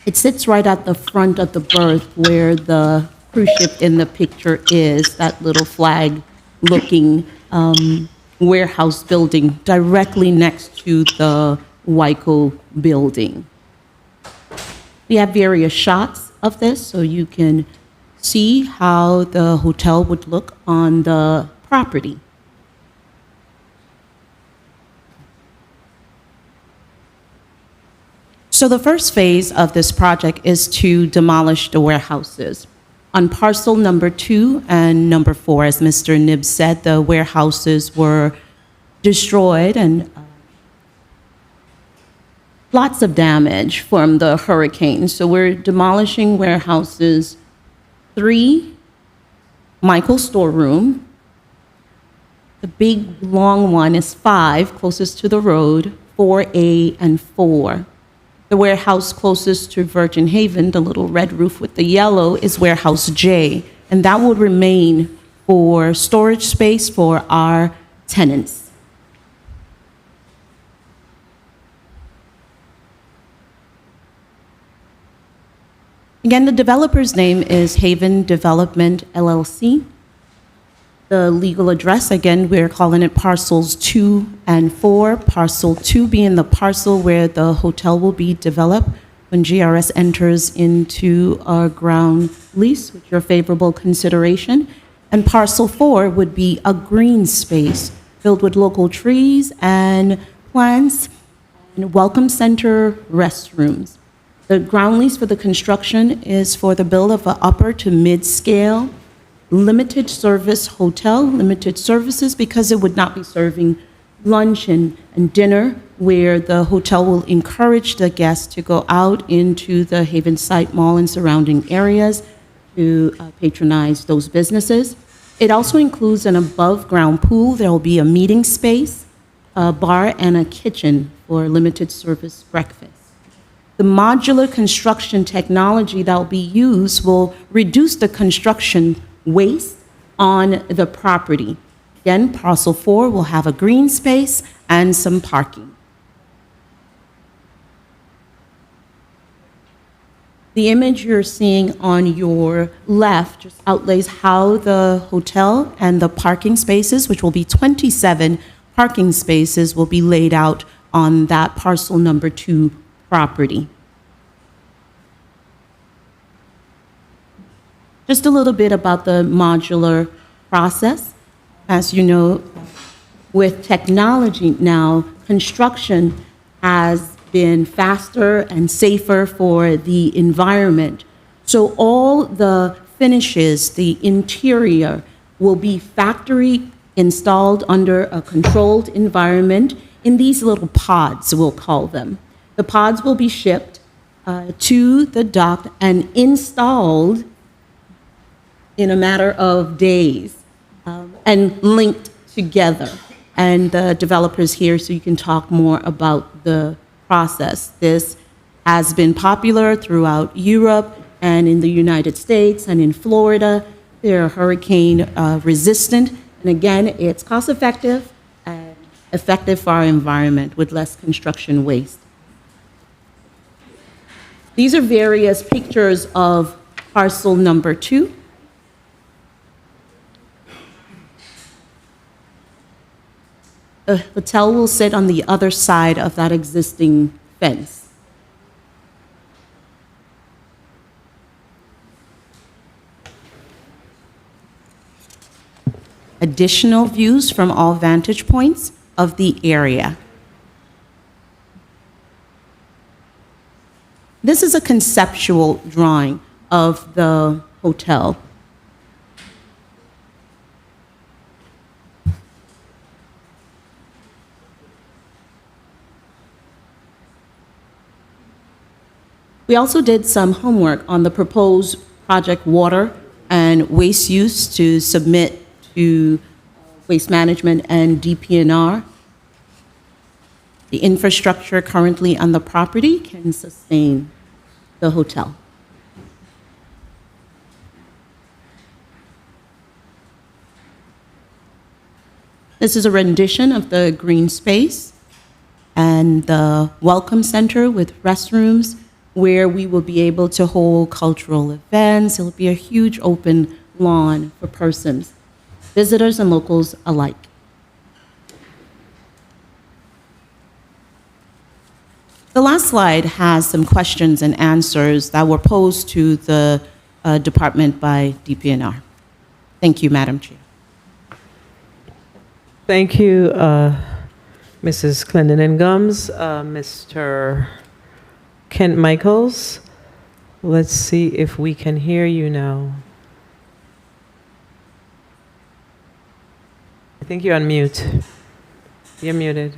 It sits right at the front of the berth where the cruise ship in the picture is, that little flag-looking warehouse building directly next to the Wyco building. We have various shots of this so you can see how the hotel would look on the property. So the first phase of this project is to demolish the warehouses. On parcel number 2 and number 4, as Mr. Nibbs said, the warehouses were destroyed and lots of damage from the hurricane. So we're demolishing warehouses 3, Michael storeroom. The big long one is 5, closest to the road, 4A and 4. The warehouse closest to Virgin Haven, the little red roof with the yellow, is warehouse J, and that will remain for storage space for our tenants. Again, the developer's name is Haven Development LLC. The legal address, again, we're calling it parcels 2 and 4. Parcel 2 being the parcel where the hotel will be developed when GRS enters into a ground lease with your favorable consideration. And parcel 4 would be a green space filled with local trees and plants and a welcome center, restrooms. The ground lease for the construction is for the build of an upper to mid-scale limited service hotel, limited services, because it would not be serving lunch and dinner, where the hotel will encourage the guests to go out into the Haven Site Mall and surrounding areas to patronize those businesses. It also includes an above-ground pool. There will be a meeting space, a bar, and a kitchen for limited service breakfast. The modular construction technology that will be used will reduce the construction waste on the property. Again, parcel 4 will have a green space and some parking. The image you're seeing on your left just outlays how the hotel and the parking spaces, which will be 27 parking spaces, will be laid out on that parcel number 2 property. Just a little bit about the modular process. As you know, with technology now, construction has been faster and safer for the environment. So all the finishes, the interior, will be factory installed under a controlled environment in these little pods, we'll call them. The pods will be shipped to the dock and installed in a matter of days and linked together. And the developer's here so you can talk more about the process. This has been popular throughout Europe and in the United States and in Florida. They're hurricane resistant. And again, it's cost effective and effective for our environment with less construction waste. These are various pictures of parcel number 2. The hotel will sit on the other side of that existing fence. Additional views from all vantage points of the area. This is a conceptual drawing of the hotel. We also did some homework on the proposed project water and waste use to submit to Waste Management and DPNR. The infrastructure currently on the property can sustain the hotel. This is a rendition of the green space and the welcome center with restrooms where we will be able to hold cultural events. It'll be a huge open lawn for persons, visitors and locals alike. The last slide has some questions and answers that were posed to the department by DPNR. Thank you, Madam Chair. Thank you, Mrs. Clendenin Gums. Mr. Kent Michaels, let's see if we can hear you now. I think you're on mute. You're muted.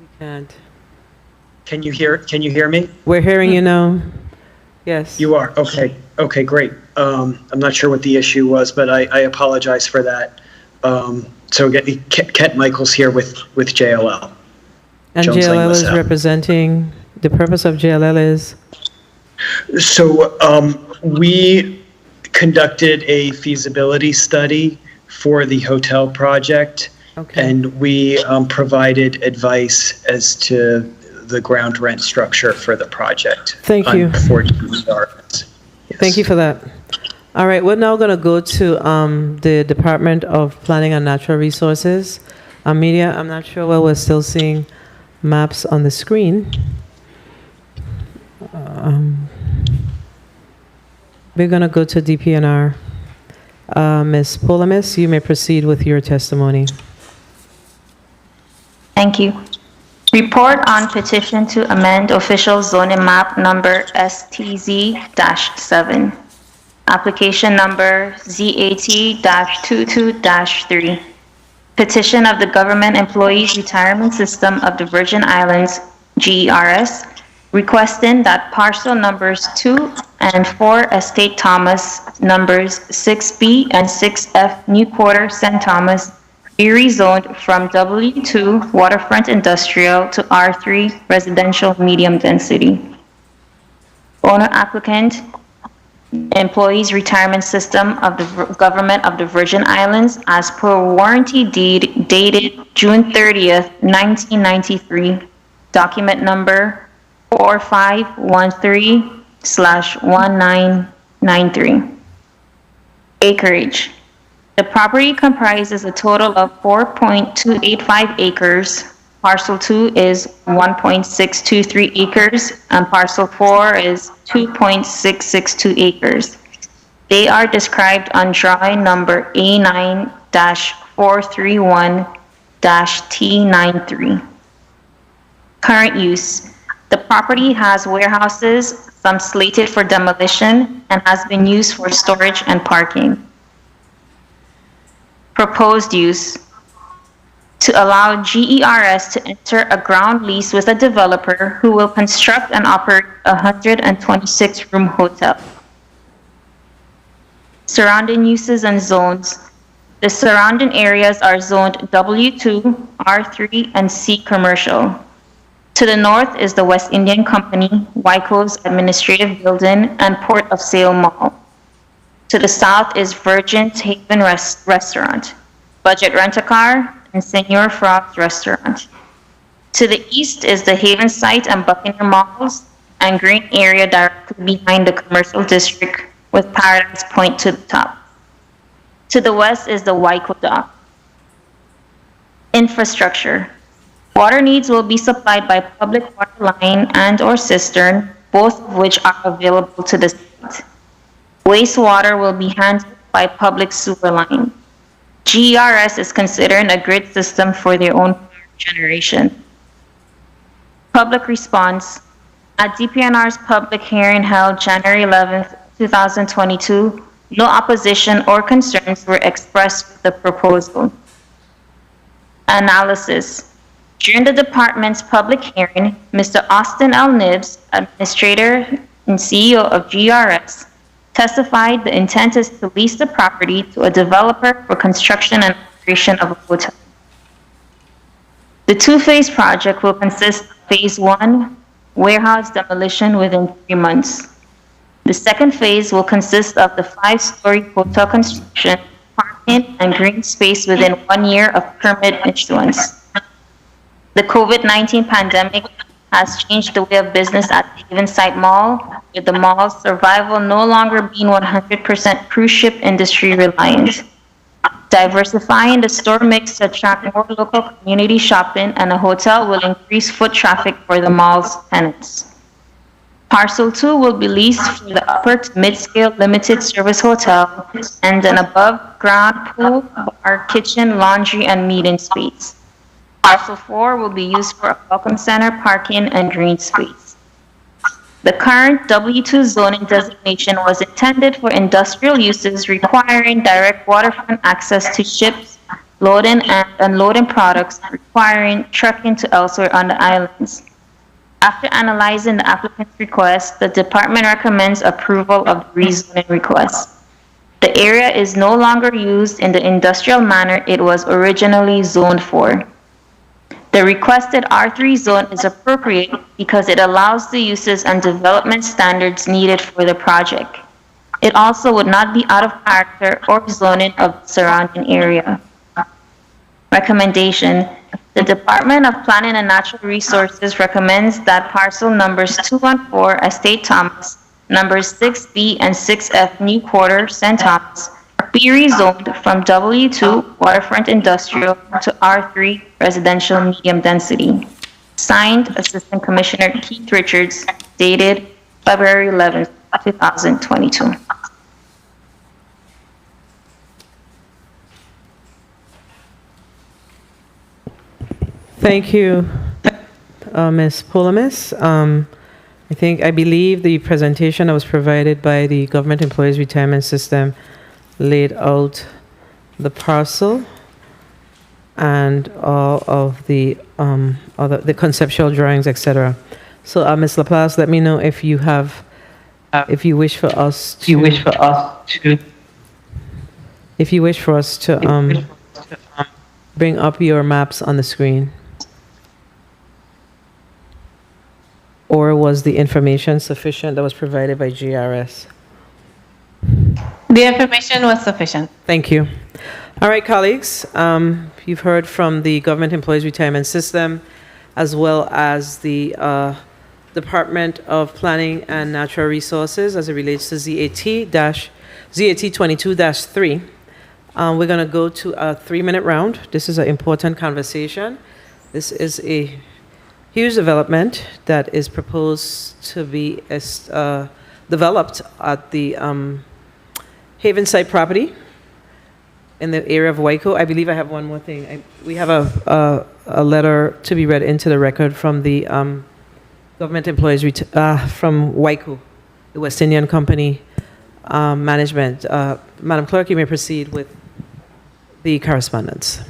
We can't. Can you hear me? We're hearing you now. Yes. You are? Okay. Okay, great. I'm not sure what the issue was, but I apologize for that. So Kent Michaels here with JLL. And Jones Lang JLL is LaSalle. representing, the purpose of JLL is? So we conducted a feasibility study for the hotel project, and we provided advice as to the ground rent structure for the project. Thank you. For DPNR. Thank you for that. All right, we're now going to go to the Department of Planning and Natural Resources. Media, I'm not sure whether we're still seeing maps on the screen. We're going to go to DPNR. Ms. Polamis, you may proceed with your testimony. Thank you. Report on petition to amend official zoning map number STZ-7. Application number ZAT-22-3. Petition of the Government Employees Retirement System of the Virgin Islands, GERS, requesting that parcel numbers 2 and 4 Estate Thomas, numbers 6B and 6F New Quarter St. Thomas, be rezoned from W2 Waterfront Industrial to R3 Residential Medium Density. Owner applicant, Employees Retirement System of the Government of the Virgin Islands as per warranty deed dated June 30th, 1993, document number 4513/1993. Acreage. The property comprises a total of 4.285 acres. Parcel 2 is 1.623 acres, and parcel 4 is 2.662 acres. They are described on drawing number A9-431-T93. Current use. The property has warehouses, some slated for demolition, and has been used for storage and parking. Proposed use. To allow GERS to enter a ground lease with a developer who will construct and operate a 126-room hotel. Surrounding uses and zones. The surrounding areas are zoned W2, R3, and C commercial. To the north is the West Indian Company, Wyco's Administrative Building, and Port of Sale Mall. To the south is Virgin's Haven Restaurant, Budget Rent-A-Car, and Senor Frost Restaurant. To the east is the Haven site and Buccaneer Malls and green area directly behind the commercial district with Paradise Point to the top. To the west is the Waiko Dock. Infrastructure. Water needs will be supplied by public water line and/or cistern, both of which are available to the state. Wastewater will be handled by public sewer line. GERS is considering a grid system for their own power generation. Public response. At DPNR's public hearing held January 11th, 2022, no opposition or concerns were expressed with the proposal. Analysis. During the department's public hearing, Mr. Austin L. Nibbs, Administrator and CEO of GRS, testified the intent is to lease the property to a developer for construction and operation of a hotel. The two-phase project will consist of Phase 1, warehouse demolition within 3 months. The second phase will consist of the 5-story hotel construction, parking, and green space within 1 year of permit issuance. The COVID-19 pandemic has changed the way of business at the Havenside Mall, with the mall's survival no longer being 100% cruise ship industry reliant. Diversifying the store mix to attract more local community shopping and a hotel will increase foot traffic for the mall's tenants. Parcel 2 will be leased for the upper to mid-scale limited service hotel and an above-ground pool, bar, kitchen, laundry, and meeting space. Parcel 4 will be used for a welcome center, parking, and green space. The current W2 zoning designation was intended for industrial uses requiring direct waterfront access to ships, loading and unloading products, requiring trucking to elsewhere on the islands. After analyzing the applicant's request, the department recommends approval of the rezoning request. The area is no longer used in the industrial manner it was originally zoned for. The requested R3 zone is appropriate because it allows the uses and development standards needed for the project. It also would not be out of character or zoning of the surrounding area. Recommendation. The Department of Planning and Natural Resources recommends that parcel numbers 2 and 4 Estate Thomas, numbers 6B and 6F New Quarter St. Thomas be rezoned from W2 Waterfront Industrial to R3 Residential Medium Density. Signed, Assistant Commissioner Keith Richards, dated February 11, 2022. Thank you, Ms. Polamis. I believe the presentation that was provided by the Government Employees Retirement System laid out the parcel and all of the the conceptual drawings, etc. So, Ms. Laplace, let me know if you have, if you wish for us to bring up your maps on the screen. Or was the information sufficient that was provided by GRS? The information was sufficient. Thank you. All right, colleagues, you've heard from the Government Employees Retirement System as well as the Department of Planning and Natural Resources as it relates to ZAT 22-3. We're going to go to a 3-minute round. This is an important conversation. This is a huge development that is proposed to be developed at the Haven site property in the area of Waiko. I believe I have one more thing. We have a letter to be read into the record from the government employees from Waiko, the West Indian Company management. Madam Clerk, you may proceed with the correspondence.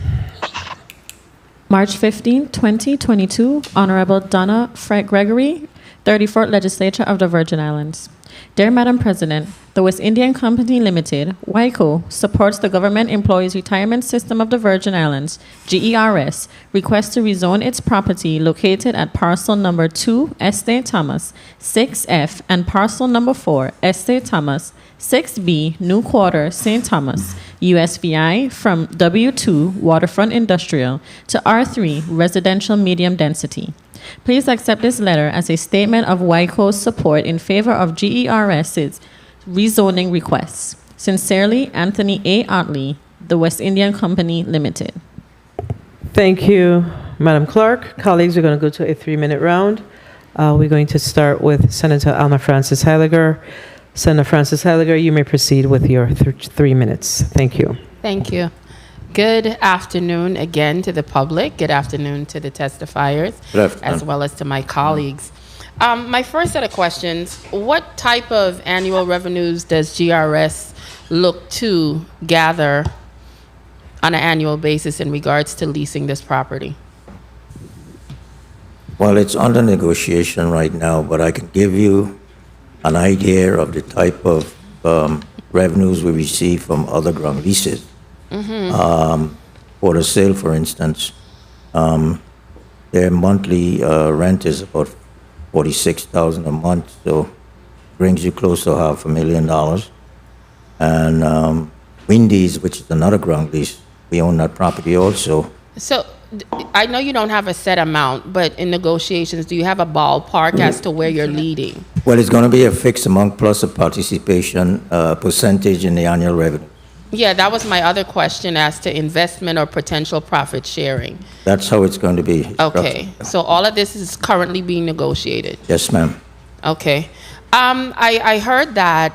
March 15, 2022, Honorable Donna Fred Gregory, 34th Legislature of the Virgin Islands. Dear Madam President, the The West Indian Company Limited, WICO, supports the Government Employees Retirement System of the Virgin Islands, GERS, requests to rezone its property located at parcel number 2, Estate Thomas, 6F, and parcel number 4, Estate Thomas, 6B, New Quarter, St. Thomas, USVI, from W2, Waterfront Industrial, to R3, Residential Medium Density. Please accept this letter as a statement of WICO's support in favor of GERS's rezoning requests. Sincerely, Anthony A. Otley, the West Indian Company Limited. Thank you, Madam Clerk. Colleagues, we're going to go to a 3-minute round. We're going to start with Senator Alma Francis Heiliger. Senator Francis Heiliger, you may proceed with your 3 minutes. Thank you. Thank you. Good afternoon again to the public. Good afternoon to the testifiers, as well as to my colleagues. My first set of questions, what type of annual revenues does GRS look to gather on an annual basis in regards to leasing this property? Well, it's under negotiation right now, but I can give you an idea of the type of revenues we receive from other ground leases. For the sale, for instance, their monthly rent is about $46,000 a month, so brings you close to $500,000. And Wendy's, which is another ground lease, we own that property also. So I know you don't have a set amount, but in negotiations, do you have a ballpark as to where you're leading? Well, it's going to be a fixed amount plus a participation percentage in the annual revenue. Yeah, that was my other question as to investment or potential profit sharing. That's how it's going to be. Okay, so all of this is currently being negotiated. Yes, ma'am. Okay. I heard that,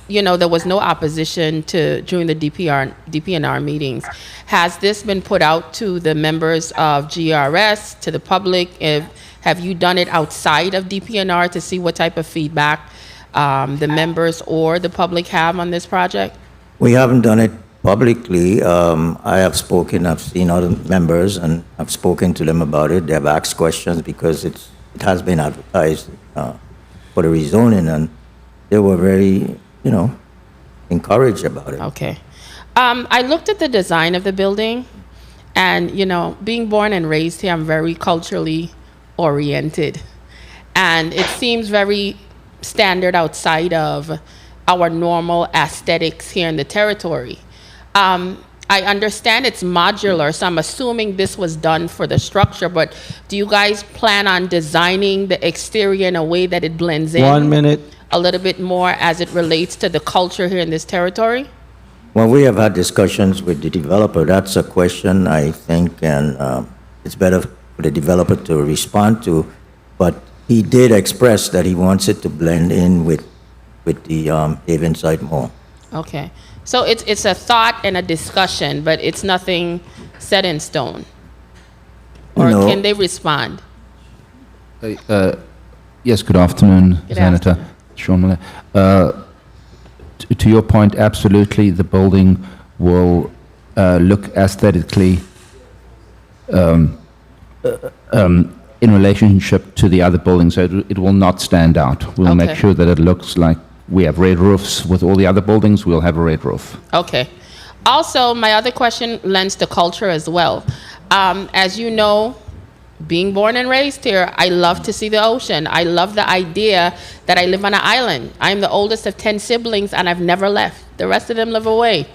you know, there was no opposition to during the DPNR meetings. Has this been put out to the members of GRS, to the public? Have you done it outside of DPNR to see what type of feedback the members or the public have on this project? We haven't done it publicly. I have spoken, I've seen other members, and I've spoken to them about it. They have asked questions because it has been advertised for the rezoning, and they were very, encouraged about it. Okay. I looked at the design of the building, and, being born and raised here, I'm very culturally oriented. And it seems very standard outside of our normal aesthetics here in the territory. I understand it's modular, so I'm assuming this was done for the structure, but do you guys plan on designing the exterior in a way that it blends in 1 minute. a little bit more as it relates to the culture here in this territory? Well, we have had discussions with the developer. That's a question, I think, and it's better for the developer to respond to. But he did express that he wants it to blend in with the Havenside Mall. Okay, so it's a thought and a discussion, but it's nothing set in stone? Or No. can they respond? Yes, good afternoon, Senator Sean Miller. To your point, absolutely, the building will look aesthetically in relationship to the other buildings, so it will not stand out. We'll make Okay. sure that it looks like we have red roofs with all the other buildings. We'll have a red roof. Okay. Also, my other question lends to culture as well. As you know, being born and raised here, I love to see the ocean. I love the idea that I live on an island. I'm the oldest of 10 siblings, and I've never left. The rest of them live away.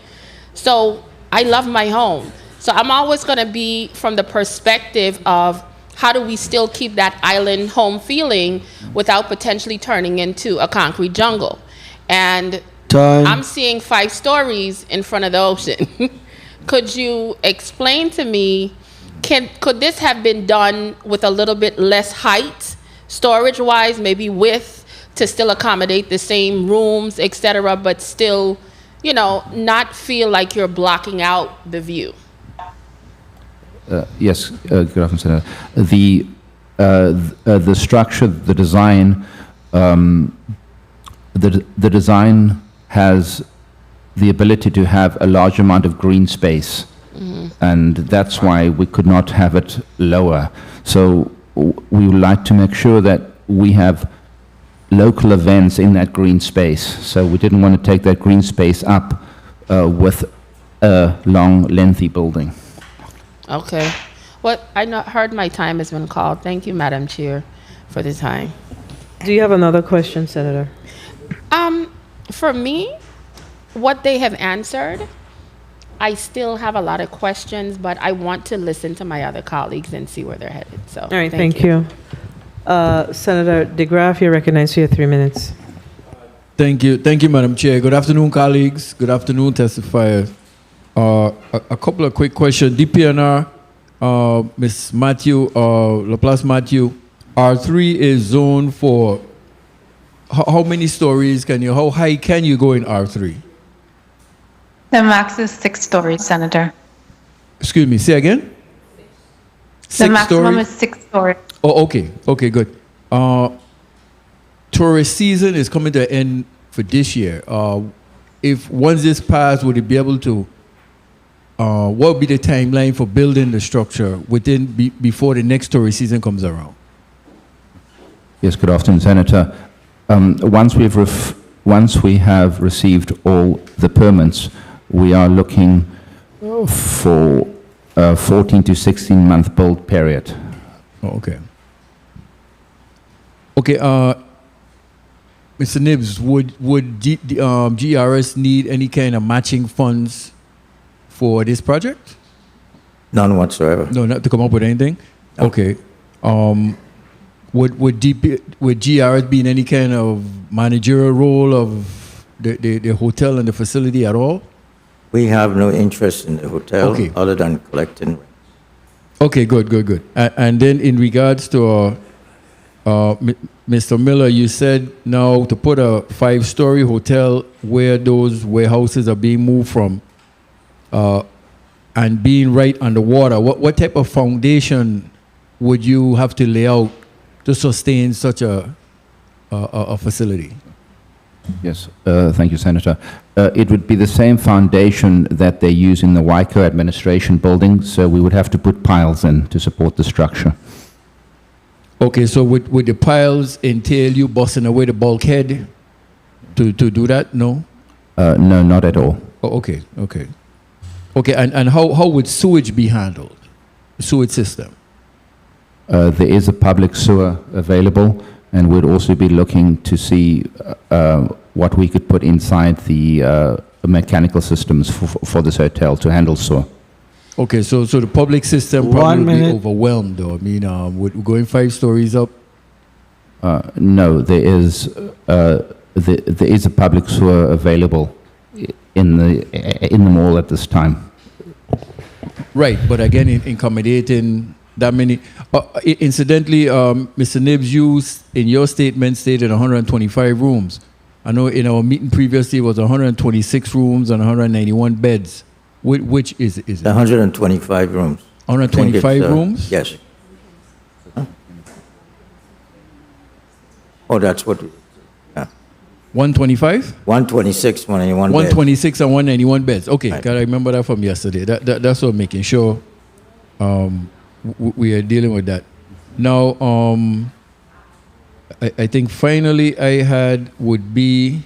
So I love my home. So I'm always going to be from the perspective of how do we still keep that island home feeling without potentially turning into a concrete jungle? And Time. I'm seeing 5 stories in front of the ocean. Could you explain to me, could this have been done with a little bit less height, storage-wise, maybe width, to still accommodate the same rooms, et cetera, but still, not feel like you're blocking out the view? Yes, good afternoon, Senator. The structure, the design, the design has the ability to have a large amount of green space, and that's why we could not have it lower. So we would like to make sure that we have local events in that green space. So we didn't want to take that green space up with a long, lengthy building. Okay. Well, heard my time has been called. Thank you, Madam Chair, for the time. Do you have another question, Senator? For me, what they have answered, I still have a lot of questions, but I want to listen to my other colleagues and see where they're headed. So, All right, thank you. Senator DeGraff, you're recognized for your 3 minutes. Thank you, Madam Chair. Good afternoon, colleagues. Good afternoon, testifiers. A couple of quick questions. DPNR, Ms. Matthew, Laplace Matthew, R3 is zoned for how many stories how high can you go in R3? The max is 6 stories, Senator. Excuse me, say again? The maximum is 6 stories. Oh, okay. Okay, good. Tourist season is coming to an end for this year. If once this passed, would it be able to, what would be the timeline for building the structure before the next tourist season comes around? Yes, good afternoon, Senator. Once we have received all the permits, we are looking for a 14 to 16 month build period. Oh, okay. Okay, Mr. Nibs, would GRS need any kind of matching funds for this project? None whatsoever. No, not to come up with anything? No. Okay. Would GRS be in any kind of managerial role of the hotel and the facility at all? We have no interest in the hotel other than collecting. Okay, good. And then in regards to Mr. Miller, you said now to put a 5-story hotel where those warehouses are being moved from and being right underwater, what type of foundation would you have to lay out to sustain such a facility? Yes, thank you, Senator. It would be the same foundation that they use in the WICO administration building, so we would have to put piles in to support the structure. Okay, so would the piles entail you busting away the bulkhead to do that? No? No, not at all. Oh, okay. Okay, and how would sewage be handled? Sewage system? There is a public sewer available, and we'd also be looking to see what we could put inside the mechanical systems for this hotel to handle sewer. Okay, so the public system probably would be overwhelmed, though. I mean, would going 5 stories up? No, there is a public sewer available in the mall at this time. Right, but again, in accommodating that many. Incidentally, Mr. Nibs, you in your statement stated 125 rooms. I know in our meeting previously it was 126 rooms and 191 beds. Which is it? 125 rooms. 125 rooms? Yes. Huh? Oh, that's what. 125? 126, 191 beds. 126 and 191 beds. Okay, Right. I remember that from yesterday. That's what I'm making sure we are dealing with that. Now, I think finally I had would be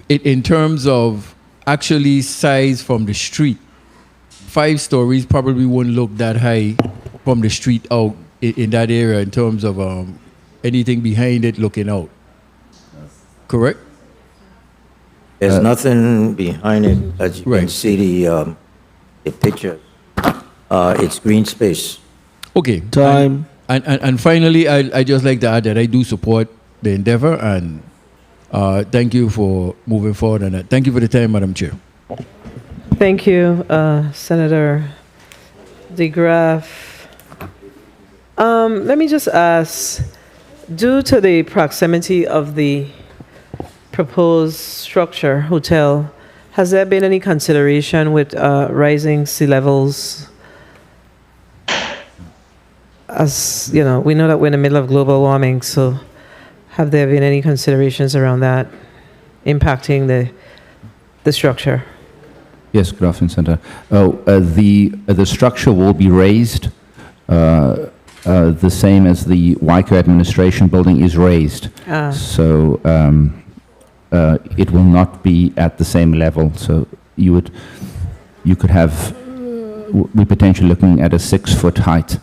in terms of actually size from the street. 5 stories probably wouldn't look that high from the street out in that area in terms of anything behind it looking out. Correct? There's nothing behind it, as you can see the picture. It's green space. Okay. Time. And finally, I just like to add that I do support the endeavor and thank you for moving forward on that. Thank you for the time, Madam Chair. Thank you, Senator DeGraff. Let me just ask, due to the proximity of the proposed structure, hotel, has there been any consideration with rising sea levels? As you know, we know that we're in the middle of global warming, so have there been any considerations around that impacting the structure? Yes, good afternoon, Senator. The structure will be raised the same as the Waiko Administration Building is raised. So it will not be at the same level. So you could have, we're potentially looking at a 6-foot height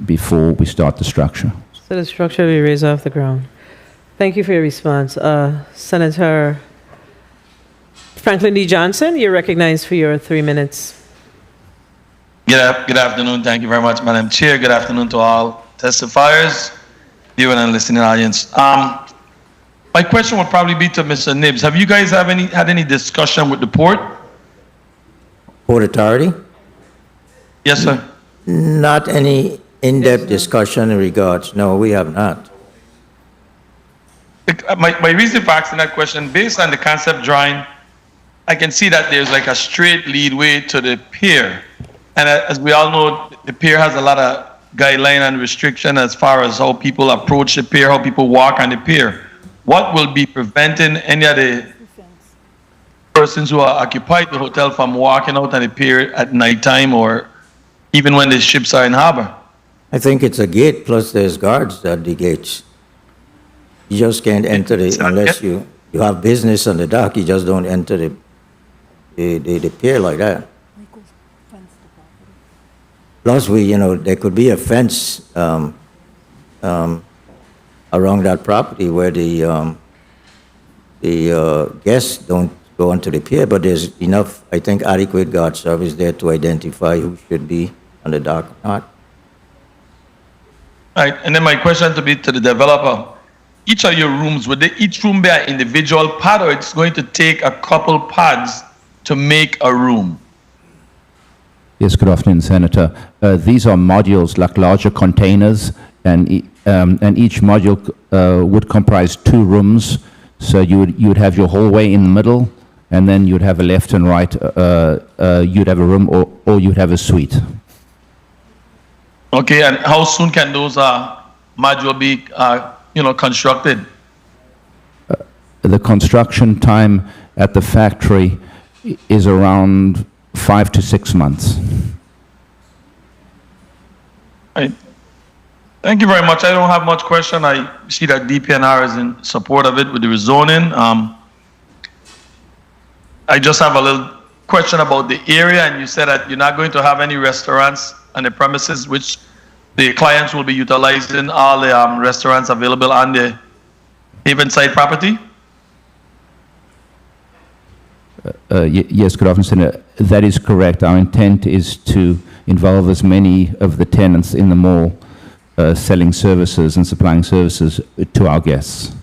before we start the structure. So the structure will be raised off the ground. Thank you for your response. Senator Franklin D. Johnson, you're recognized for your 3 minutes. Good afternoon. Thank you very much, Madam Chair. Good afternoon to all testifiers, viewing and listening audience. My question would probably be to Mr. Nibbs. Have you guys had any discussion with the port? Port Authority? Yes, sir. Not any in-depth discussion in regards. No, we have not. My reason for asking that question, based on the concept drawing, I can see that there's like a straight leadway to the pier. And as we all know, the pier has a lot of guideline and restriction as far as how people approach the pier, how people walk on the pier. What will be preventing any of the persons who are occupied the hotel from walking out on the pier at nighttime or even when the ships are in harbor? I think it's a gate, plus there's guards at the gates. You just can't enter it unless you have business on the dock. You just don't enter the pier like that. Plus, there could be a fence around that property where the guests don't go onto the pier, but there's enough, I think, adequate guard service there to identify who should be on the dock or not. All right, and then my question to be to the developer. Each of your rooms, would each room be an individual pod, or it's going to take a couple pods to make a room? Yes, good afternoon, Senator. These are modules, like larger containers, and each module would comprise 2 rooms. So you would have your hallway in the middle, and then you'd have a left and right. You'd have a room, or you'd have a suite. Okay, and how soon can those modules be constructed? The construction time at the factory is around 5 to 6 months. Right. Thank you very much. I don't have much question. I see that DPNR is in support of it with the rezoning. I just have a little question about the area, and you said that you're not going to have any restaurants on the premises, which the clients will be utilizing all the restaurants available on the Havenside property? Yes, good afternoon, Senator. That is correct. Our intent is to involve as many of the tenants in the mall selling services and supplying services to our guests.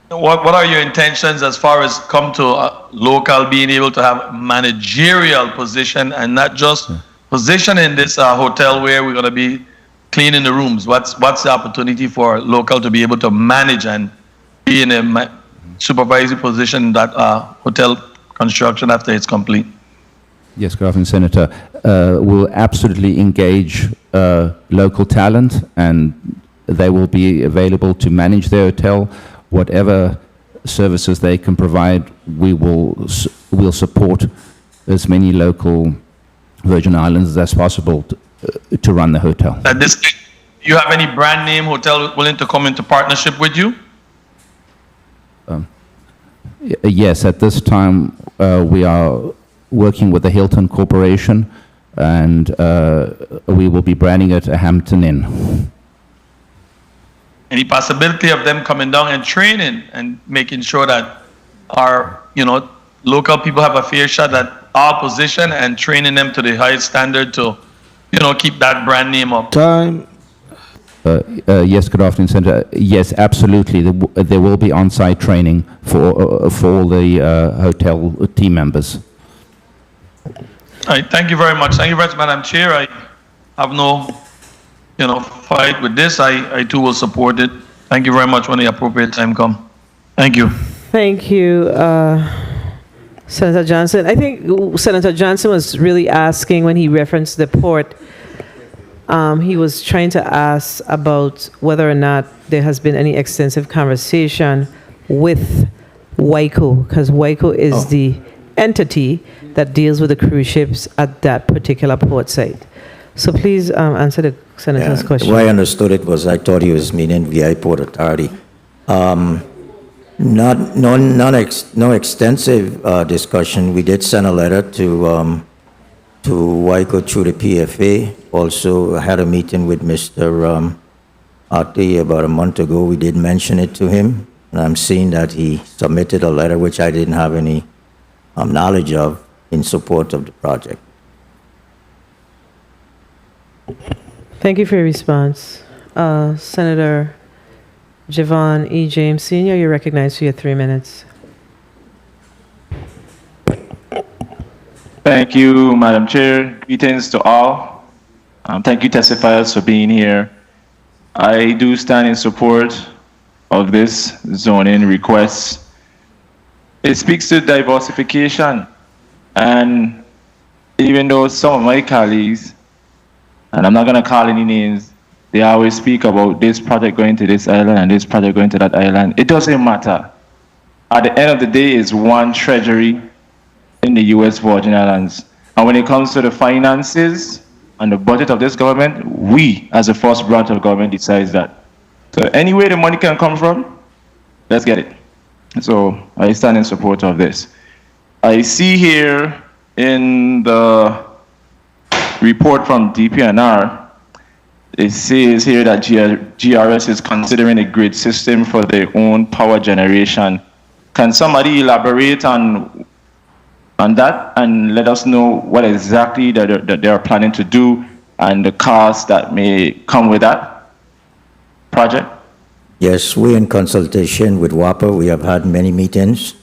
What are your intentions as far as come to local being able to have managerial position and not just position in this hotel where we're going to be cleaning the rooms? What's the opportunity for local to be able to manage and be in a supervisory position in that hotel construction after it's complete? Yes, good afternoon, Senator. We'll absolutely engage local talent, and they will be available to manage their hotel. Whatever services they can provide, we'll support as many local Virgin Islands as possible to run the hotel. At this stage, do you have any brand name hotel willing to come into partnership with you? Yes, at this time we are working with the Hilton Corporation, and we will be branding it a Hampton Inn. Any possibility of them coming down and training and making sure that our, local people have a fair shot at our position and training them to the highest standard to, keep that brand name up? Time. Yes, good afternoon, Senator. Yes, absolutely. There will be on-site training for all the hotel team members. All right, thank you very much. Thank you very much, Madam Chair. I have no, fight with this. I too will support it. Thank you very much when the appropriate time comes. Thank you. Thank you, Senator Johnson. I think Senator Johnson was really asking when he referenced the port. He was trying to ask about whether or not there has been any extensive conversation with Waiko, because Waiko is the entity that deals with the cruise ships at that particular port site. So please answer the senator's question. The way I understood it was, I thought he was meaning VI Port Authority. No extensive discussion. We did send a letter to WICO through the PFA. Also, I had a meeting with Mr. Arte about a month ago. We did mention it to him, and I'm seeing that he submitted a letter which I didn't have any knowledge of in support of the project. Thank you for your response. Senator Javon E. James Sr., you're recognized for your 3 minutes. Thank you, Madam Chair. Greetings to all. Thank you, testifiers, for being here. I do stand in support of this zoning request. It speaks to diversification, and even though some of my colleagues, and I'm not going to call any names, they always speak about this project going to this island and this project going to that island. It doesn't matter. At the end of the day, it's one treasury in the U.S. Virgin Islands. And when it comes to the finances and the budget of this government, we, as the first branch of government, decides that. So any way the money can come from, let's get it. So I stand in support of this. I see here in the report from DPNR, it says here that GRS is considering a grid system for their own power generation. Can somebody elaborate on that and let us know what exactly that they are planning to do and the cost that may come with that project? Yes, we're in consultation with WAPA. We have had many meetings.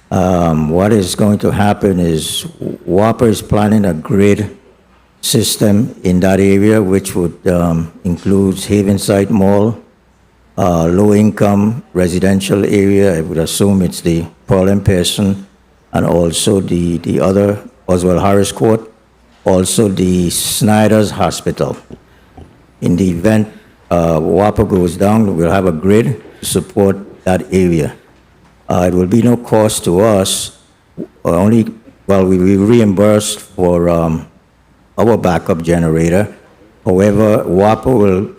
What is going to happen is WAPA is planning a grid system in that area, which would include Havenside Mall, low-income residential area. I would assume it's the Paul M. Pearson, and also the other Oswald Harris Court, also the Snyder's Hospital. In the event WAPA goes down, we'll have a grid to support that area. It will be no cost to us, we will be reimbursed for our backup generator. However, WAPA will,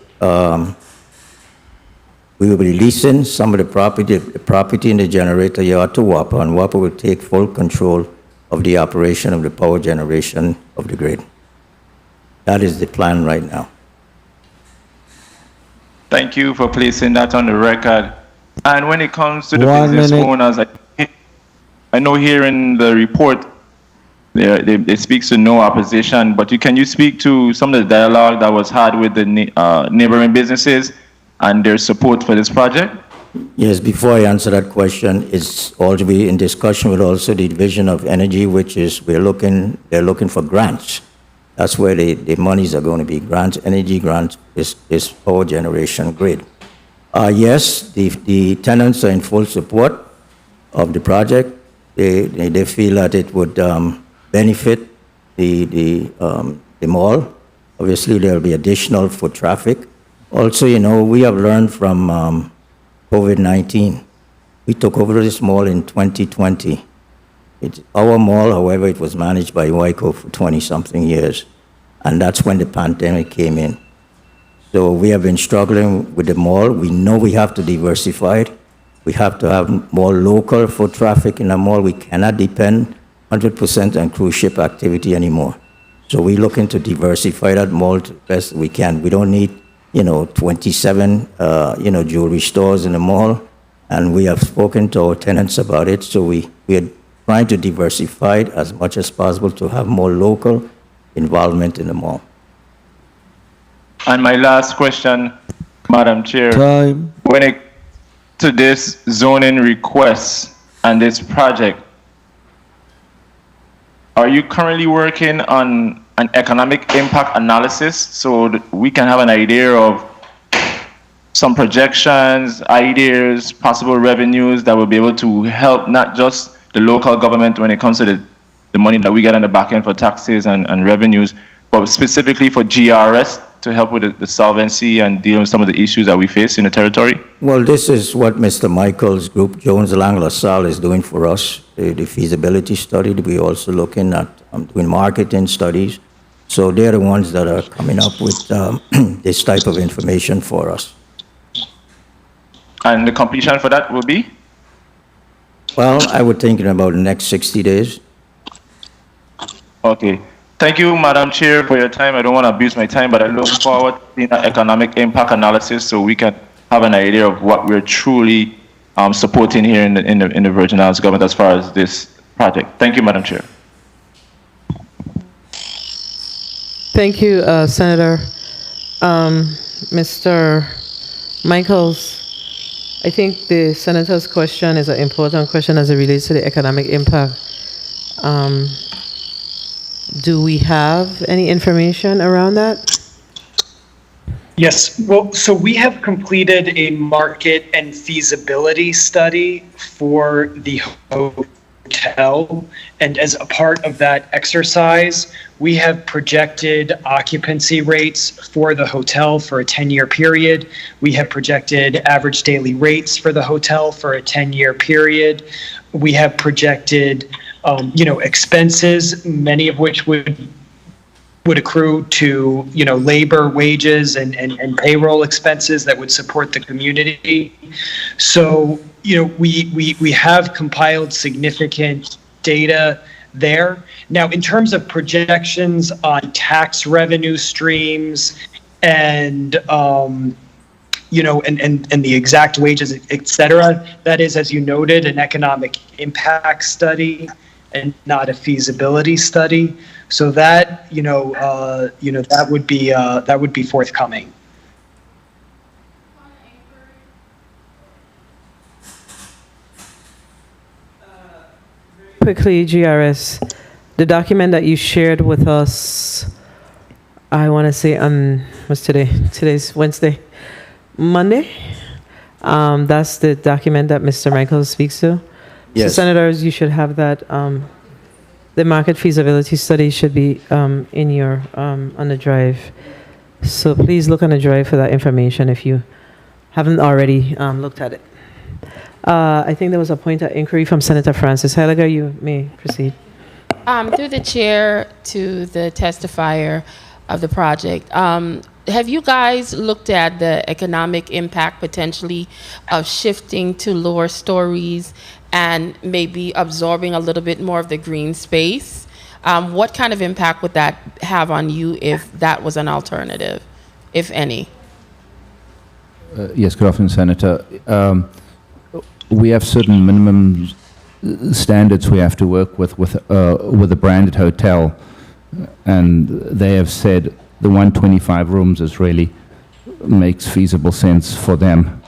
we will be leasing some of the property in the generator yard to WAPA, and WAPA will take full control of the operation of the power generation of the grid. That is the plan right now. Thank you for placing that on the record. And when it comes to the 1 business minute. owners, I know here in the report, they speak to no opposition, but can you speak to some of the dialogue that was had with the neighboring businesses and their support for this project? Yes, before I answer that question, it's all to be in discussion with also the Division of Energy, which is they're looking for grants. That's where the monies are going to be, grants, energy grants, this power generation grid. Yes, the tenants are in full support of the project. They feel that it would benefit the mall. Obviously, there will be additional foot traffic. Also, we have learned from COVID-19. We took over this mall in 2020. It's our mall, however, it was managed by WICO for 20-something years, and that's when the pandemic came in. So we have been struggling with the mall. We know we have to diversify it. We have to have more local foot traffic in the mall. We cannot depend 100% on cruise ship activity anymore. So we're looking to diversify that mall to the best we can. We don't need 27, jewelry stores in the mall, and we have spoken to our tenants about it, so we are trying to diversify it as much as possible to have more local involvement in the mall. And my last question, Madam Chair. Time. When it to this zoning request and this project, are you currently working on an economic impact analysis so that we can have an idea of some projections, ideas, possible revenues that will be able to help not just the local government when it comes to the money that we get on the back end for taxes and revenues, but specifically for GRS to help with the solvency and deal with some of the issues that we face in the territory? Well, this is what Mr. Michael's group, Jones Lang LaSalle, is doing for us, the feasibility study. We're also looking at doing marketing studies. So they're the ones that are coming up with this type of information for us. And the completion for that will be? Well, I would think in about the next 60 days. Okay. Thank you, Madam Chair, for your time. I don't want to abuse my time, but I look forward to seeing an economic impact analysis so we can have an idea of what we're truly supporting here in the Virgin Islands government as far as this project. Thank you, Madam Chair. Thank you, Senator. Mr. Michaels, I think the senator's question is an important question as it relates to the economic impact. Do we have any information around that? Yes, well, so we have completed a market and feasibility study for the hotel. And as a part of that exercise, we have projected occupancy rates for the hotel for a 10-year period. We have projected average daily rates for the hotel for a 10-year period. We have projected, expenses, many of which would accrue to, labor, wages, and payroll expenses that would support the community. So, we have compiled significant data there. Now, in terms of projections on tax revenue streams and, and the exact wages, et cetera, that is, as you noted, an economic impact study and not a feasibility study. So that, that would be forthcoming. Quickly, GRS, the document that you shared with us, I want to say on, what's today? Today's Wednesday. Monday? That's the document that Mr. Michaels speaks to. Yes. So senators, you should have that. The market feasibility study should be in your, on the drive. So please look on the drive for that information if you haven't already looked at it. I think there was a point of inquiry from Senator Francis Heiliger. You may proceed. Through the chair to the testifier of the project, have you guys looked at the economic impact potentially of shifting to lower stories and maybe absorbing a little bit more of the green space? What kind of impact would that have on you if that was an alternative, if any? Yes, good afternoon, Senator. We have certain minimum standards we have to work with a branded hotel, and they have said the 125 rooms is really makes feasible sense for them.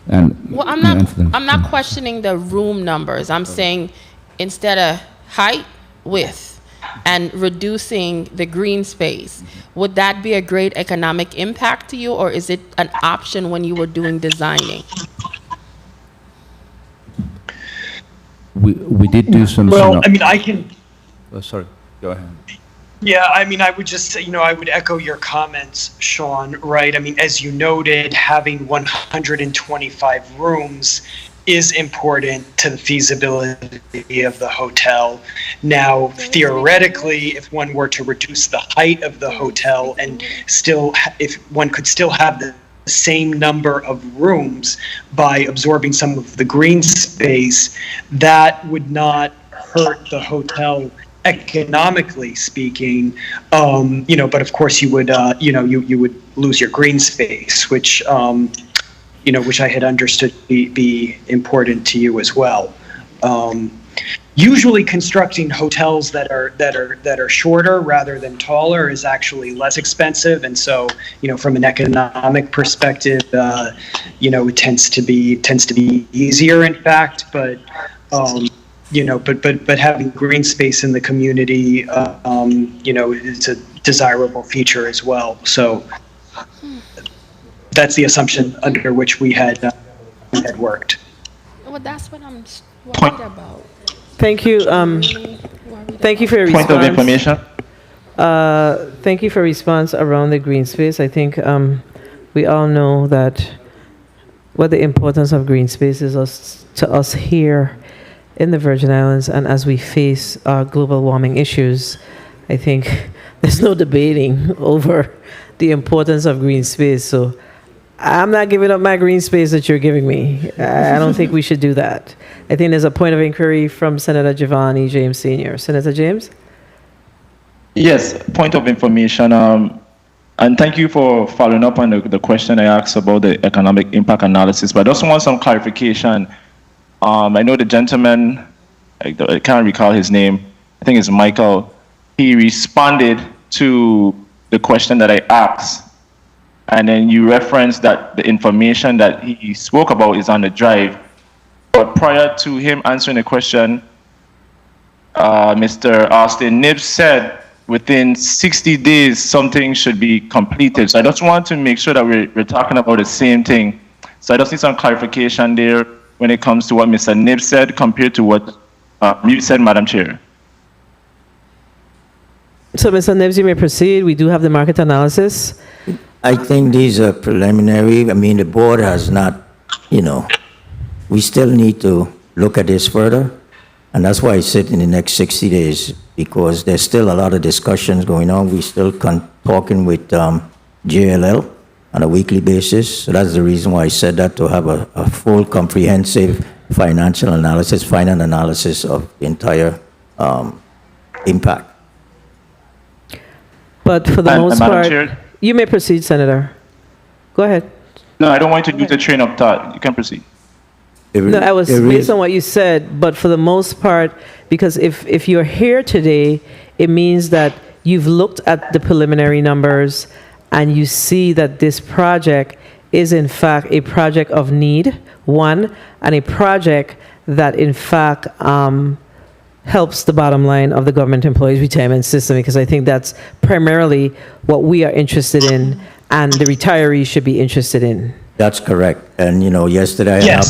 And well, I'm not questioning the room numbers. I'm saying instead of height, width, and reducing the green space, would that be a great economic impact to you, or is it an option when you were doing designing? We did do some. Well, I mean, I can. Oh, sorry, go ahead. Yeah, I mean, I would just say, I would echo your comments, Sean, right? I mean, as you noted, having 125 rooms is important to the feasibility of the hotel. Now, theoretically, if one were to reduce the height of the hotel and still, if one could still have the same number of rooms by absorbing some of the green space, that would not hurt the hotel economically speaking, but of course you would, you would lose your green space, which, which I had understood be important to you as well. Usually constructing hotels that are shorter rather than taller is actually less expensive, and so from an economic perspective, it tends to be easier, in fact, but. But having green space in the community, it's a desirable feature as well. So that's the assumption under which we had worked. Well, that's what I'm worried about. Thank you. Thank you for your response. Point of information. Thank you for response around the green space. I think we all know that what the importance of green space is to us here in the Virgin Islands, and as we face global warming issues, I think there's no debating over the importance of green space. So I'm not giving up my green space that you're giving me. I don't think we should do that. I think there's a point of inquiry from Senator Giovanni James Sr. Senator James? Yes, point of information. And thank you for following up on the question I asked about the economic impact analysis. But I also want some clarification. I know the gentleman, I can't recall his name, I think it's Michael. He responded to the question that I asked. And then you referenced that the information that he spoke about is on the drive. But prior to him answering the question, Mr. Austin Nibbs said within 60 days something should be completed. So I just want to make sure that we're talking about the same thing. So I just need some clarification there when it comes to what Mr. Nibbs said compared to what you said, Madam Chair. So, Mr. Nibbs, you may proceed. We do have the market analysis. I think these are preliminary. I mean, the board has not, we still need to look at this further. And that's why I said in the next 60 days, because there's still a lot of discussions going on. We're still talking with JLL on a weekly basis. So that's the reason why I said that, to have a full, comprehensive financial analysis, finance analysis of the entire impact. But for the most Madam part, Chair? you may proceed, Senator. Go ahead. No, I don't want to lose the train of thought. You can proceed. No, I was based on what you said, but for the most part, because if you're here today, it means that you've looked at the preliminary numbers and you see that this project is in fact a project of need, one, and a project that in fact helps the bottom line of the government employees retirement system, because I think that's primarily what we are interested in and the retirees should be interested in. That's correct. And, yesterday I had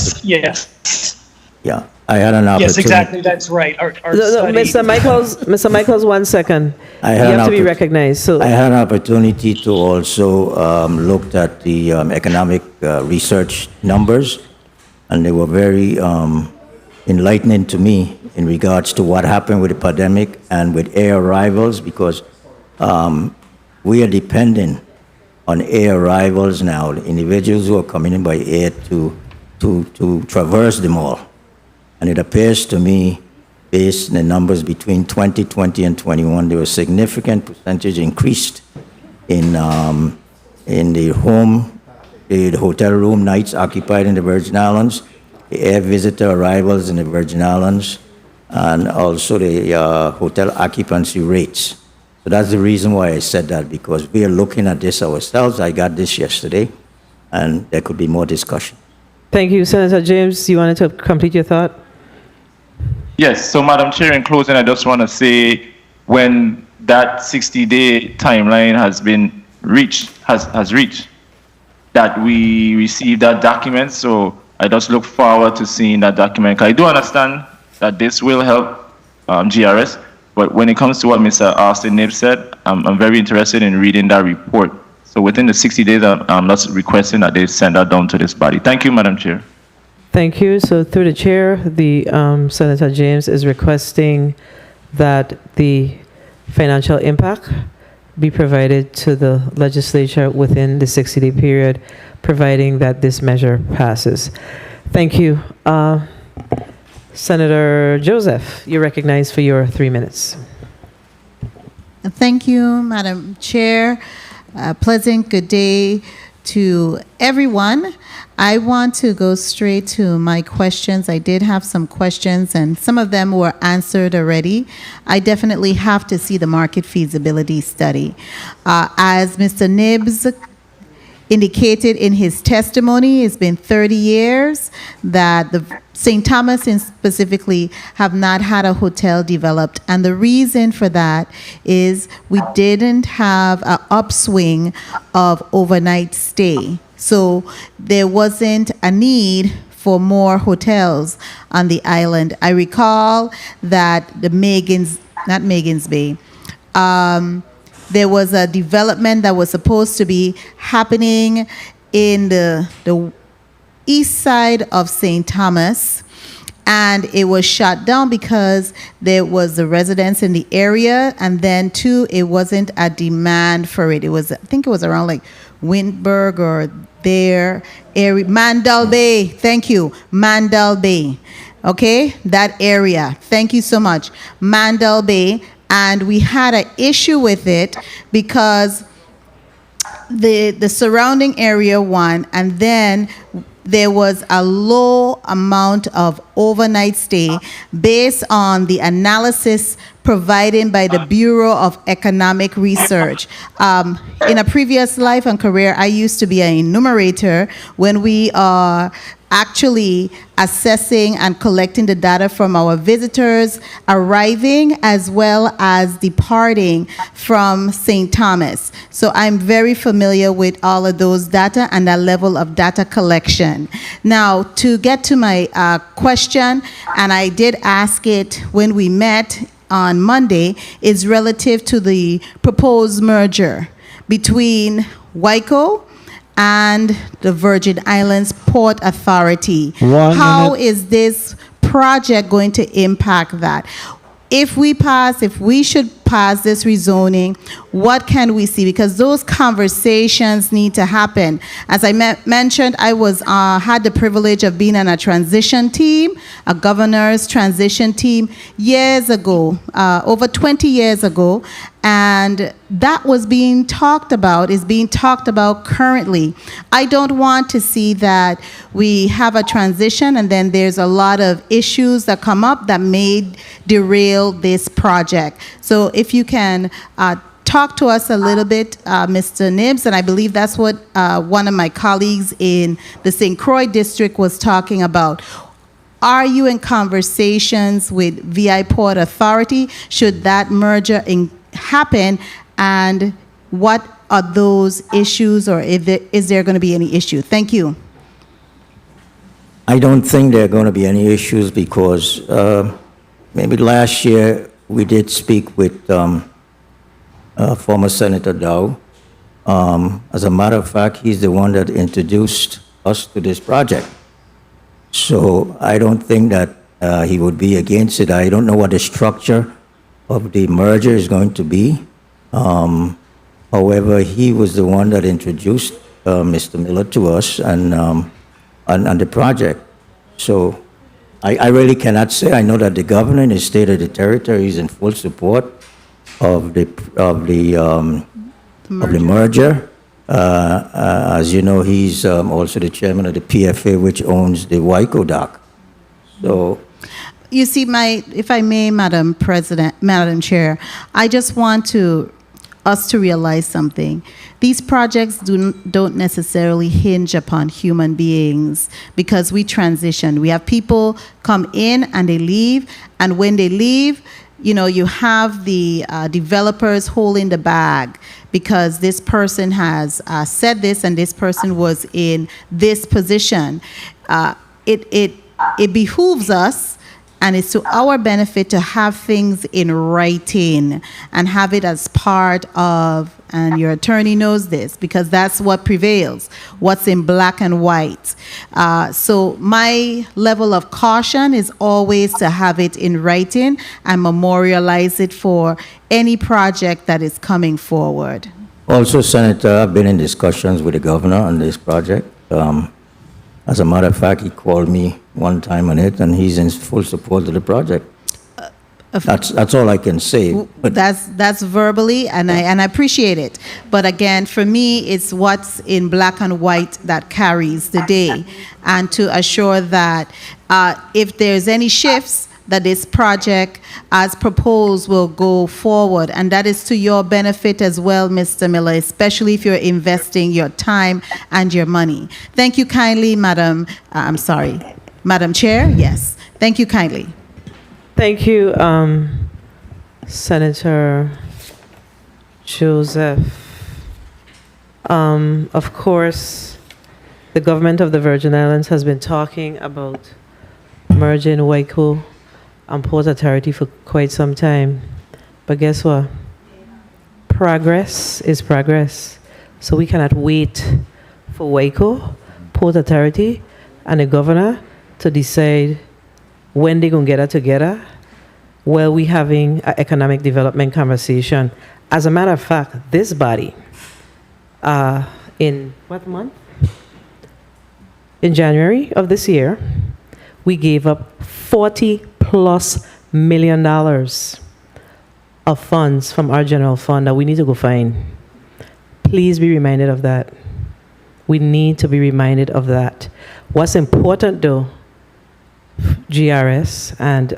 Yeah, I had an opportunity. Yes, exactly. That's right. Our study. Mr. Michaels, 1 second. You I had have to be recognized. So I had an opportunity to also look at the economic research numbers, and they were very enlightening to me in regards to what happened with the pandemic and with air arrivals, because we are dependent on air arrivals now, individuals who are coming in by air to traverse the mall. And it appears to me, based on the numbers between 2020 and 21, there was a significant percentage increased in the hotel room nights occupied in the Virgin Islands, the air visitor arrivals in the Virgin Islands, and also the hotel occupancy rates. So that's the reason why I said that, because we are looking at this ourselves. I got this yesterday, and there could be more discussion. thank you, Senator James. You wanted to complete your thought? Yes, so Madam Chair, in closing, I just want to say when that 60-day timeline has been reached, has reached, that we receive that document. So I just look forward to seeing that document. I do understand that this will help GRS, but when it comes to what Mr. Austin Nibbs said, I'm very interested in reading that report. So within the 60 days, I'm just requesting that they send that down to this body. Thank you, Madam Chair. Thank you. So through the chair, the Senator James is requesting that the financial impact be provided to the legislature within the 60-day period, providing that this measure passes. Thank you. Senator Joseph, you're recognized for your 3 minutes. Thank you, Madam Chair. Pleasant good day to everyone. I want to go straight to my questions. I did have some questions, and some of them were answered already. I definitely have to see the market feasibility study. As Mr. Nibbs indicated in his testimony, it's been 30 years that the St. Thomas specifically have not had a hotel developed. And the reason for that is we didn't have an upswing of overnight stay. So there wasn't a need for more hotels on the island. I recall that the not Magens Bay, there was a development that was supposed to be happening in the east side of St. Thomas, and it was shut down because there was the residents in the area, and then two, it wasn't a demand for it. It was, I think it was around like Windberg or their area, Mandal Bay. Thank you, Mandal Bay. Okay, that area. Thank you so much, Mandal Bay. And we had an issue with it because the surrounding area one, and then there was a low amount of overnight stay based on the analysis provided by the Bureau of Economic Research. In a previous life and career, I used to be an enumerator when we are actually assessing and collecting the data from our visitors arriving as well as departing from St. Thomas. So I'm very familiar with all of those data and that level of data collection. Now, to get to my question, and I did ask it when we met on Monday, is relative to the proposed merger between WICO and the Virgin Islands Port Authority. How is this project going to impact that? If we should pass this rezoning, what can we see? Because those conversations need to happen. As I mentioned, I had the privilege of being on a transition team, a governor's transition team years ago, over 20 years ago, and that was being talked about, is being talked about currently. I don't want to see that we have a transition and then there's a lot of issues that come up that may derail this project. So if you can talk to us a little bit, Mr. Nibbs, and I believe that's what one of my colleagues in the St. Croix district was talking about. Are you in conversations with VI Port Authority? Should that merger happen, and what are those issues, or is there going to be any issue? Thank you. I don't think there are going to be any issues because maybe last year we did speak with former Senator Dow. As a matter of fact, he's the one that introduced us to this project. So I don't think that he would be against it. I don't know what the structure of the merger is going to be. However, he was the one that introduced Mr. Miller to us and on the project. So I really cannot say. I know that the governor in the state of the territory is in full support of the merger. As you know, he's also the chairman of the PFA, which owns the WICO dock. So, you see, if I may, Madam Chair, I just want us to realize something. These projects don't necessarily hinge upon human beings because we transition. We have people come in and they leave, and when they leave, you have the developers holding the bag because this person has said this and this person was in this position. It behooves us, and it's to our benefit to have things in writing and have it as part of, and your attorney knows this, because that's what prevails, what's in black and white. So my level of caution is always to have it in writing and memorialize it for any project that is coming forward. also, Senator, I've been in discussions with the governor on this project. As a matter of fact, he called me one time on it, and he's in full support of the project. That's all I can say. But that's verbally, and I appreciate it. But again, for me, it's what's in black and white that carries the day, and to assure that if there's any shifts, that this project, as proposed, will go forward, and that is to your benefit as well, Mr. Miller, especially if you're investing your time and your money. Thank you kindly, Madam Chair. Yes, thank you kindly. Thank you, Senator Joseph. Of course, the government of the Virgin Islands has been talking about merging WICO and Port Authority for quite some time. But guess what? Progress is progress. So we cannot wait for WICO, Port Authority, and the governor to decide when they gonna get it together? Well, we having an economic development conversation. As a matter of fact, this body, in what month? In January of this year, we gave up $40+ million of funds from our general fund that we need to go find. Please be reminded of that. We need to be reminded of that. What's important though, GRS and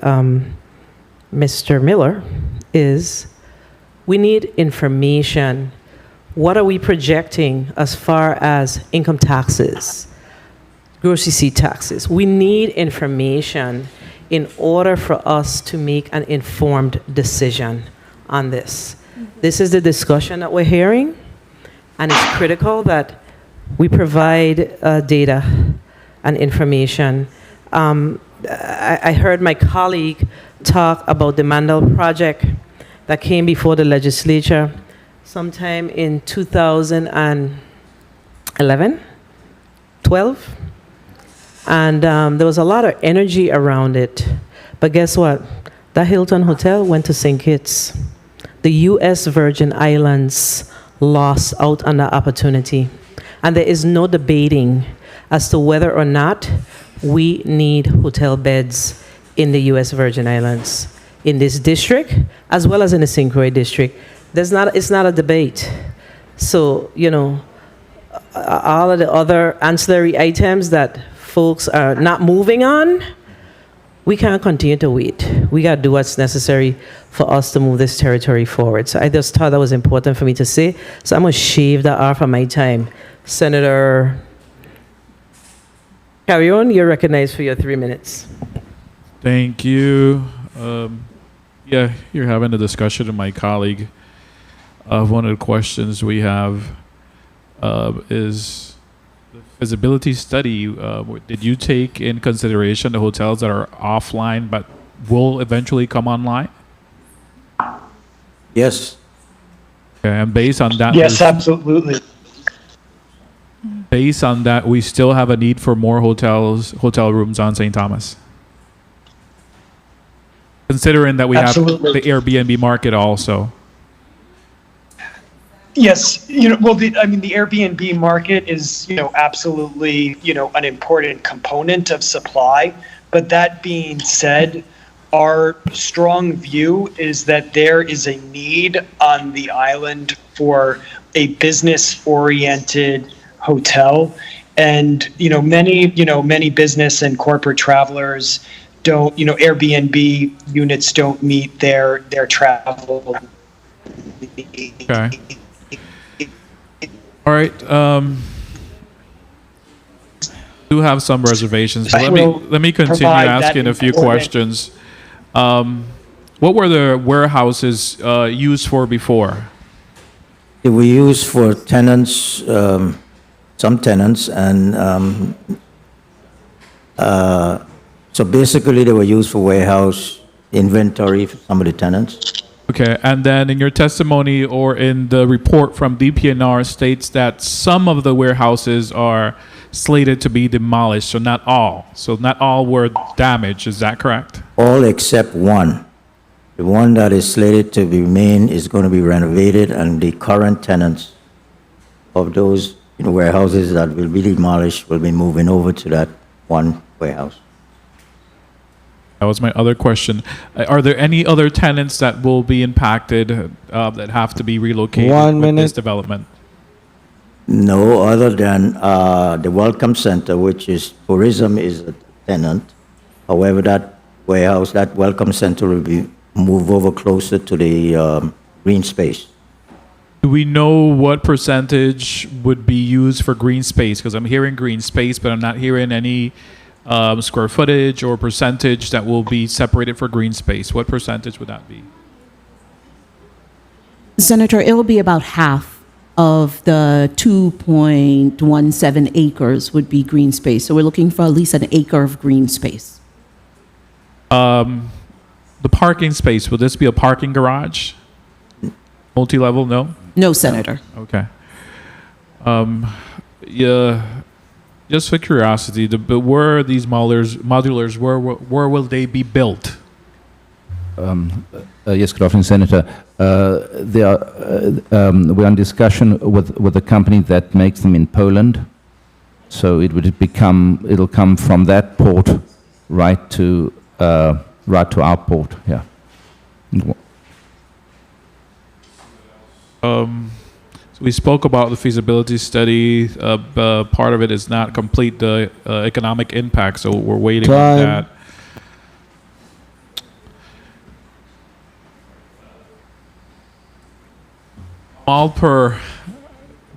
Mr. Miller, is we need information. What are we projecting as far as income taxes, gross receipt taxes? We need information in order for us to make an informed decision on this. This is the discussion that we're hearing, and it's critical that we provide data and information. I heard my colleague talk about the Mandel project that came before the legislature sometime in 2011, 12. And there was a lot of energy around it. But guess what? That Hilton Hotel went to St. Kitts. The U.S. Virgin Islands lost out on that opportunity. And there is no debating as to whether or not we need hotel beds in the U.S. Virgin Islands, in this district, as well as in the St. Croix district. It's not a debate. So, you know, all of the other ancillary items that folks are not moving on, we can't continue to wait. We got to do what's necessary for us to move this territory forward. So I just thought that was important for me to say. So I'm going to shave that off of my time. Senator, carry on. You're recognized for your 3 minutes. Thank you. Yeah, you're having a discussion with my colleague. One of the questions we have is the feasibility study. Did you take in consideration the hotels that are offline but will eventually come online? Yes. Okay, and based on that, Yes, absolutely. based on that, we still have a need for more hotel rooms on St. Thomas. Considering that we Absolutely. have the Airbnb market also. Yes, well, the Airbnb market is, absolutely, an important component of supply. But that being said, our strong view is that there is a need on the island for a business-oriented hotel. And, many business and corporate travelers don't, Airbnb units don't meet their travel needs. Okay. All right. Do have some reservations. But let me continue asking a few questions. What were the warehouses used for before? They were used for tenants, some tenants, and so basically they were used for warehouse inventory for some of the tenants. Okay, and then in your testimony or in the report from DPNR states that some of the warehouses are slated to be demolished, so not all. So not all were damaged, is that correct? All except one. The one that is slated to remain is going to be renovated, and the current tenants of those warehouses that will be demolished will be moving over to that one warehouse. That was my other question. Are there any other tenants that will be impacted that have to be relocated with this development? No, other than the Welcome Center, which is tourism, is a tenant. However, that warehouse, that Welcome Center will be moved over closer to the green space. Do we know what percentage would be used for green space? Because I'm hearing green space, but I'm not hearing any square footage or percentage that will be separated for green space. What percentage would that be? Senator, it will be about half of the 2.17 acres would be green space. So we're looking for at least an acre of green space. The parking space, will this be a parking garage? Multi-level, no? No, Senator. Okay. Yeah. Just for curiosity, but where are these modulars? Where will they be built? Yes, good afternoon, Senator. We're in discussion with a company that makes them in Poland. So it'll come from that port right to our port. Yeah. So we spoke about the feasibility study. Part of it is not complete, the economic impact. So we're waiting on that. All per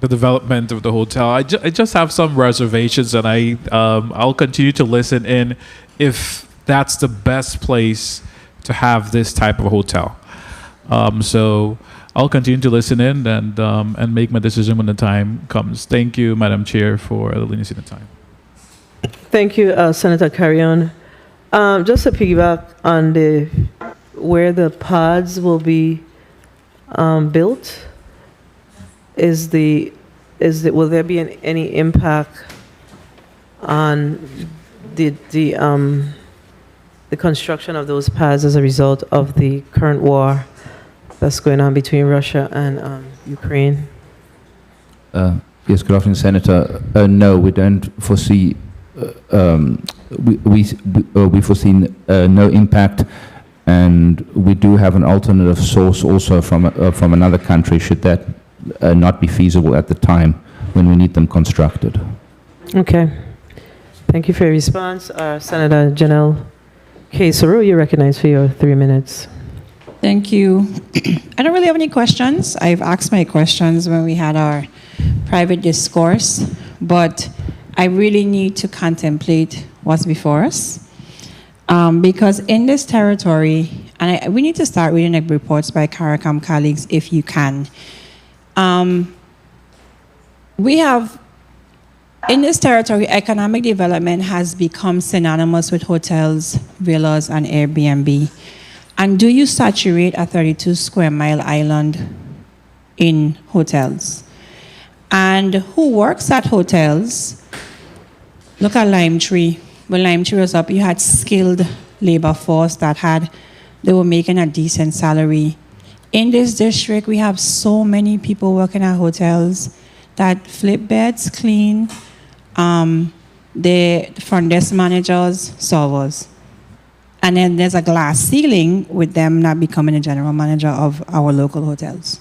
the development of the hotel, I just have some reservations, and I'll continue to listen in if that's the best place to have this type of hotel. So I'll continue to listen in and make my decision when the time comes. Thank you, Madam Chair, for the leniency of the time. Thank you, Senator Carrion. Just to piggyback on where the pods will be built, will there be any impact on the construction of those pads as a result of the current war that's going on between Russia and Ukraine? Yes, good afternoon, Senator. No, we don't foresee. We foresee no impact, and we do have an alternative source also from another country, should that not be feasible at the time when we need them constructed. Okay. Thank you for your response. Senator Janelle K. Saru, you're recognized for your 3 minutes. Thank you. I don't really have any questions. I've asked my questions when we had our private discourse, but I really need to contemplate what's before us. Because in this territory, and we need to start reading the reports by CARICOM colleagues if you can. We have, in this territory, economic development has become synonymous with hotels, villas, and Airbnb. And do you saturate a 32 square mile island in hotels? And who works at hotels? Look at Lime Tree. When Lime Tree was up, you had skilled labor force they were making a decent salary. In this district, we have so many people working at hotels that flip beds, clean, the front desk managers, servers. And then there's a glass ceiling with them not becoming a general manager of our local hotels.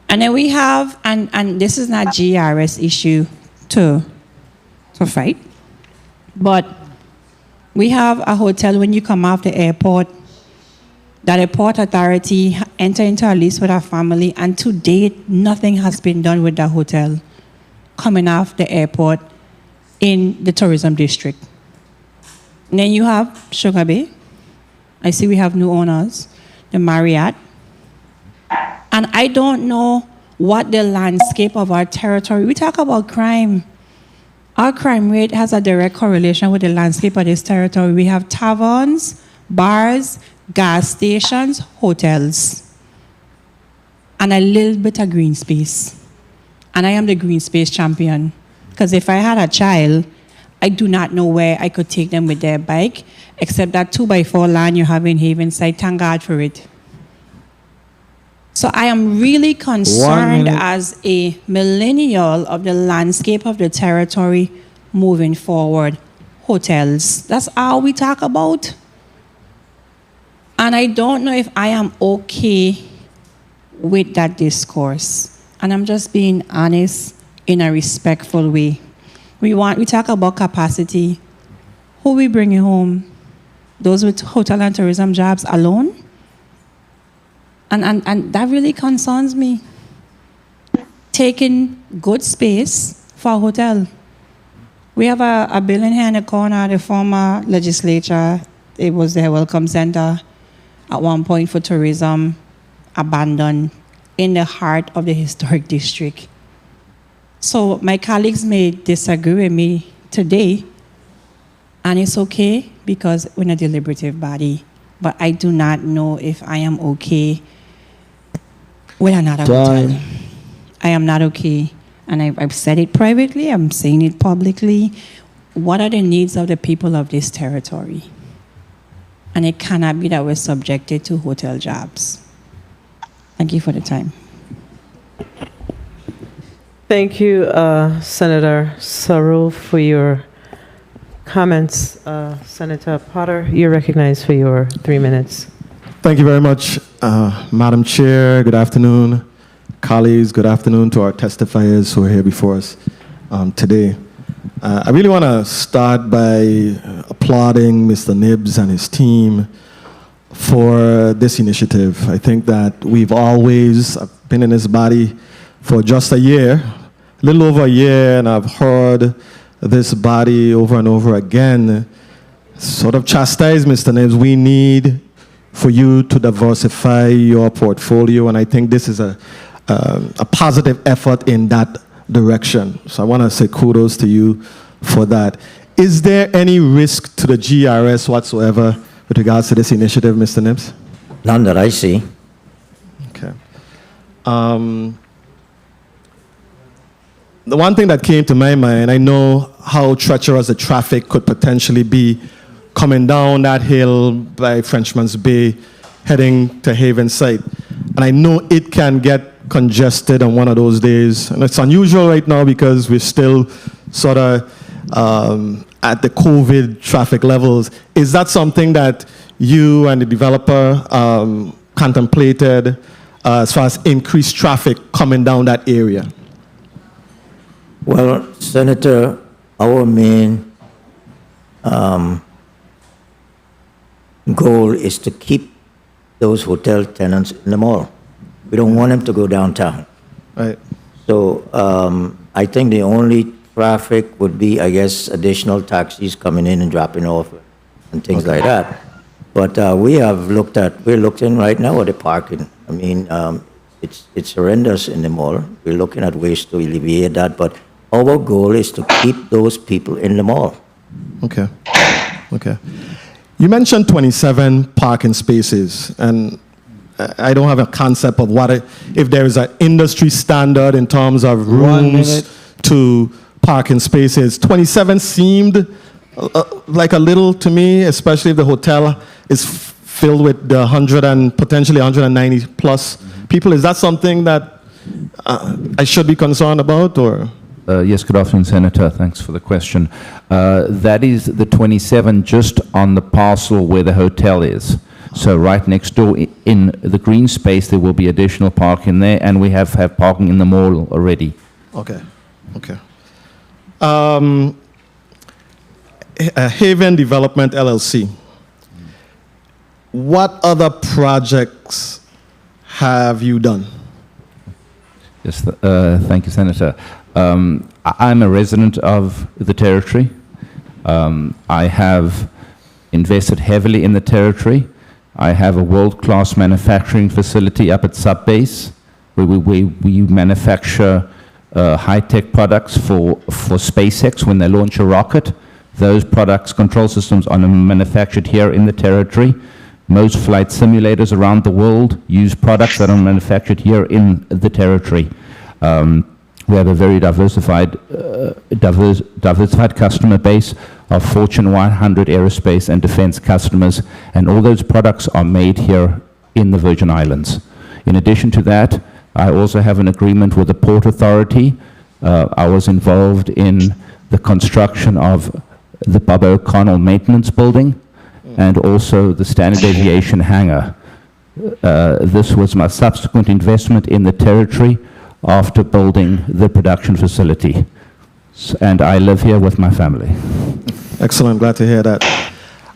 And then we have, and this is not GRS issue to fight, but we have a hotel when you come off the airport, that airport authority enter into a lease with our family, and to date, nothing has been done with that hotel coming off the airport in the tourism district. And then you have Sugar Bay. I see we have new owners, the Marriott. And I don't know what the landscape of our territory, we talk about crime. Our crime rate has a direct correlation with the landscape of this territory. We have taverns, bars, gas stations, hotels, and a little bit of green space. And I am the green space champion. Because if I had a child, I do not know where I could take them with their bike, except that 2x4 land you have in Havenside. Thank God for it. So I am really concerned as a millennial of the landscape of the territory moving forward. Hotels, that's all we talk about. And I don't know if I am okay with that discourse. And I'm just being honest in a respectful way. We talk about capacity. Who we bringing home? Those with hotel and tourism jobs alone? And that really concerns me. Taking good space for a hotel. We have a building here in the corner, the former legislature, it was their welcome center at one point for tourism, abandoned in the heart of the historic district. So my colleagues may disagree with me today, and it's okay because we're a deliberative body, but I do not know if I am okay with another hotel. I am not okay. and I've said it privately, I'm saying it publicly. What are the needs of the people of this territory? And it cannot be that we're subjected to hotel jobs. Thank you for the time. Thank you, Senator Saru, for your comments. Senator Potter, you're recognized for your 3 minutes. Thank you very much, Madam Chair. Good afternoon, colleagues. Good afternoon to our testifiers who are here before us today. I really want to start by applauding Mr. Nibbs and his team for this initiative. I think that we've always been in this body for just a year, a little over a year, and I've heard this body over and over again sort of chastise Mr. Nibbs. We need for you to diversify your portfolio, and I think this is a positive effort in that direction. So I want to say kudos to you for that. Is there any risk to the GRS whatsoever with regards to this initiative, Mr. Nibbs? None that I see. Okay. The one thing that came to my mind, I know how treacherous the traffic could potentially be coming down that hill by Frenchman's Bay, heading to Havenside. And I know it can get congested on one of those days. And it's unusual right now because we're still sort of at the COVID traffic levels. Is that something that you and the developer contemplated as far as increased traffic coming down that area? Well, Senator, our main goal is to keep those hotel tenants in the mall. We don't want them to go downtown. Right. So I think the only traffic would be, I guess, additional taxis coming in and dropping off and things like that. But we're looking right now at the parking. I mean, it's horrendous in the mall. We're looking at ways to alleviate that, but our goal is to keep those people in the mall. Okay. Okay. You mentioned 27 parking spaces, and I don't have a concept of if there is an industry standard in terms of rooms to parking spaces. 27 seemed like a little to me, especially if the hotel is filled with the 100 and potentially 190 plus people. Is that something that I should be concerned about, or? Yes, good afternoon, Senator. Thanks for the question. That is the 27 just on the parcel where the hotel is. So right next door in the green space, there will be additional parking there, and we have parking in the mall already. Okay, okay. Haven Development LLC. What other projects have you done? Yes, thank you, Senator. I'm a resident of the territory. I have invested heavily in the territory. I have a world-class manufacturing facility up at Subbase, where we manufacture high-tech products for SpaceX when they launch a rocket. Those products, control systems, are manufactured here in the territory. Most flight simulators around the world use products that are manufactured here in the territory. We have a very diversified customer base of Fortune 100 aerospace and defense customers, and all those products are made here in the Virgin Islands. In addition to that, I also have an agreement with the Port Authority. I was involved in the construction of the Bob O'Connell Maintenance Building and also the Standard Aviation Hangar. This was my subsequent investment in the territory after building the production facility. And I live here with my family. Excellent, glad to hear that.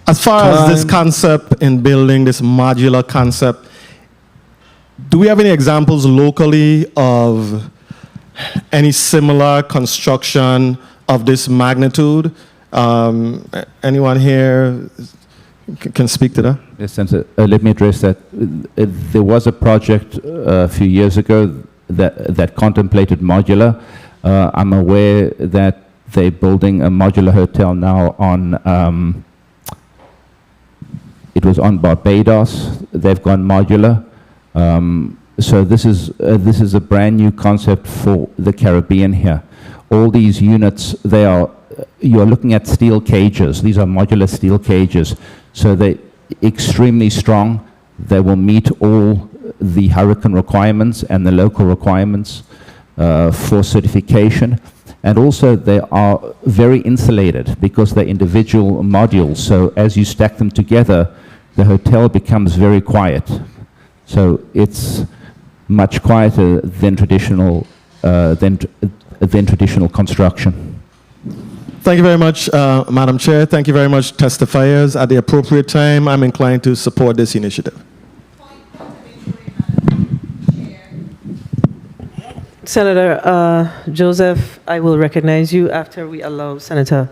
As far as this concept in building, this modular concept, do we have any examples locally of any similar construction of this magnitude? Anyone here can speak to that? Yes, Senator, let me address that. There was a project a few years ago that contemplated modular. I'm aware that they're building a modular hotel now on, it was on Barbados. They've gone modular. So this is a brand new concept for the Caribbean here. All these units, you're looking at steel cages. These are modular steel cages. So they're extremely strong. They will meet all the hurricane requirements and the local requirements for certification. And also they are very insulated because they're individual modules. So as you stack them together, the hotel becomes very quiet. So it's much quieter than traditional construction. Thank you very much, Madam Chair. Thank you very much, testifiers. At the appropriate time, I'm inclined to support this initiative. Senator Joseph, I will recognize you after we allow Senator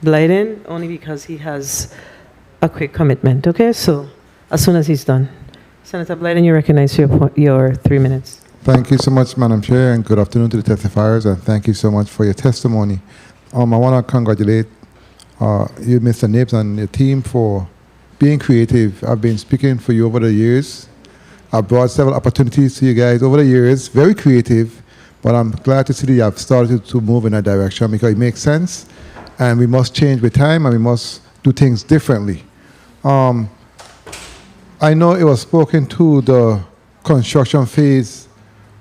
Blyden, only because he has a quick commitment, okay? So as soon as he's done. Senator Blyden, you recognize your 3 minutes. Thank you so much, Madam Chair, and good afternoon to the testifiers, and thank you so much for your testimony. I want to congratulate you, Mr. Nibbs, and your team for being creative. I've been speaking for you over the years. I've brought several opportunities to you guys over the years, very creative, but I'm glad to see that you have started to move in that direction because it makes sense, and we must change with time, and we must do things differently. I know it was spoken to the construction phase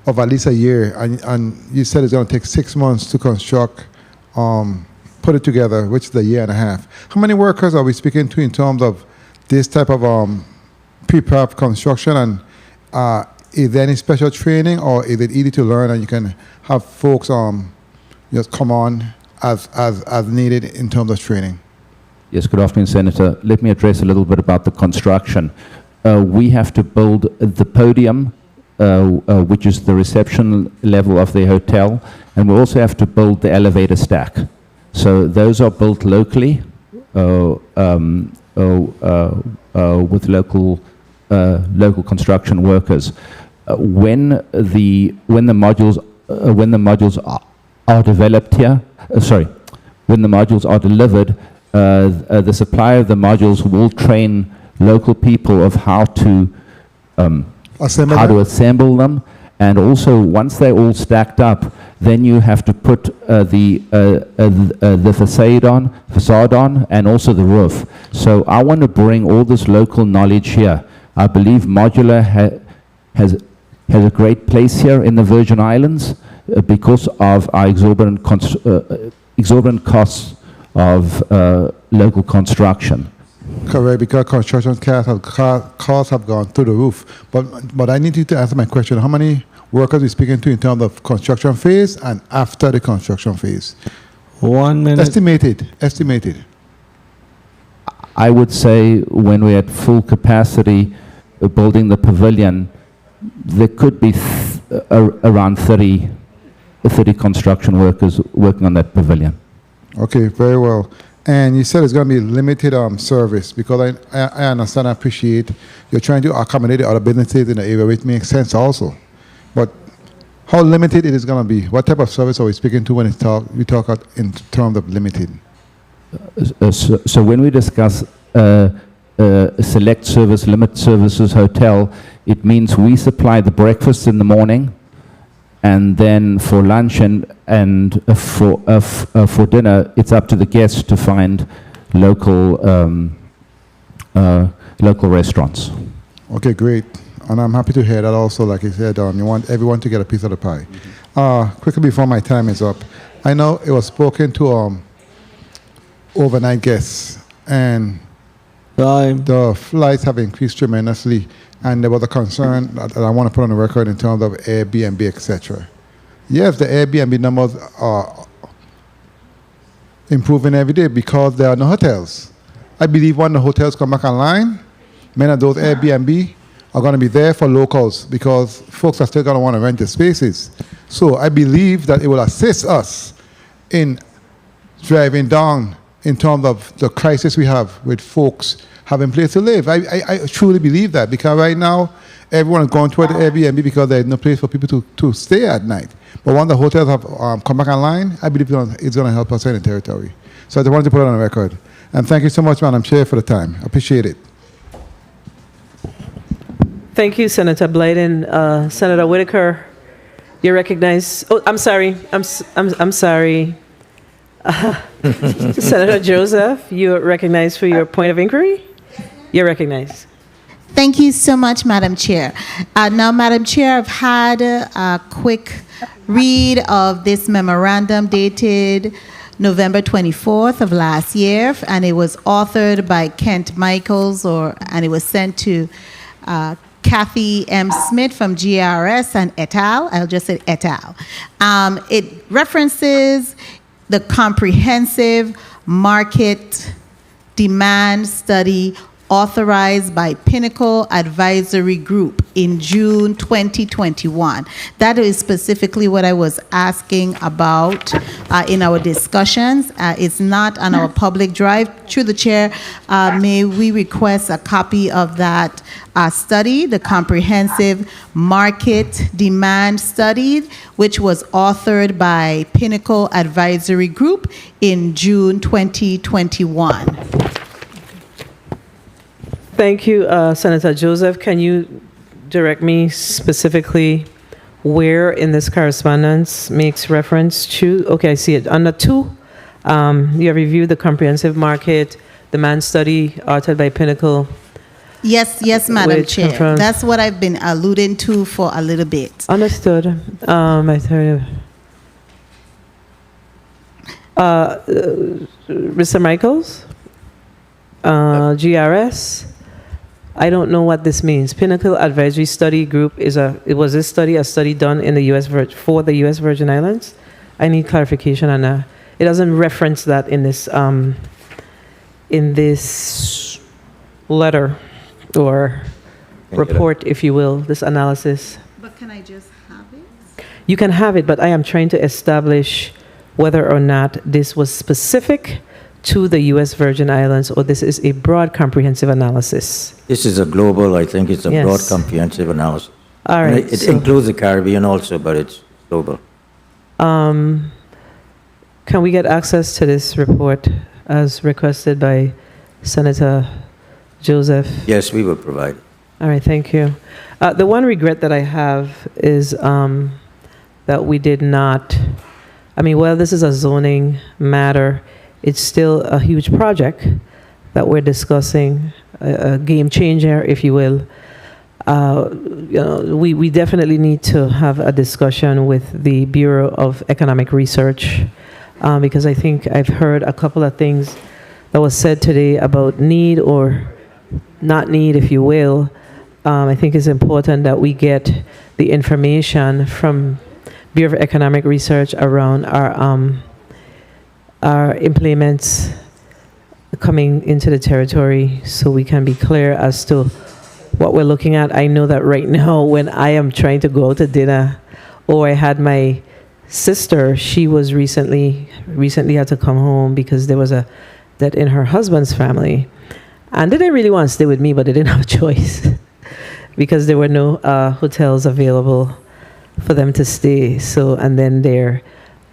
of at least a year, and you said it's going to take 6 months to construct, put it together, which is a year and a half. How many workers are we speaking to in terms of this type of pre-prep construction, and is there any special training, or is it easy to learn and you can have folks just come on as needed in terms of training? Yes, good afternoon, Senator. Let me address a little bit about the construction. We have to build the podium, which is the reception level of the hotel, and we also have to build the elevator stack. So those are built locally with local construction workers. When the modules are developed here, when the modules are delivered, the supplier of the modules will train local people of how to assemble them, and also once they're all stacked up, then you have to put the facade on, and also the roof. So I want to bring all this local knowledge here. I believe modular has a great place here in the Virgin Islands because of our exorbitant costs of local construction. Correct, because construction costs have gone through the roof. But I need you to answer my question. How many workers are we speaking to in terms of construction phase and after the construction phase? 1 minute. Estimated. I would say when we're at full capacity building the pavilion, there could be around 30 construction workers working on that pavilion. Okay, very well. And you said it's going to be limited service, because I understand, I appreciate you're trying to accommodate other businesses in the area, which makes sense also. But how limited it is going to be? What type of service are we speaking to when we talk in terms of limited? So when we discuss select service, limit services hotel, it means we supply the breakfast in the morning, and then for lunch and for dinner, it's up to the guests to find local restaurants. Okay, great. And I'm happy to hear that also. Like I said, you want everyone to get a piece of the pie. Quickly before my time is up, I know it was spoken to overnight guests, and the flights have increased tremendously, and there was a concern that I want to put on the record in terms of Airbnb, etc. Yes, the Airbnb numbers are improving every day because there are no hotels. I believe when the hotels come back online, many of those Airbnb are going to be there for locals because folks are still going to want to rent the spaces. So I believe that it will assist us in driving down in terms of the crisis we have with folks having place to live. I truly believe that, because right now everyone is going toward the Airbnb because there's no place for people to stay at night. But when the hotels have come back online, I believe it's going to help us in the territory. So I just wanted to put it on the record. And thank you so much, Madam Chair, for the time. I appreciate it. Thank you, Senator Blyden. Senator Whitaker, you're recognized. Oh, I'm sorry. I'm sorry. Senator Joseph, you're recognized for your point of inquiry. You're recognized. Thank you so much, Madam Chair. Now, Madam Chair, I've had a quick read of this memorandum dated November 24th of last year, and it was authored by Kent Michaels, and it was sent to Kathy M. Smith from GRS and et al. I'll just say et al. It references the comprehensive market demand study authorized by Pinnacle Advisory Group in June 2021. That is specifically what I was asking about in our discussions. It's not on our public drive. Through the chair, may we request a copy of that study, the Comprehensive Market Demand Study, which was authored by Pinnacle Advisory Group in June 2021. Thank you, Senator Joseph. Can you direct me specifically where in this correspondence makes reference to? Okay, I see it. Under 2, you have reviewed the comprehensive market demand study authored by Pinnacle. Yes, Madam Which Chair. confirms- That's what I've been alluding to for a little bit. Understood. Mr. Michaels? GRS? I don't know what this means. Pinnacle Advisory Study Group was this study a study done in the for the U.S. Virgin Islands? I need clarification on that. It doesn't reference that in this letter or report, if you will, this analysis. But can I just have it? You can have it, but I am trying to establish whether or not this was specific to the U.S. Virgin Islands, or this is a broad comprehensive analysis. This is a global, I think it's a Yes. broad comprehensive analysis. All And right. It so, includes the Caribbean also, but it's global. can we get access to this report as requested by Senator Joseph? Yes, we will provide. All right, thank you. The one regret that I have is that we did not, while this is a zoning matter, it's still a huge project that we're discussing, a game changer, if you will. We definitely need to have a discussion with the Bureau of Economic Research, because I think I've heard a couple of things that was said today about need or not need, if you will. I think it's important that we get the information from Bureau of Economic Research around our implements coming into the territory, so we can be clear as to what we're looking at. I know that right now when I am trying to go out to dinner, or I had my sister, she was recently had to come home because there was a death in her husband's family. And they didn't really want to stay with me, but they didn't have a choice because there were no hotels available for them to stay. So, and then their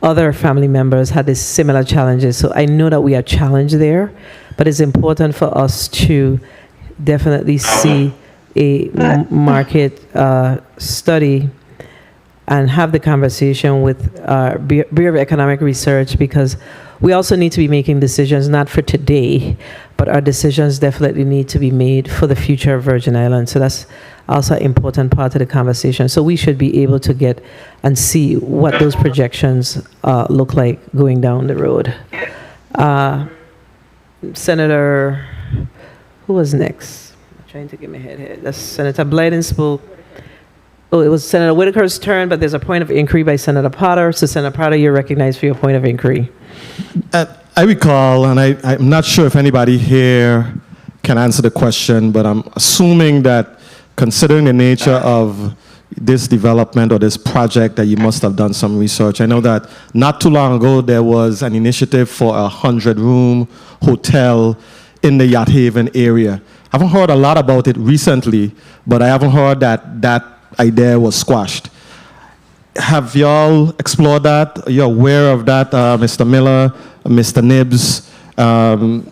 other family members had these similar challenges. So I know that we are challenged there, but it's important for us to definitely see a market study and have the conversation with Bureau of Economic Research, because we also need to be making decisions not for today, but our decisions definitely need to be made for the future of Virgin Islands. So that's also an important part of the conversation. So we should be able to get and see what those projections look like going down the road. Senator, who was next? I'm trying to get my head here. That's Senator Blyden spoke. Oh, it was Senator Whitaker's turn, but there's a point of inquiry by Senator Potter. So Senator Potter, you're recognized for your point of inquiry. I recall, and I'm not sure if anybody here can answer the question, but I'm assuming that considering the nature of this development or this project, that you must have done some research. I know that not too long ago there was an initiative for a 100-room hotel in the Yacht Haven area. I haven't heard a lot about it recently, but I haven't heard that that idea was squashed. Have y'all explored that? Are you aware of that, Mr. Miller, Mr. Nibbs?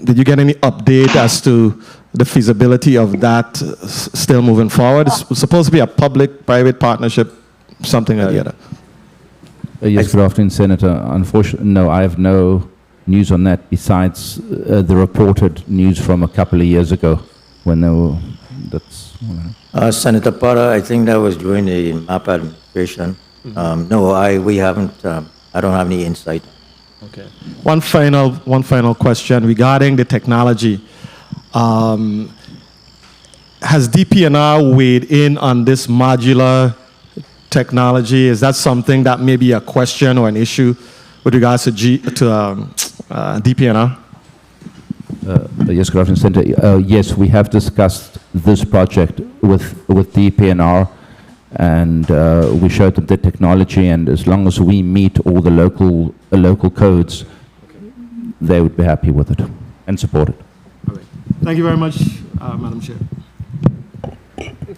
Did you get any update as to the feasibility of that still moving forward? It's supposed to be a public-private partnership, something or the other. Yes, good afternoon, Senator. Unfortunately, no, I have no news on that besides the reported news from a couple of years ago when they were, Senator Potter, I think that was during the MAP administration. No, we haven't, I don't have any insight. Okay. One final question regarding the technology. Has DPNR weighed in on this modular technology? Is that something that may be a question or an issue with regards to DPNR? Yes, good afternoon, Senator. Yes, we have discussed this project with DPNR, and we showed them the technology, and as long as we meet all the local codes, they would be happy with it and support it. Thank you very much, Madam Chair.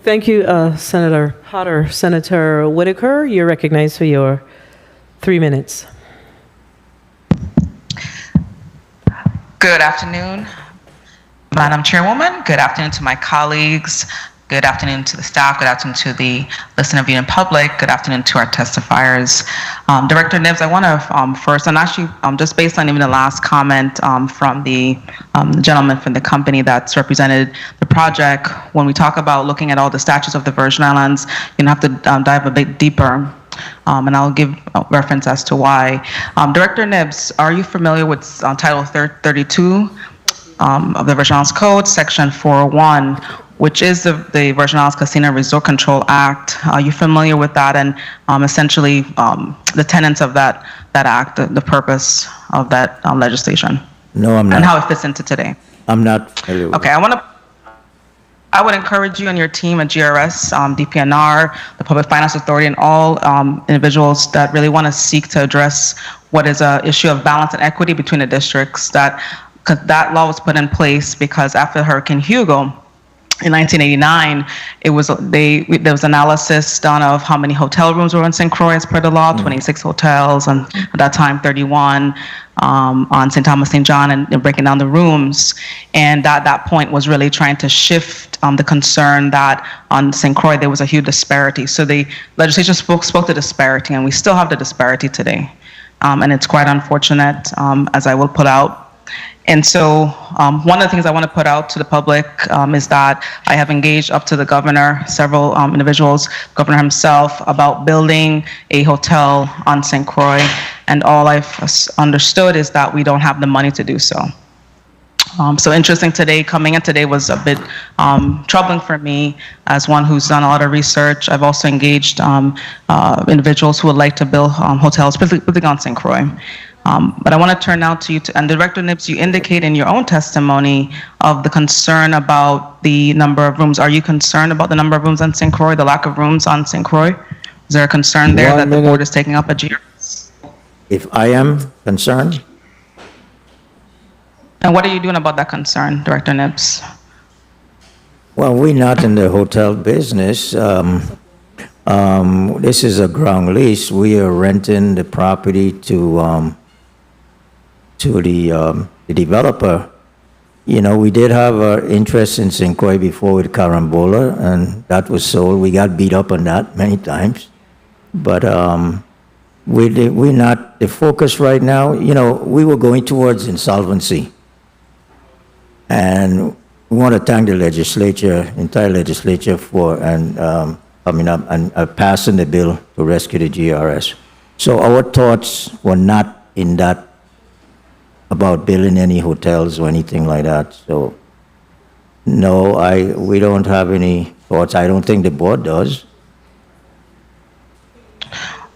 Thank you, Senator Potter. Senator Whitaker, you're recognized for your 3 minutes. Good afternoon, Madam Chairwoman. Good afternoon to my colleagues. Good afternoon to the staff. Good afternoon to the listening viewing public. Good afternoon to our testifiers. Director Nibs, I want to first, and actually just based on even the last comment from the gentleman from the company that's represented the project, when we talk about looking at all the statutes of the Virgin Islands, you have to dive a bit deeper. And I'll give reference as to why. Director Nibs, are you familiar with Title 32 of the Virgin Islands Code, Section 401, which is the Virgin Islands Casino Resort Control Act? Are you familiar with that and essentially the tenets of that act, the purpose of that legislation? No, I'm not. And how it fits into today? I'm not familiar with Okay, I would encourage you and your team at GRS, DPNR, the Public Finance Authority, and all individuals that really want to seek to address what is an issue of balance and equity between the districts. That law was put in place because after Hurricane Hugo in 1989, there was analysis done of how many hotel rooms were in St. Croix as per the law, 26 hotels, and at that time 31 on St. Thomas, St. John, and breaking down the rooms. And at that point was really trying to shift the concern that on St. Croix there was a huge disparity. So the legislation spoke to disparity, and we still have the disparity today. And it's quite unfortunate, as I will put out. And so one of the things I want to put out to the public is that I have engaged up to the governor, several individuals, governor himself, about building a hotel on St. Croix. And all I've understood is that we don't have the money to do so. So interesting today, coming in today was a bit troubling for me as one who's done a lot of research. I've also engaged individuals who would like to build hotels, particularly on St. Croix. But I want to turn now to you, and Director Nibs, you indicate in your own testimony of the concern about the number of rooms. Are you concerned about the number of rooms on St. Croix, the lack of rooms on St. Croix? Is there a concern there that the board is taking up at GRS? If I am concerned? And what are you doing about that concern, Director Nibs? Well, we're not in the hotel business. This is a ground lease. We are renting the property to the developer. You know, we did have an interest in St. Croix before with Carambola, and that was sold. We got beat up on that many times. But we're not the focus right now. You know, we were going towards insolvency. And we want to thank the legislature, entire legislature, for coming up and passing the bill to rescue the GRS. So our thoughts were not in that about building any hotels or anything like that. So no, we don't have any thoughts. I don't think the board does.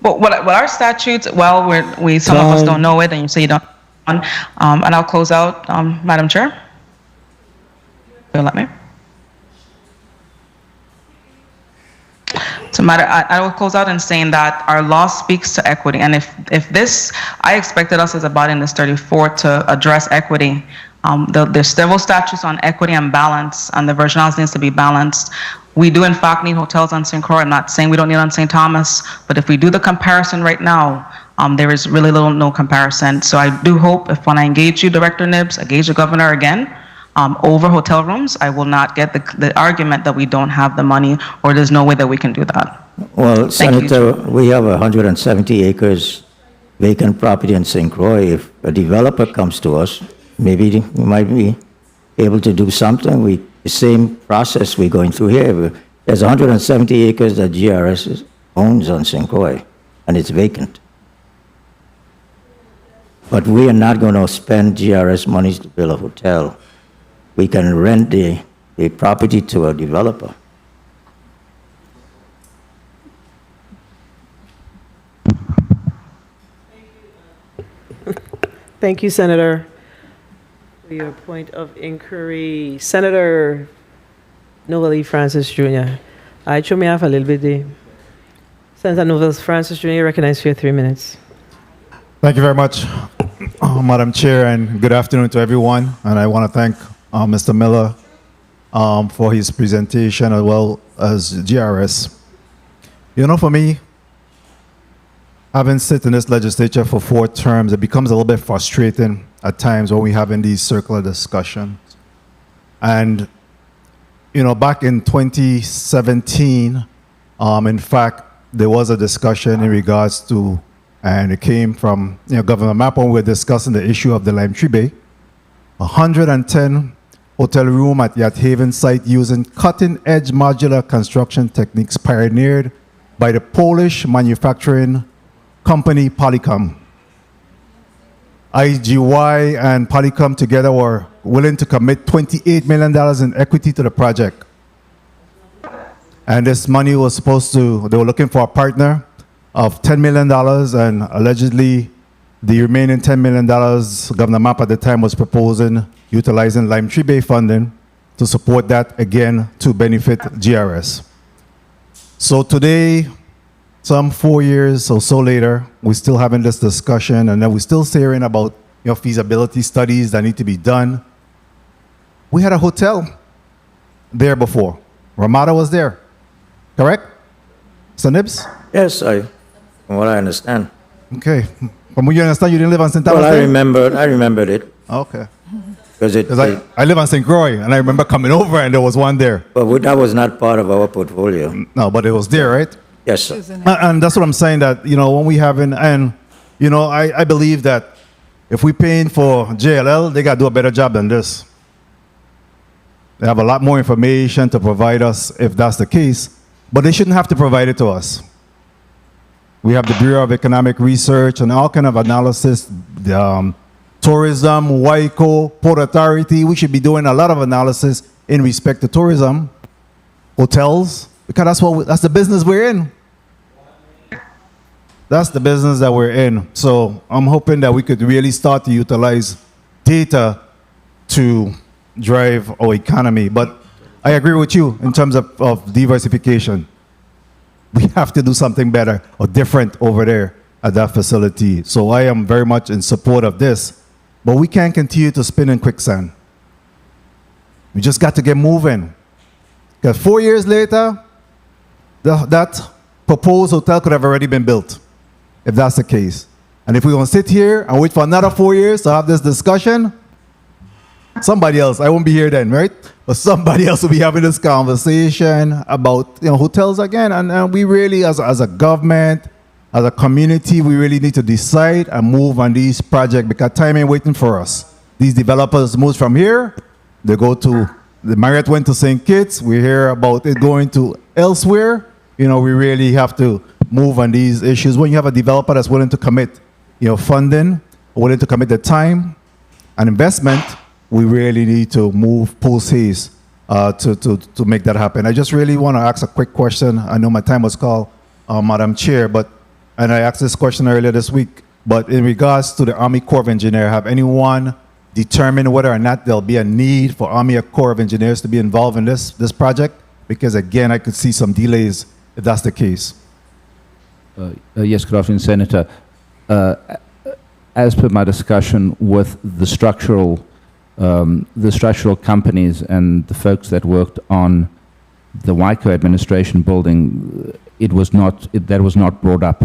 Well, what our statutes, well, some of us don't know it, and you say you don't. And I'll close out, Madam Chair. You'll let me? So I will close out in saying that our law speaks to equity, and if this, I expected us as a body in this 34 to address equity. There's several statutes on equity and balance, and the Virgin Islands needs to be balanced. We do in fact need hotels on St. Croix. I'm not saying we don't need on St. Thomas, but if we do the comparison right now, there is really no comparison. So I do hope, if when I engage you, Director Nibs, engage the governor again, over hotel rooms, I will not get the argument that we don't have the money or there's no way that we can do that. Well, Thank you, Senator, we have 170 acres vacant property in St. Croix. If a developer comes to us, maybe we might be able to do something. The same process we're going through here. There's 170 acres that GRS owns on St. Croix, and it's vacant. But we are not going to spend GRS monies to build a hotel. We can rent the property to a developer. Thank you, Senator, for your point of inquiry. Senator Noel E. Francis Jr. I threw me off a little bit there. Senator Noel Francis Jr., recognized for your 3 minutes. Thank you very much, Madam Chair, and good afternoon to everyone. And I want to thank Mr. Miller for his presentation as well as GRS. You know, for me, having sit in this legislature for 4 terms, it becomes a little bit frustrating at times when we having these circular discussions. And, you know, back in 2017, in fact, there was a discussion in regards to, and it came from, you know, Governor Mappa when we were discussing the issue of the Lime Tree Bay, 110 hotel room at Yacht Haven site using cutting-edge modular construction techniques pioneered by the Polish manufacturing company Polycom. IGY and Polycom together were willing to commit $28 million in equity to the project. And this money was supposed to, they were looking for a partner of $10 million, and allegedly the remaining $10 million, Governor Mappa at the time was proposing utilizing Lime Tree Bay funding to support that, again, to benefit GRS. So today, some 4 years or so later, we're still having this discussion, and then we're still hearing about, you know, feasibility studies that need to be done. We had a hotel there before. Ramada was there, correct? Mr. Nibs? Yes, from what I understand. Okay. From what you understand, you didn't live on St. Thomas Well, Day? I remembered it. Okay. Because I live on St. Croix, and I remember coming over, and there was one there. But that was not part of our portfolio. No, but it was there, right? Yes, sir. And that's what I'm saying, that, you know, when we having, and, you know, I believe that if we're paying for JLL, they got to do a better job than this. They have a lot more information to provide us if that's the case, but they shouldn't have to provide it to us. We have the Bureau of Economic Research and all kind of analysis, the, tourism, WICO, Port Authority. We should be doing a lot of analysis in respect to tourism, hotels, because that's the business we're in. That's the business that we're in. So I'm hoping that we could really start to utilize data to drive our economy. But I agree with you in terms of diversification. We have to do something better or different over there at that facility. So I am very much in support of this. But we can't continue to spin in quicksand. We just got to get moving. Because 4 years later, that proposed hotel could have already been built, if that's the case. And if we're going to sit here and wait for another 4 years to have this discussion, somebody else, I won't be here then, right? But somebody else will be having this conversation about, you know, hotels again. And we really, as a government, as a community, we really need to decide and move on these projects because time ain't waiting for us. These developers move from here, they go to, the Marriott went to St. Kitts, we hear about it going to elsewhere. You know, we really have to move on these issues. When you have a developer that's willing to commit, you know, funding, willing to commit the time and investment, we really need to move post haste to make that happen. I just really want to ask a quick question. I know my time was called, Madam Chair, and I asked this question earlier this week, but in regards to the Army Corps of Engineers, have anyone determined whether or not there'll be a need for Army Corps of Engineers to be involved in this project? Because again, I could see some delays if that's the case. Yes, good afternoon, Senator. As per my discussion with the structural companies and the folks that worked on the WICO administration building, that was not brought up.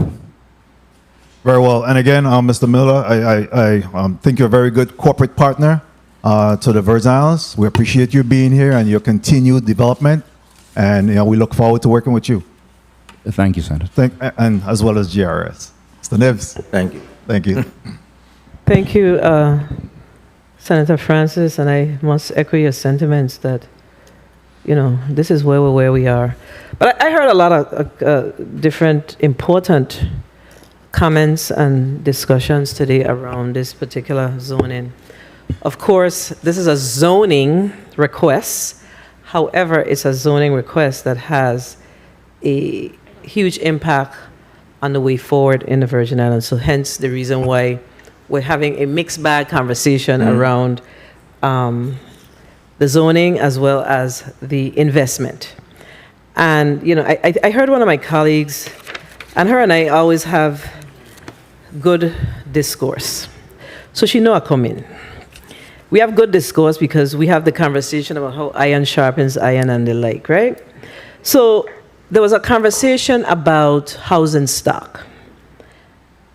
Very well. And again, Mr. Miller, I think you're a very good corporate partner. to the Virgin Islands. We appreciate you being here and your continued development, and we look forward to working with you. Thank you, Senator. And as well as GRS. Mr. Neves. Thank you. Thank you. Thank you, Senator Francis, and I must echo your sentiments that, this is where we are. But I heard a lot of different important comments and discussions today around this particular zoning. Of course, this is a zoning request. However, it's a zoning request that has a huge impact on the way forward in the Virgin Islands. So hence the reason why we're having a mixed bag conversation around the zoning as well as the investment. And, I heard one of my colleagues, and her and I always have good discourse. So she know I come in. We have good discourse because we have the conversation about how iron sharpens iron and the like, right? So there was a conversation about housing stock.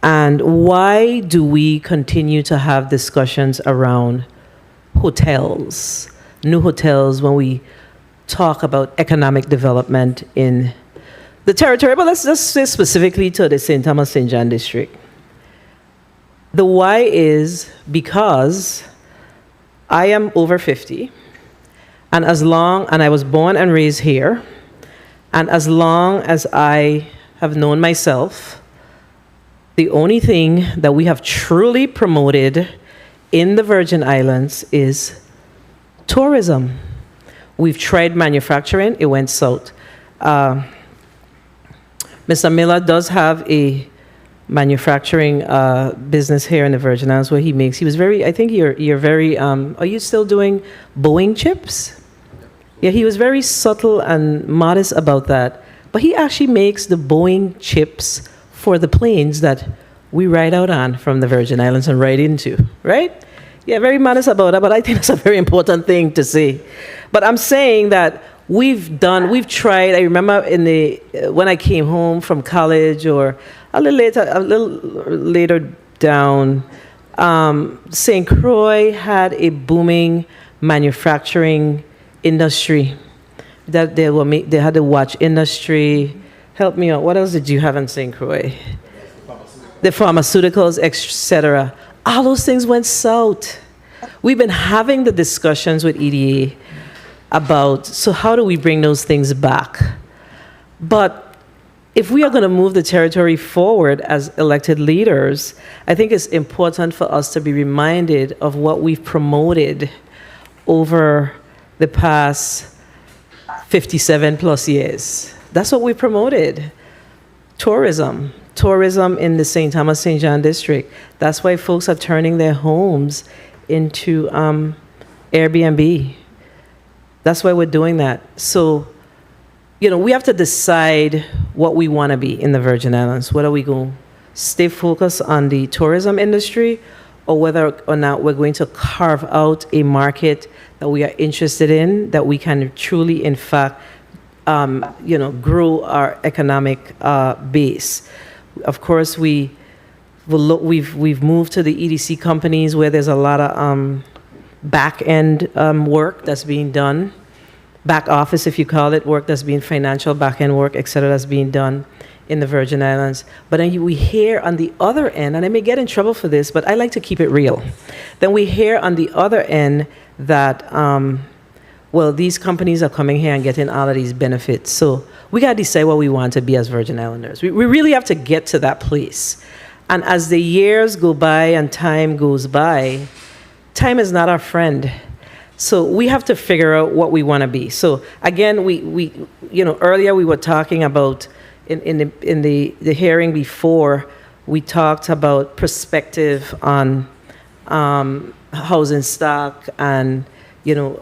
And why do we continue to have discussions around hotels, new hotels, when we talk about economic development in the territory? But let's just say specifically to the St. Thomas St. John district. The why is because I am over 50, and I was born and raised here, and as long as I have known myself, the only thing that we have truly promoted in the Virgin Islands is tourism. We've tried manufacturing, it went south. Mr. Miller does have a manufacturing business here in the Virgin Islands where he was very, I think you're very, are you still doing Boeing chips? Yeah, he was very subtle and modest about that. But he actually makes the Boeing chips for the planes that we ride out on from the Virgin Islands and ride into, right? Yeah, very modest about that, but I think that's a very important thing to say. But I'm saying that we've tried. I remember when I came home from college, or a little later down, St. Croix had a booming manufacturing industry. That they had the watch industry. Help me out. What else did you have in St. Croix? The pharmaceuticals, etc. All those things went south. We've been having the discussions with EDA about, so how do we bring those things back? But if we are going to move the territory forward as elected leaders, I think it's important for us to be reminded of what we've promoted over the past 57 plus years. That's what we promoted. Tourism in the St. Thomas St. John district. That's why folks are turning their homes into Airbnb. That's why we're doing that. So, we have to decide what we want to be in the Virgin Islands. Whether we go stay focused on the tourism industry, or whether or not we're going to carve out a market that we are interested in, that we can truly, in fact, grow our economic base. Of course, we've moved to the EDC companies where there's a lot of back-end work that's being done, back office, if you call it, work that's being financial, back-end work, et cetera, that's being done in the Virgin Islands. But then we hear on the other end, and I may get in trouble for this, but I like to keep it real. Then we hear on the other end that, these companies are coming here and getting all of these benefits. So we got to decide what we want to be as Virgin Islanders. We really have to get to that place. And as the years go by and time goes by, time is not our friend. So we have to figure out what we want to be. So again, we earlier we were talking about in the hearing before, we talked about perspective on housing stock and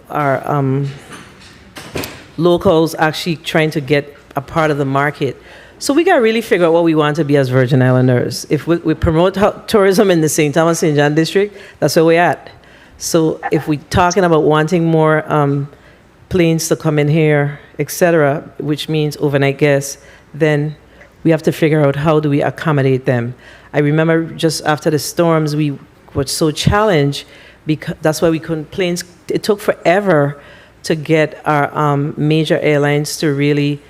our locals actually trying to get a part of the market. So we got to really figure out what we want to be as Virgin Islanders. If we promote tourism in the St. Thomas St. John district, that's where we're at. So if we're talking about wanting more planes to come in here, etc., which means overnight guests, then we have to figure out how do we accommodate them. I remember just after the storms, we were so challenged because that's why we couldn't, planes, it took forever to get our major airlines to really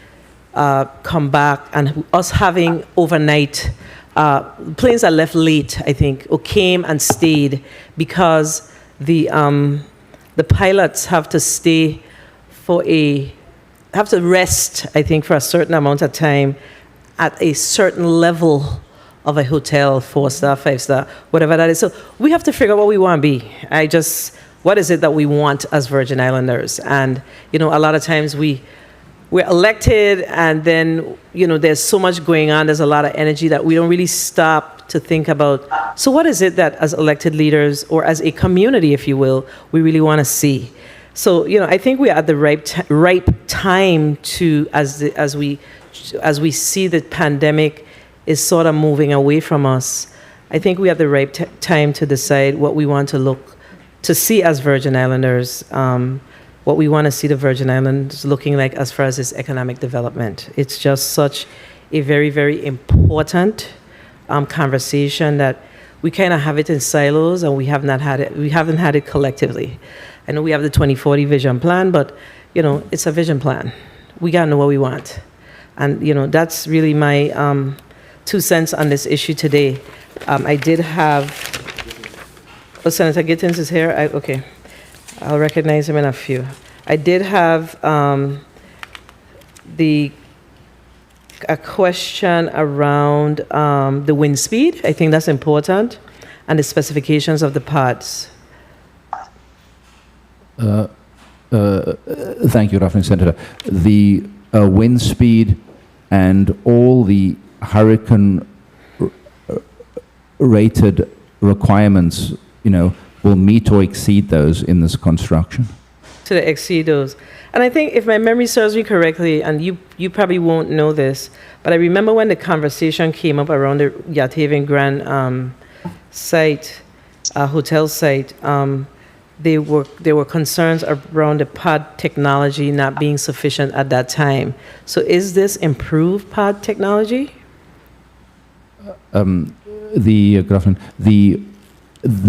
come back, and us having overnight planes that left late, I think, or came and stayed because the pilots have to stay have to rest, I think, for a certain amount of time at a certain level of a hotel, 4-star, 5-star, whatever that is. So we have to figure out what we want to be. What is it that we want as Virgin Islanders? And, a lot of times we're elected, and then, there's so much going on, there's a lot of energy that we don't really stop to think about, so what is it that as elected leaders, or as a community, if you will, we really want to see? So, I think we're at the ripe time to, as we see the pandemic is sort of moving away from us, I think we have the right time to decide what we want to see as Virgin Islanders, what we want to see the Virgin Islands looking like as far as its economic development. It's just such a very, very important conversation that we kind of have it in silos, and we haven't had it collectively. I know we have the 2040 vision plan, but it's a vision plan. We gotta know what we want, and that's really my 2 cents on this issue today. I did have. Oh, Senator Gittins is here. Okay, I'll recognize him in a few. I did have a question around the wind speed. I think that's important, and the specifications of the pods. Thank you, Reverend Senator. The wind speed and all the hurricane rated requirements, will meet or exceed those in this construction. To exceed those. And I think, if my memory serves me correctly, and you probably won't know this, but I remember when the conversation came up around the Yacht Haven Grand site, hotel site, there were concerns around the pod technology not being sufficient at that time. So is this improved pod technology? The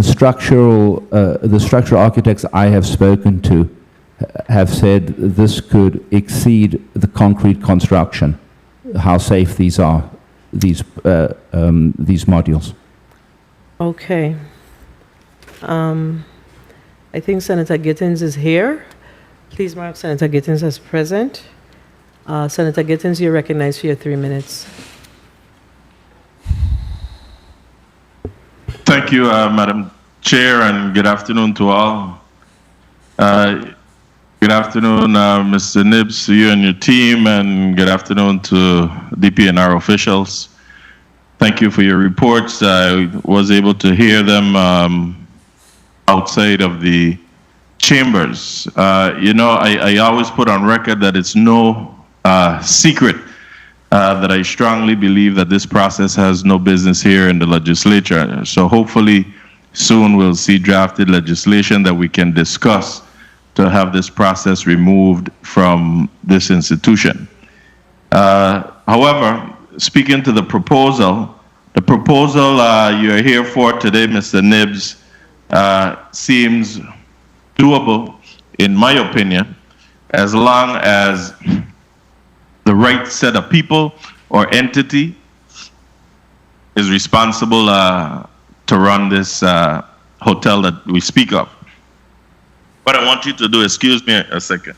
structural architects I have spoken to have said this could exceed the concrete construction. How safe these are, these modules. Okay. I think Senator Gittins is here. Please mark Senator Gittins as present. Senator Gittins, you're recognized for your 3 minutes. Thank you, Madam Chair, and good afternoon to all. Good afternoon, Mr. Nibbs, to you and your team, and good afternoon to DPNR officials. Thank you for your reports. I was able to hear them outside of the chambers. I always put on record that it's no secret that I strongly believe that this process has no business here in the legislature. So hopefully soon we'll see drafted legislation that we can discuss to have this process removed from this institution. However, speaking to the proposal you're here for today, Mr. Nibbs, seems doable, in my opinion, as long as the right set of people or entity is responsible to run this hotel that we speak of. What I want you to do, excuse me a second.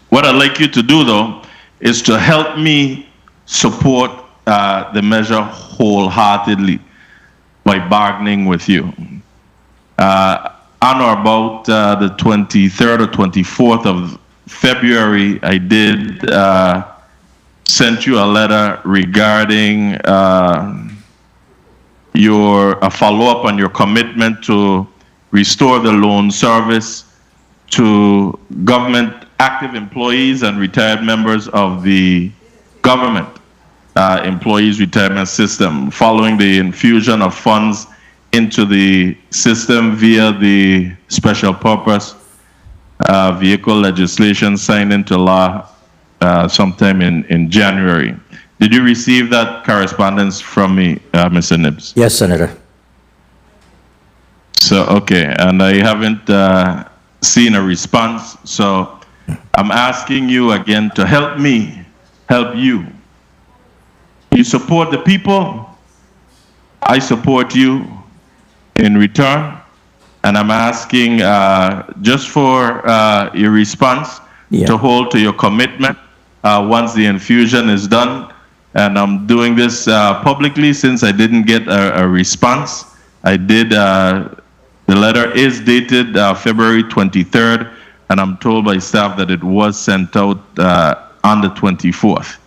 What I'd like you to do, though, is to help me support the measure wholeheartedly by bargaining with you. On or about the 23rd or 24th of February, I did send you a letter regarding a follow-up on your commitment to restore the loan service to government active employees and retired members of the government employees retirement system, following the infusion of funds into the system via the special purpose vehicle legislation signed into law sometime in January. Did you receive that correspondence from me, Mr. Nibbs? Yes, Senator. So, okay, and I haven't seen a response. So I'm asking you again to help me, help you. You support the people, I support you in return. And I'm asking just for your response to hold to your commitment once the infusion is done. And I'm doing this publicly since I didn't get a response. I did, the letter is dated February 23rd, and I'm told by staff that it was sent out on the 24th.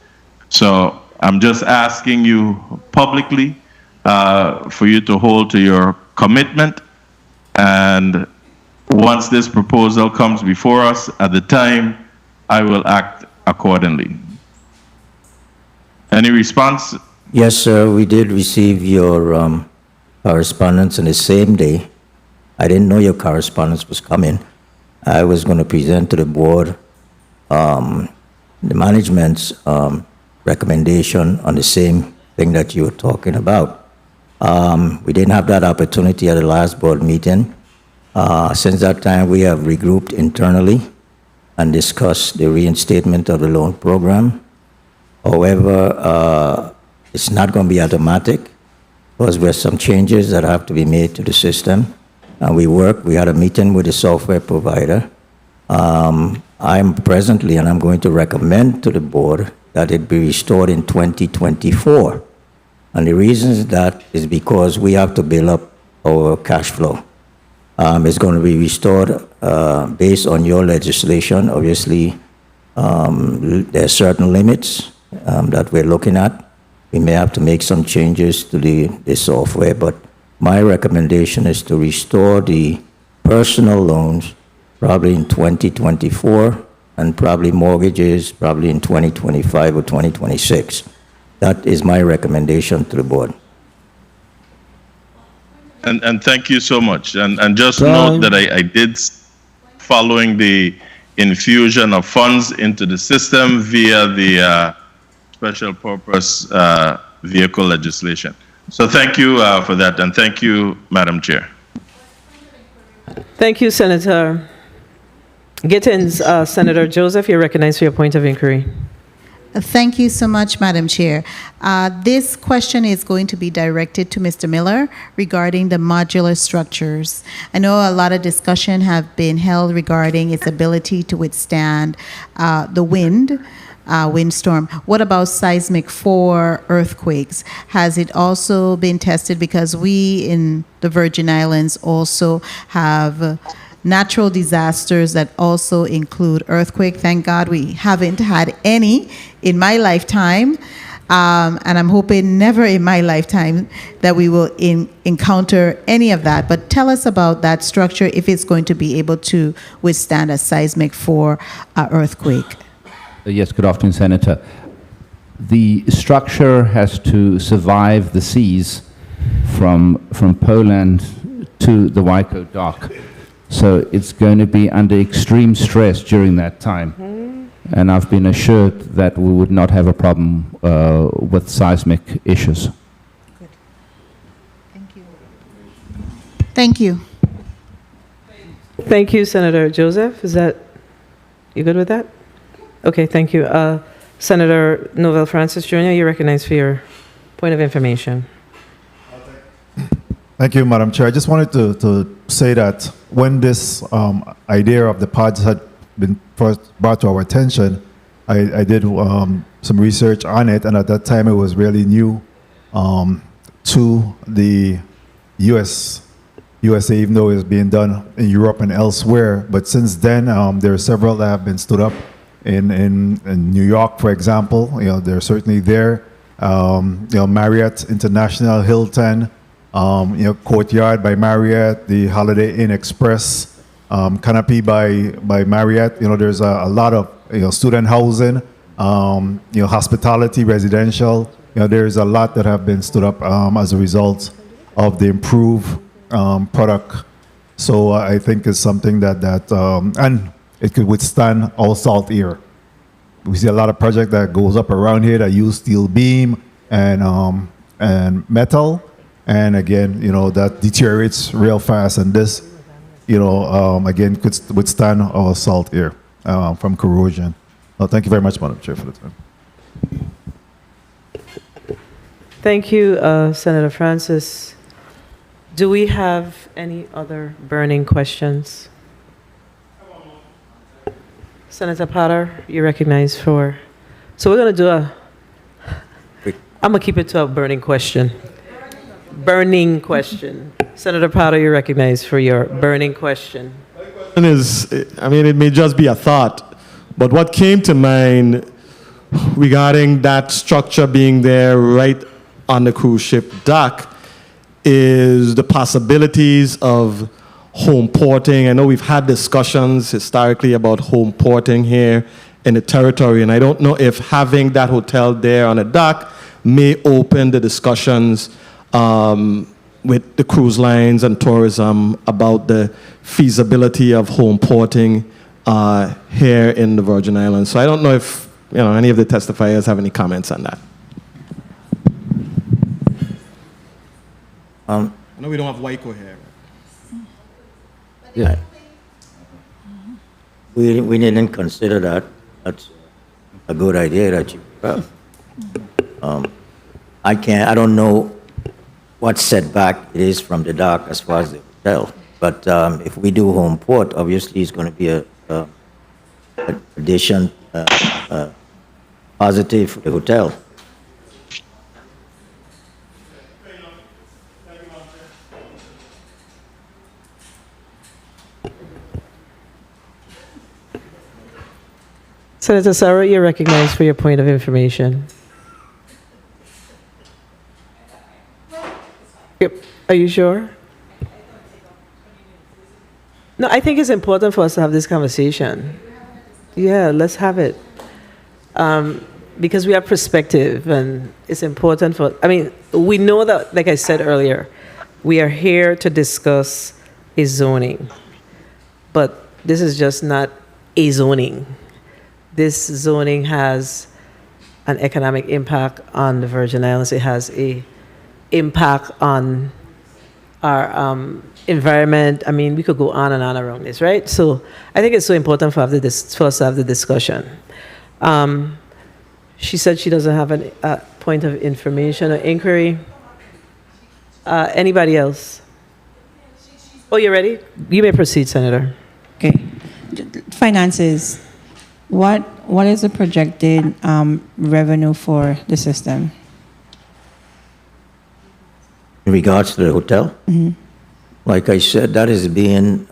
So I'm just asking you publicly for you to hold to your commitment. And once this proposal comes before us, at the time, I will act accordingly. Any response? Yes, sir. We did receive your correspondence on the same day. I didn't know your correspondence was coming. I was going to present to the board the management's recommendation on the same thing that you were talking about. We didn't have that opportunity at the last board meeting. Since that time, we have regrouped internally and discussed the reinstatement of the loan program. However, it's not going to be automatic because there are some changes that have to be made to the system. And we had a meeting with the software provider. I'm presently, and I'm going to recommend to the board that it be restored in 2024. And the reason that is because we have to build up our cash flow. It's going to be restored based on your legislation. Obviously, there are certain limits that we're looking at. We may have to make some changes to the software, but my recommendation is to restore the personal loans probably in 2024 and probably mortgages probably in 2025 or 2026. That is my recommendation to the board. And thank you so much. And just note that I did, following the infusion of funds into the system via the special purpose vehicle legislation. So thank you for that, and thank you, Madam Chair. Thank you, Senator Gittins. Senator Joseph, you're recognized for your point of inquiry. Thank you so much, Madam Chair. This question is going to be directed to Mr. Miller regarding the modular structures. I know a lot of discussion have been held regarding its ability to withstand the windstorm. What about seismic for earthquakes? Has it also been tested? Because we in the Virgin Islands also have natural disasters that also include earthquake. Thank God we haven't had any in my lifetime. And I'm hoping never in my lifetime that we will encounter any of that. But tell us about that structure, if it's going to be able to withstand a seismic for earthquake. Yes, good afternoon, Senator. The structure has to survive the seas from Poland to the Waiko dock. So it's going to be under extreme stress during that time. And I've been assured that we would not have a problem with seismic issues. Good. Thank you. Thank you. Thank you, Senator Joseph. You good with that? Okay, thank you. Senator Novell Francis Jr., you're recognized for your point of information. Thank you, Madam Chair. I just wanted to say that when this idea of the pods had been first brought to our attention, I did some research on it, and at that time it was really new to the USA, even though it's being done in Europe and elsewhere. But since then, there are several that have been stood up in New York, for example. They're certainly there. Marriott International, Hilton, Courtyard by Marriott, the Holiday Inn Express, Canopy by Marriott. There's a lot of student housing, hospitality, residential. There's a lot that have been stood up as a result of the improved product. So I think it's something that and it could withstand all salt air. We see a lot of projects that goes up around here that use steel beam and metal. And again, that deteriorates real fast. And this, again, could withstand our salt air from corrosion. Thank you very much, Madam Chair, for the time. Thank you, Senator Francis. Do we have any other burning questions? Senator Potter, you're recognized for. So we're going to do I'm going to keep it to a burning question. Burning question. Senator Potter, you're recognized for your burning question. It may just be a thought, but what came to mind regarding that structure being there right on the cruise ship dock is the possibilities of home porting. I know we've had discussions historically about home porting here in the territory, and I don't know if having that hotel there on the dock may open the discussions with the cruise lines and tourism about the feasibility of home porting here in the Virgin Islands. So I don't know if any of the testifiers have any comments on that. I know we don't have Waiko here. Yeah. We didn't consider that. That's a good idea that you brought. I don't know what setback it is from the dock as far as the hotel. But if we do home port, obviously it's going to be a addition positive for the hotel. Senator Sarah, you're recognized for your point of information. Yep. Are you sure? No, I think it's important for us to have this conversation. Yeah, let's have it. Because we have perspective, and it's important we know that, like I said earlier, we are here to discuss a zoning. But this is just not a zoning. This zoning has an economic impact on the Virgin Islands. It has a impact on our environment. We could go on and on around this, right? So I think it's so important for us to have the discussion. She said she doesn't have a point of information or inquiry. Anybody else? Oh, you ready? You may proceed, Senator. Okay. Finances. What is the projected revenue for the system? In regards to the hotel? Mm-hmm. Like I said, that is being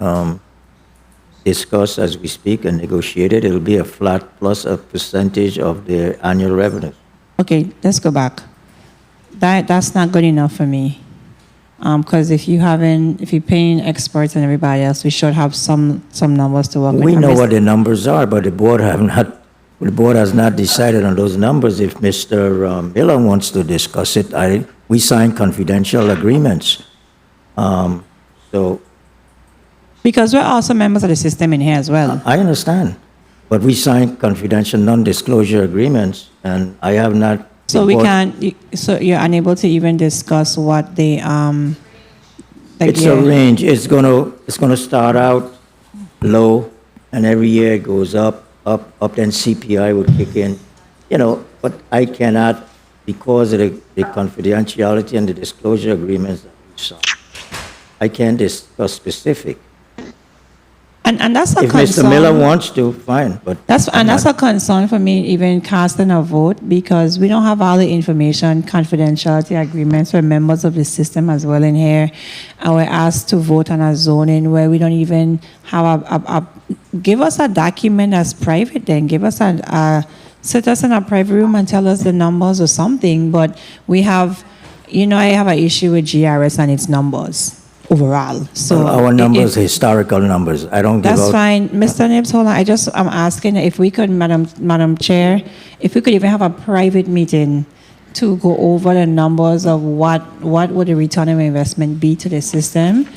discussed as we speak and negotiated. It'll be a flat plus a percentage of their annual revenue. Okay, let's go back. That's not good enough for me. Because if you're paying experts and everybody else, we should have some numbers to work with. We know what the numbers are, but the board has not decided on those numbers. If Mr. Miller wants to discuss it, we signed confidential agreements. Because we're also members of the system in here as well. I understand, but we signed confidential non-disclosure agreements, and I have not. So we can't. So you're unable to even discuss what the It's a range. It's gonna start out low, and every year it goes up. Then CPI would kick in, But I cannot, because of the confidentiality and the disclosure agreements that we signed, I can't discuss specific. And that's a if concern. Mr. Miller wants to, fine. But that's a concern for me, even casting a vote, because we don't have all the information, confidentiality agreements for members of the system as well in here, and we're asked to vote on a zoning where we don't even have give us a document that's private. Then give us sit us in a private room and tell us the numbers or something. But we have, I have an issue with GRS and its numbers. Overall, so our numbers, historical numbers. I don't give out. That's fine, Mr. Nibs. Hold on. I'm asking if we could, Madam Chair, if we could even have a private meeting to go over the numbers of what would the return of investment be to the system.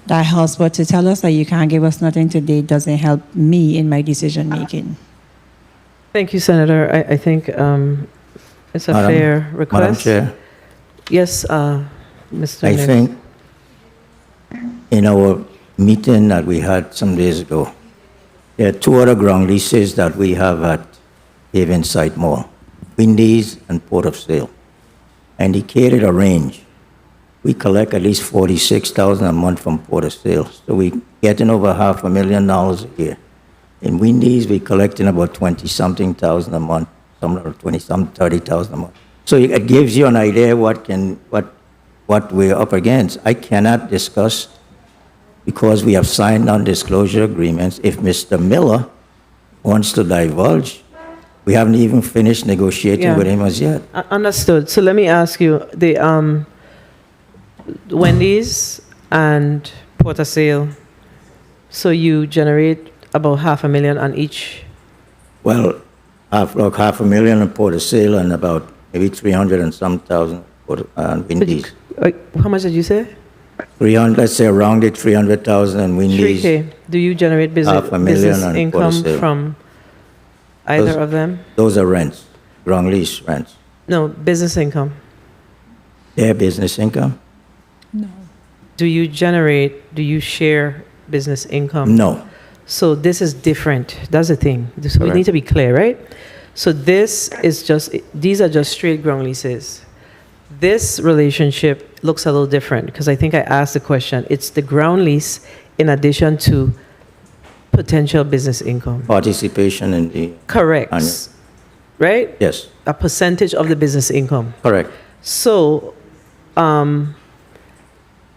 That helps, but to tell us that you can't give us nothing today doesn't help me in my decision making. Thank you, Senator. I think it's a fair request. Madam Chair. Yes, Mr. I Nick. think in our meeting that we had some days ago, there are two other ground leases that we have at Havenside Mall, Wendy's and Port of Sale. I indicated a range. We collect at least $46,000 a month from Port of Sale, so we getting over $500,000 a year. In Wendy's, we collecting about 20-something thousand a month, some are 20-some, 30,000 a month. So it gives you an idea what we're up against. I cannot discuss because we have signed non-disclosure agreements. If Mr. Miller wants to divulge, we haven't even finished negotiating Yeah. with him as yet. Understood. So let me ask you, the Wendy's and Port of Sale, so you generate about $500,000 on each? Well, half $500,000 in Port of Sale and about maybe 300 and some thousand on Wendy's. How much did you say? 300, let's say around it, 300,000 in Wendy's. 3K. Do you generate business $500,000 on Port income of Sale. from either of them? Those are rents, ground lease rents. No, business income. Their business income? Do you share business income? No. So this is different. That's the thing. We Correct. need to be clear, right? So these are just straight ground leases. This relationship looks a little different because I think I asked the question. It's the ground lease in addition to potential business income. Participation in the... Correct. annual- Right? Yes, A percentage of the business income. correct. So,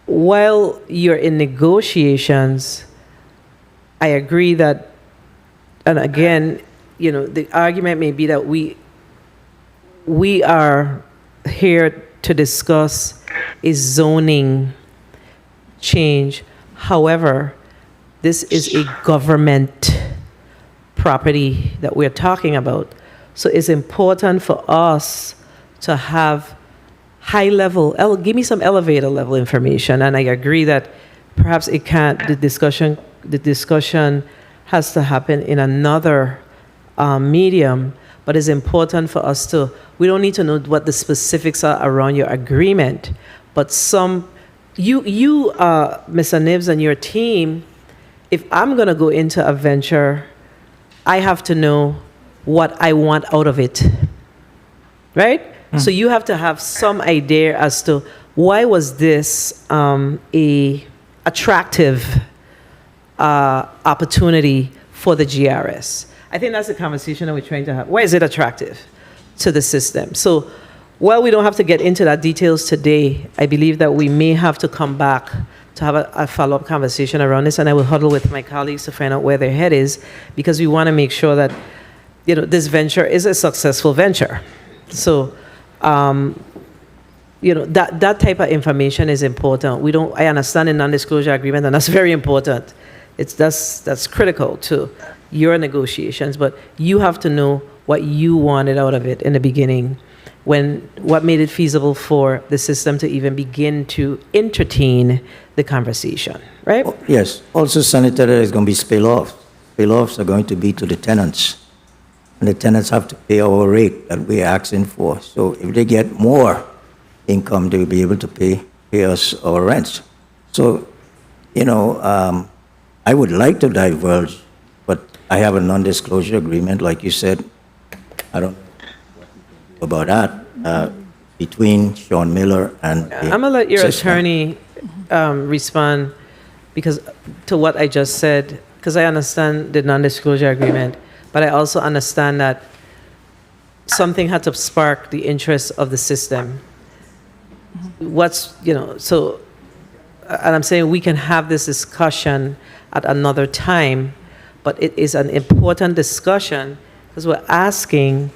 while you're in negotiations, I agree that, and again, the argument may be that we are here to discuss a zoning change. However, this is a government property that we're talking about. So it's important for us to have high level, give me some elevator level information. And I agree that perhaps the discussion has to happen in another medium, but it's important for us we don't need to know what the specifics are around your agreement, but you, Mr. Nibs and your team, if I'm gonna go into a venture, I have to know what I want out of it, right? So you have to have some idea as to why was this a attractive opportunity for the GRS. I think that's the conversation that we're trying to have. Why is it attractive to the system? So while we don't have to get into that details today, I believe that we may have to come back to have a follow-up conversation around this, and I will huddle with my colleagues to find out where their head is, because we want to make sure that this venture is a successful venture. So that type of information is important. I understand the non-disclosure agreement, and that's very important. That's critical to your negotiations, but you have to know what you wanted out of it in the beginning, what made it feasible for the system to even begin to entertain the conversation, right? Yes. Also, Senator, there is going to be spill-offs. Spill-offs are going to be to the tenants. And the tenants have to pay our rate that we're asking for. So if they get more income, they will be able to pay us our rents. So, I would like to divulge, but I have a non-disclosure agreement, like you said. I don't know about that, between Sean Miller and the I'm going to let your system. attorney respond to what I just said, because I understand the non-disclosure agreement, but I also understand that something had to spark the interest of the system. And I'm saying we can have this discussion at another time, but it is an important discussion because we're asking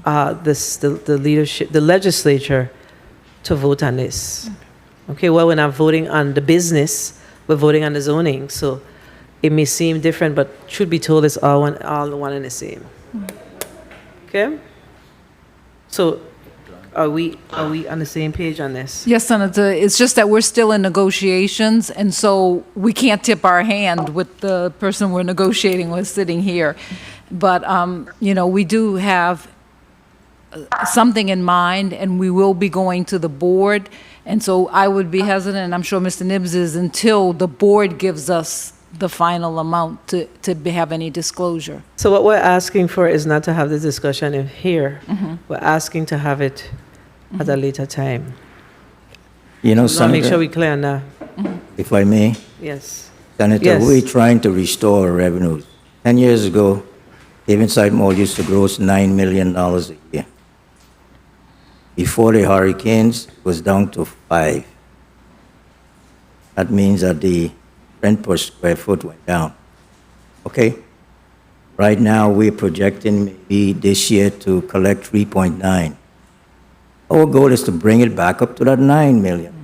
the leadership, the legislature, to vote on this. Okay, well, we're not voting on the business, we're voting on the zoning. So it may seem different, but truth be told, it's all one and the same. Okay? So are we on the same page on this? Yes, Senator. It's just that we're still in negotiations, and so we can't tip our hand with the person we're negotiating with sitting here. But, we do have something in mind, and we will be going to the board And so I would be hesitant, and I'm sure Mr. Nibbs is, until the board gives us the final amount to have any disclosure. So what we're asking for is not to have the discussion in here. We're asking to have it at a later time. You know, We want to make Senator, sure we're clear on that. if I may, Yes. Senator, Yes. we're trying to restore revenues. 10 years ago, Havenside Mall used to gross $9 million a year. Before the hurricanes, it was down to 5. That means that the rent per square foot went down. Okay? Right now, we're projecting maybe this year to collect 3.9. Our goal is to bring it back up to that 9 million.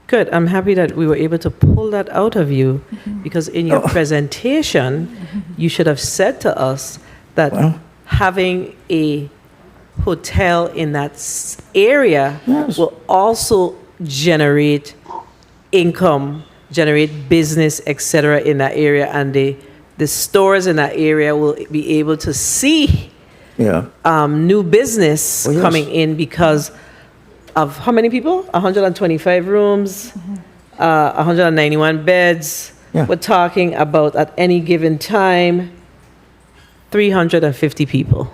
Good. I'm happy that we were able to pull that out of you, because in your presentation, you should have said to us that having a hotel in that area will also generate income, generate business, etc. in that area, and the stores in that area will be able to see new business coming in because of how many people? 125 rooms, 191 beds. We're talking about at any given time 350 people.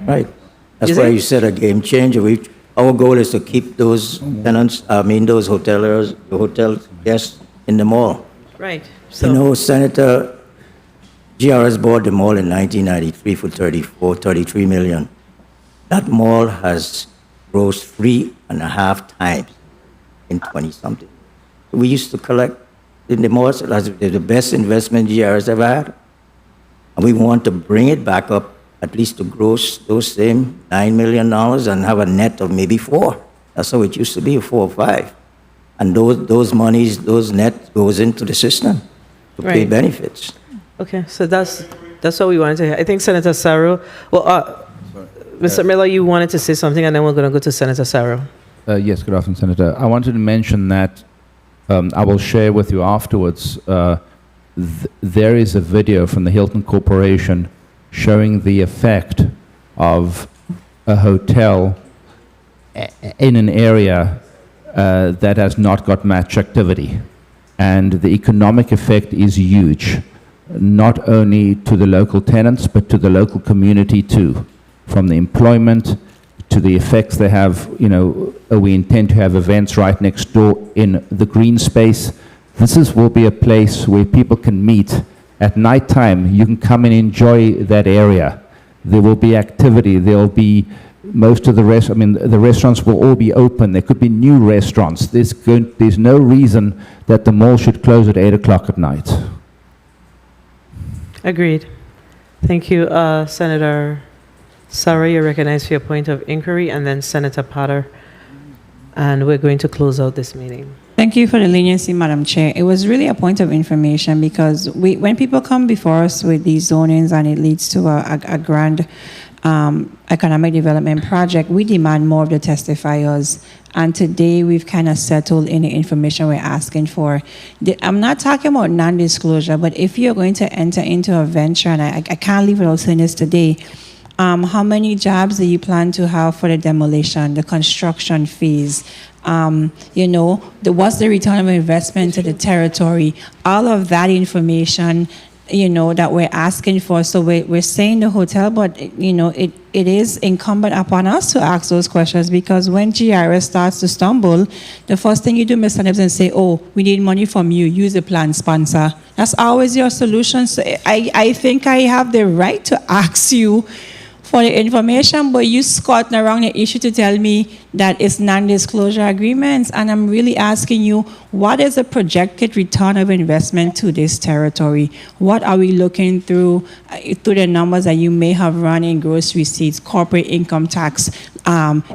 Right. That's Is why it? you said a game changer. Our goal is to keep those tenants, those hotelers, the hotel guests in the mall. Right. You know, Senator, GRS bought the mall in 1993 for 33 million. That mall has grossed 3.5 times in 20-something. We used to collect in the malls as the best investment GRS ever had. And we want to bring it back up at least to gross those same $9 million and have a net of maybe 4. That's how it used to be, 4 or 5. And those monies, those net goes into the system to pay Right. benefits. Okay, so that's what we wanted to hear. I think Senator Sarro, Mr. Miller, you wanted to say something, and then we're going to go to Senator Sarro. Yes, good afternoon, Senator. I wanted to mention that I will share with you afterwards. There is a video from the Hilton Corporation showing the effect of a hotel in an area that has not got much activity. And the economic effect is huge, not only to the local tenants, but to the local community too. From the employment to the effects they have, we intend to have events right next door in the green space. Will be a place where people can meet. At nighttime, you can come and enjoy that area. There will be activity. There will be most of the restaurants will all be open. There could be new restaurants. There's no reason that the mall should close at 8 o'clock at night. Agreed. Thank you, Senator Sarro. You're recognized for your point of inquiry, and then Senator Potter. And we're going to close out this meeting. Thank you for the leniency, Madam Chair. It was really a point of information because when people come before us with these zonings and it leads to a grand economic development project, we demand more of the testifiers. And today we've kind of settled in the information we're asking for. I'm not talking about non-disclosure, but if you're going to enter into a venture, and I can't leave without saying this today, how many jobs do you plan to have for the demolition, the construction fees? What's the return of investment to the territory? All of that information, that we're asking for. So we're saying the hotel, but, it is incumbent upon us to ask those questions, because when GRS starts to stumble, the first thing you do, Mr. Nibbs, and say, oh, we need money from you, use the plan sponsor. That's always your solution. So I think I have the right to ask you for the information, but you skirting around the issue to tell me that it's non-disclosure agreements, and I'm really asking you, what is the projected return of investment to this territory? What are we looking through the numbers that you may have run in gross receipts, corporate income tax,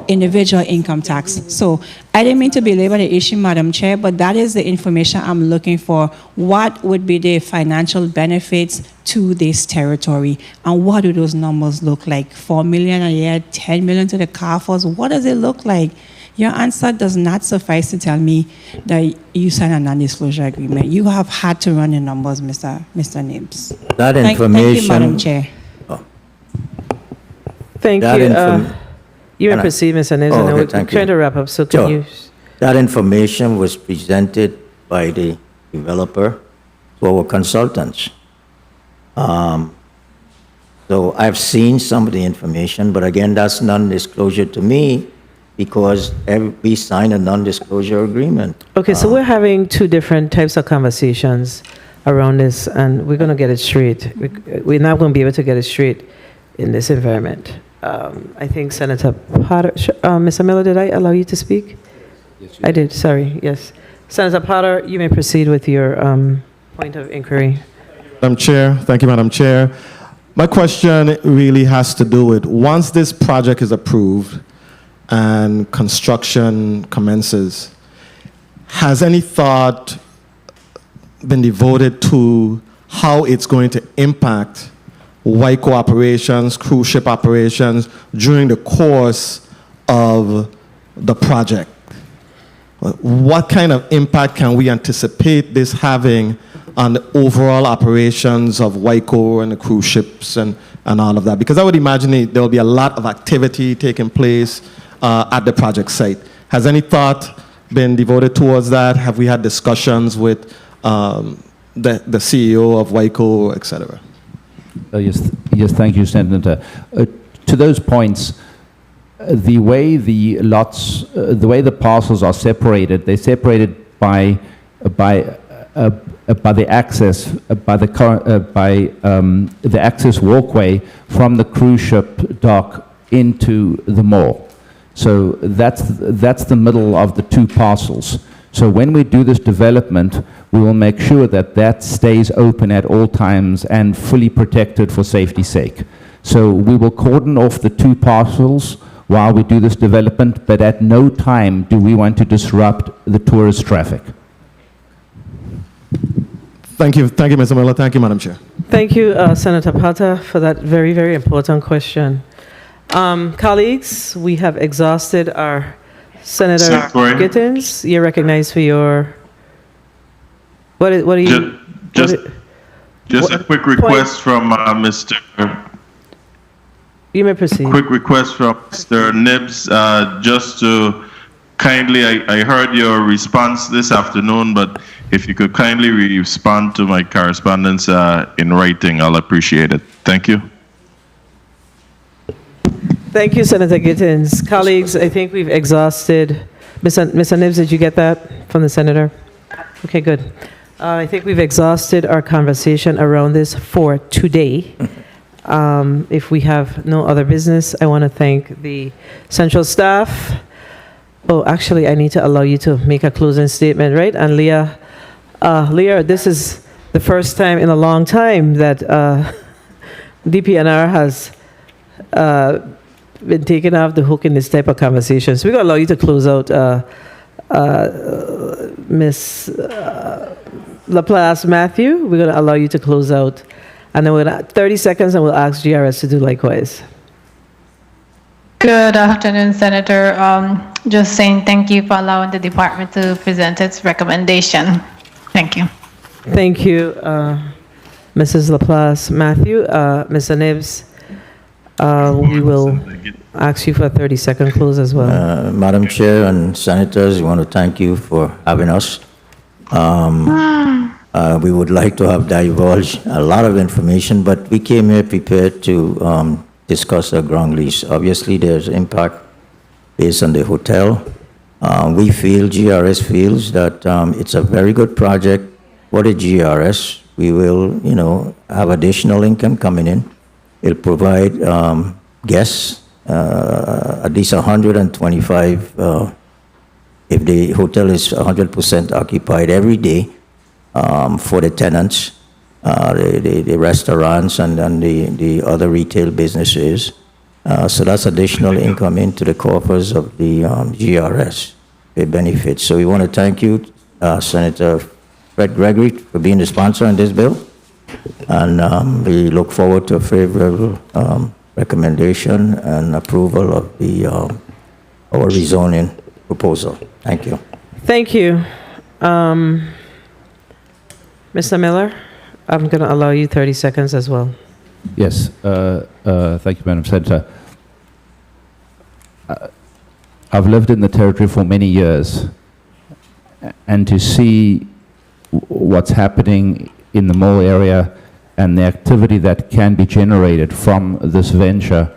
individual income tax? So I didn't mean to belabor the issue, Madam Chair, but that is the information I'm looking for. What would be the financial benefits to this territory, and what do those numbers look like? 4 million a year, 10 million to the CAFOs? What does it look like? Your answer does not suffice to tell me that you signed a non-disclosure agreement. You have had to run the numbers, Mr. Nibbs. That Thank you, information. Madam Chair. Thank That you. You may Can I- proceed, Mr. Nibs, Oh, and then okay, we're thank trying you. to wrap up, so Sure. can you? That information was presented by the developer to our consultants. So I've seen some of the information, but again, that's non-disclosure to me because we signed a non-disclosure agreement. Okay, so we're having two different types of conversations around this, and we're going to get it straight. We're not going to be able to get it straight in this environment. I think Senator Potter, Mr. Miller, did I allow you to speak? Yes, I did, sorry, yes. Senator Potter, you may proceed with your point of inquiry. Madam Chair, thank you, Madam Chair. My question really has to do with, once this project is approved and construction commences, has any thought been devoted to how it's going to impact WICO operations, cruise ship operations during the course of the project? What kind of impact can we anticipate this having on the overall operations of WICO and the cruise ships and all of that? Because I would imagine there will be a lot of activity taking place at the project site. Has any thought been devoted towards that? Have we had discussions with the CEO of WICO, et cetera? Yes, thank you, Senator. To those points, the way the lots, the way the parcels are separated, they're separated by the access, by the access walkway from the cruise ship dock into the mall. So that's the middle of the two parcels. So when we do this development, we will make sure that that stays open at all times and fully protected for safety's sake. So we will cordon off the two parcels while we do this development, but at no time do we want to disrupt the tourist traffic. Thank you, Mr. Miller. Thank you, Madam Chair. Thank you, Senator Potter, for that very, very important question. Colleagues, we have exhausted our Senator Sorry. Gittins. You're recognized for your, what are you? Just a quick request from Mr. You may proceed. Quick request from Mr. Nibs, just to kindly, I heard your response this afternoon, but if you could kindly respond to my correspondence in writing, I'll appreciate it. Thank you. Thank you, Senator Gittins. Colleagues, I think we've exhausted. Mr. Nibs, did you get that from the senator? Okay, good. I think we've exhausted our conversation around this for today. If we have no other business, I want to thank the central staff. Oh, actually, I need to allow you to make a closing statement, right? And Leah, this is the first time in a long time that DPNR has been taken off the hook in this type of conversations. We're going to allow you to close out, Ms. Laplace Matthew. We're going to allow you to close out. And then we're going to 30 seconds, and we'll ask GRS to do likewise. Good afternoon, Senator. Just saying thank you for allowing the department to present its recommendation. Thank you. Thank you, Mrs. Laplace Matthew. Mr. Nibs, we will ask you for a 30-second close as well. Madam Chair and Senators, we want to thank you for having us. We would like to have divulged a lot of information, but we came here prepared to discuss a ground lease. Obviously, there's impact based on the hotel. We feel, GRS feels that it's a very good project for the GRS. We will, have additional income coming in. It'll provide guests at least 125 if the hotel is 100% occupied every day for the tenants, the restaurants and the other retail businesses. So that's additional income into the coffers of the GRS. It benefits. So we want to thank you, Senator Fred Gregory, for being the sponsor on this bill. And we look forward to a favorable recommendation and approval of the our rezoning proposal. Thank you. Thank you. Mr. Miller, I'm going to allow you 30 seconds as well. Yes, thank you, Madam Senator. I've lived in the territory for many years, and to see what's happening in the mall area and the activity that can be generated from this venture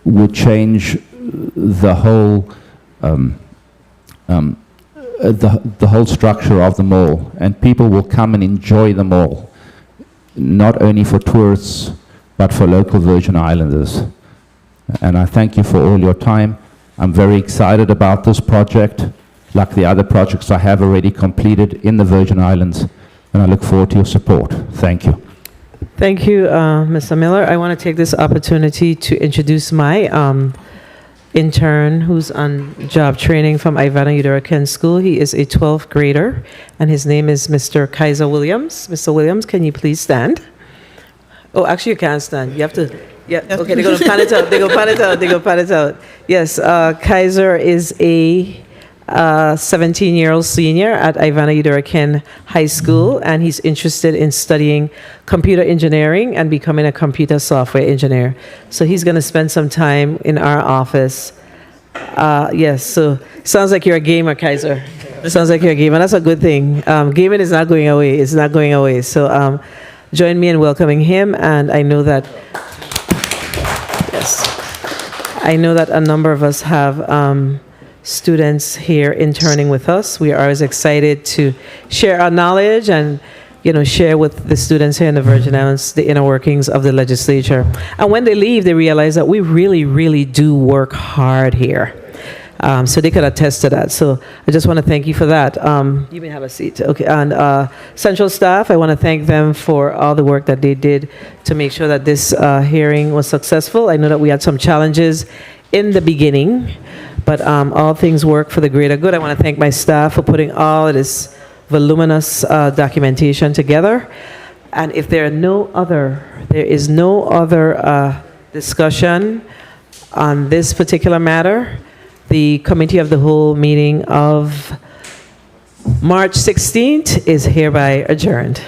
would change the whole the whole structure of the mall, and people will come and enjoy the mall, not only for tourists but for local Virgin Islanders. And I thank you for all your time. I'm very excited about this project, like the other projects I have already completed in the Virgin Islands, and I look forward to your support. Thank you. Thank you, Mr. Miller. I want to take this opportunity to introduce my intern who's on job training from Ivana Udorakan School. He is a 12th grader, and his name is Mr. Kaiser Williams. Mr. Williams, can you please stand? Oh, actually, you can't stand. You have to, yeah, okay, they're going to pan it out. They're going to pan it out. They're going to pan it out. Yes, Kaiser is a 17-year-old senior at Ivana Udorakan High School, and he's interested in studying computer engineering and becoming a computer software engineer. So he's going to spend some time in our office. Yes, so sounds like you're a gamer, Kaiser. Sounds like you're a gamer. That's a good thing. Gaming is not going away. It's not going away. So join me in welcoming him, and I know that, yes, I know that a number of us have students here interning with us. We are always excited to share our knowledge and, you know, share with the students here in the Virgin Islands the inner workings of the legislature. And when they leave, they realize that we really, really do work hard here. So they could attest to that. So I just want to thank you for that. You may have a seat. Okay. And Central staff, I want to thank them for all the work that they did to make sure that this hearing was successful. I know that we had some challenges in the beginning, but all things work for the greater good. I want to thank my staff for putting all of this voluminous documentation together. And if there is no other discussion on this particular matter, the Committee of the Whole meeting of March 16th is hereby adjourned.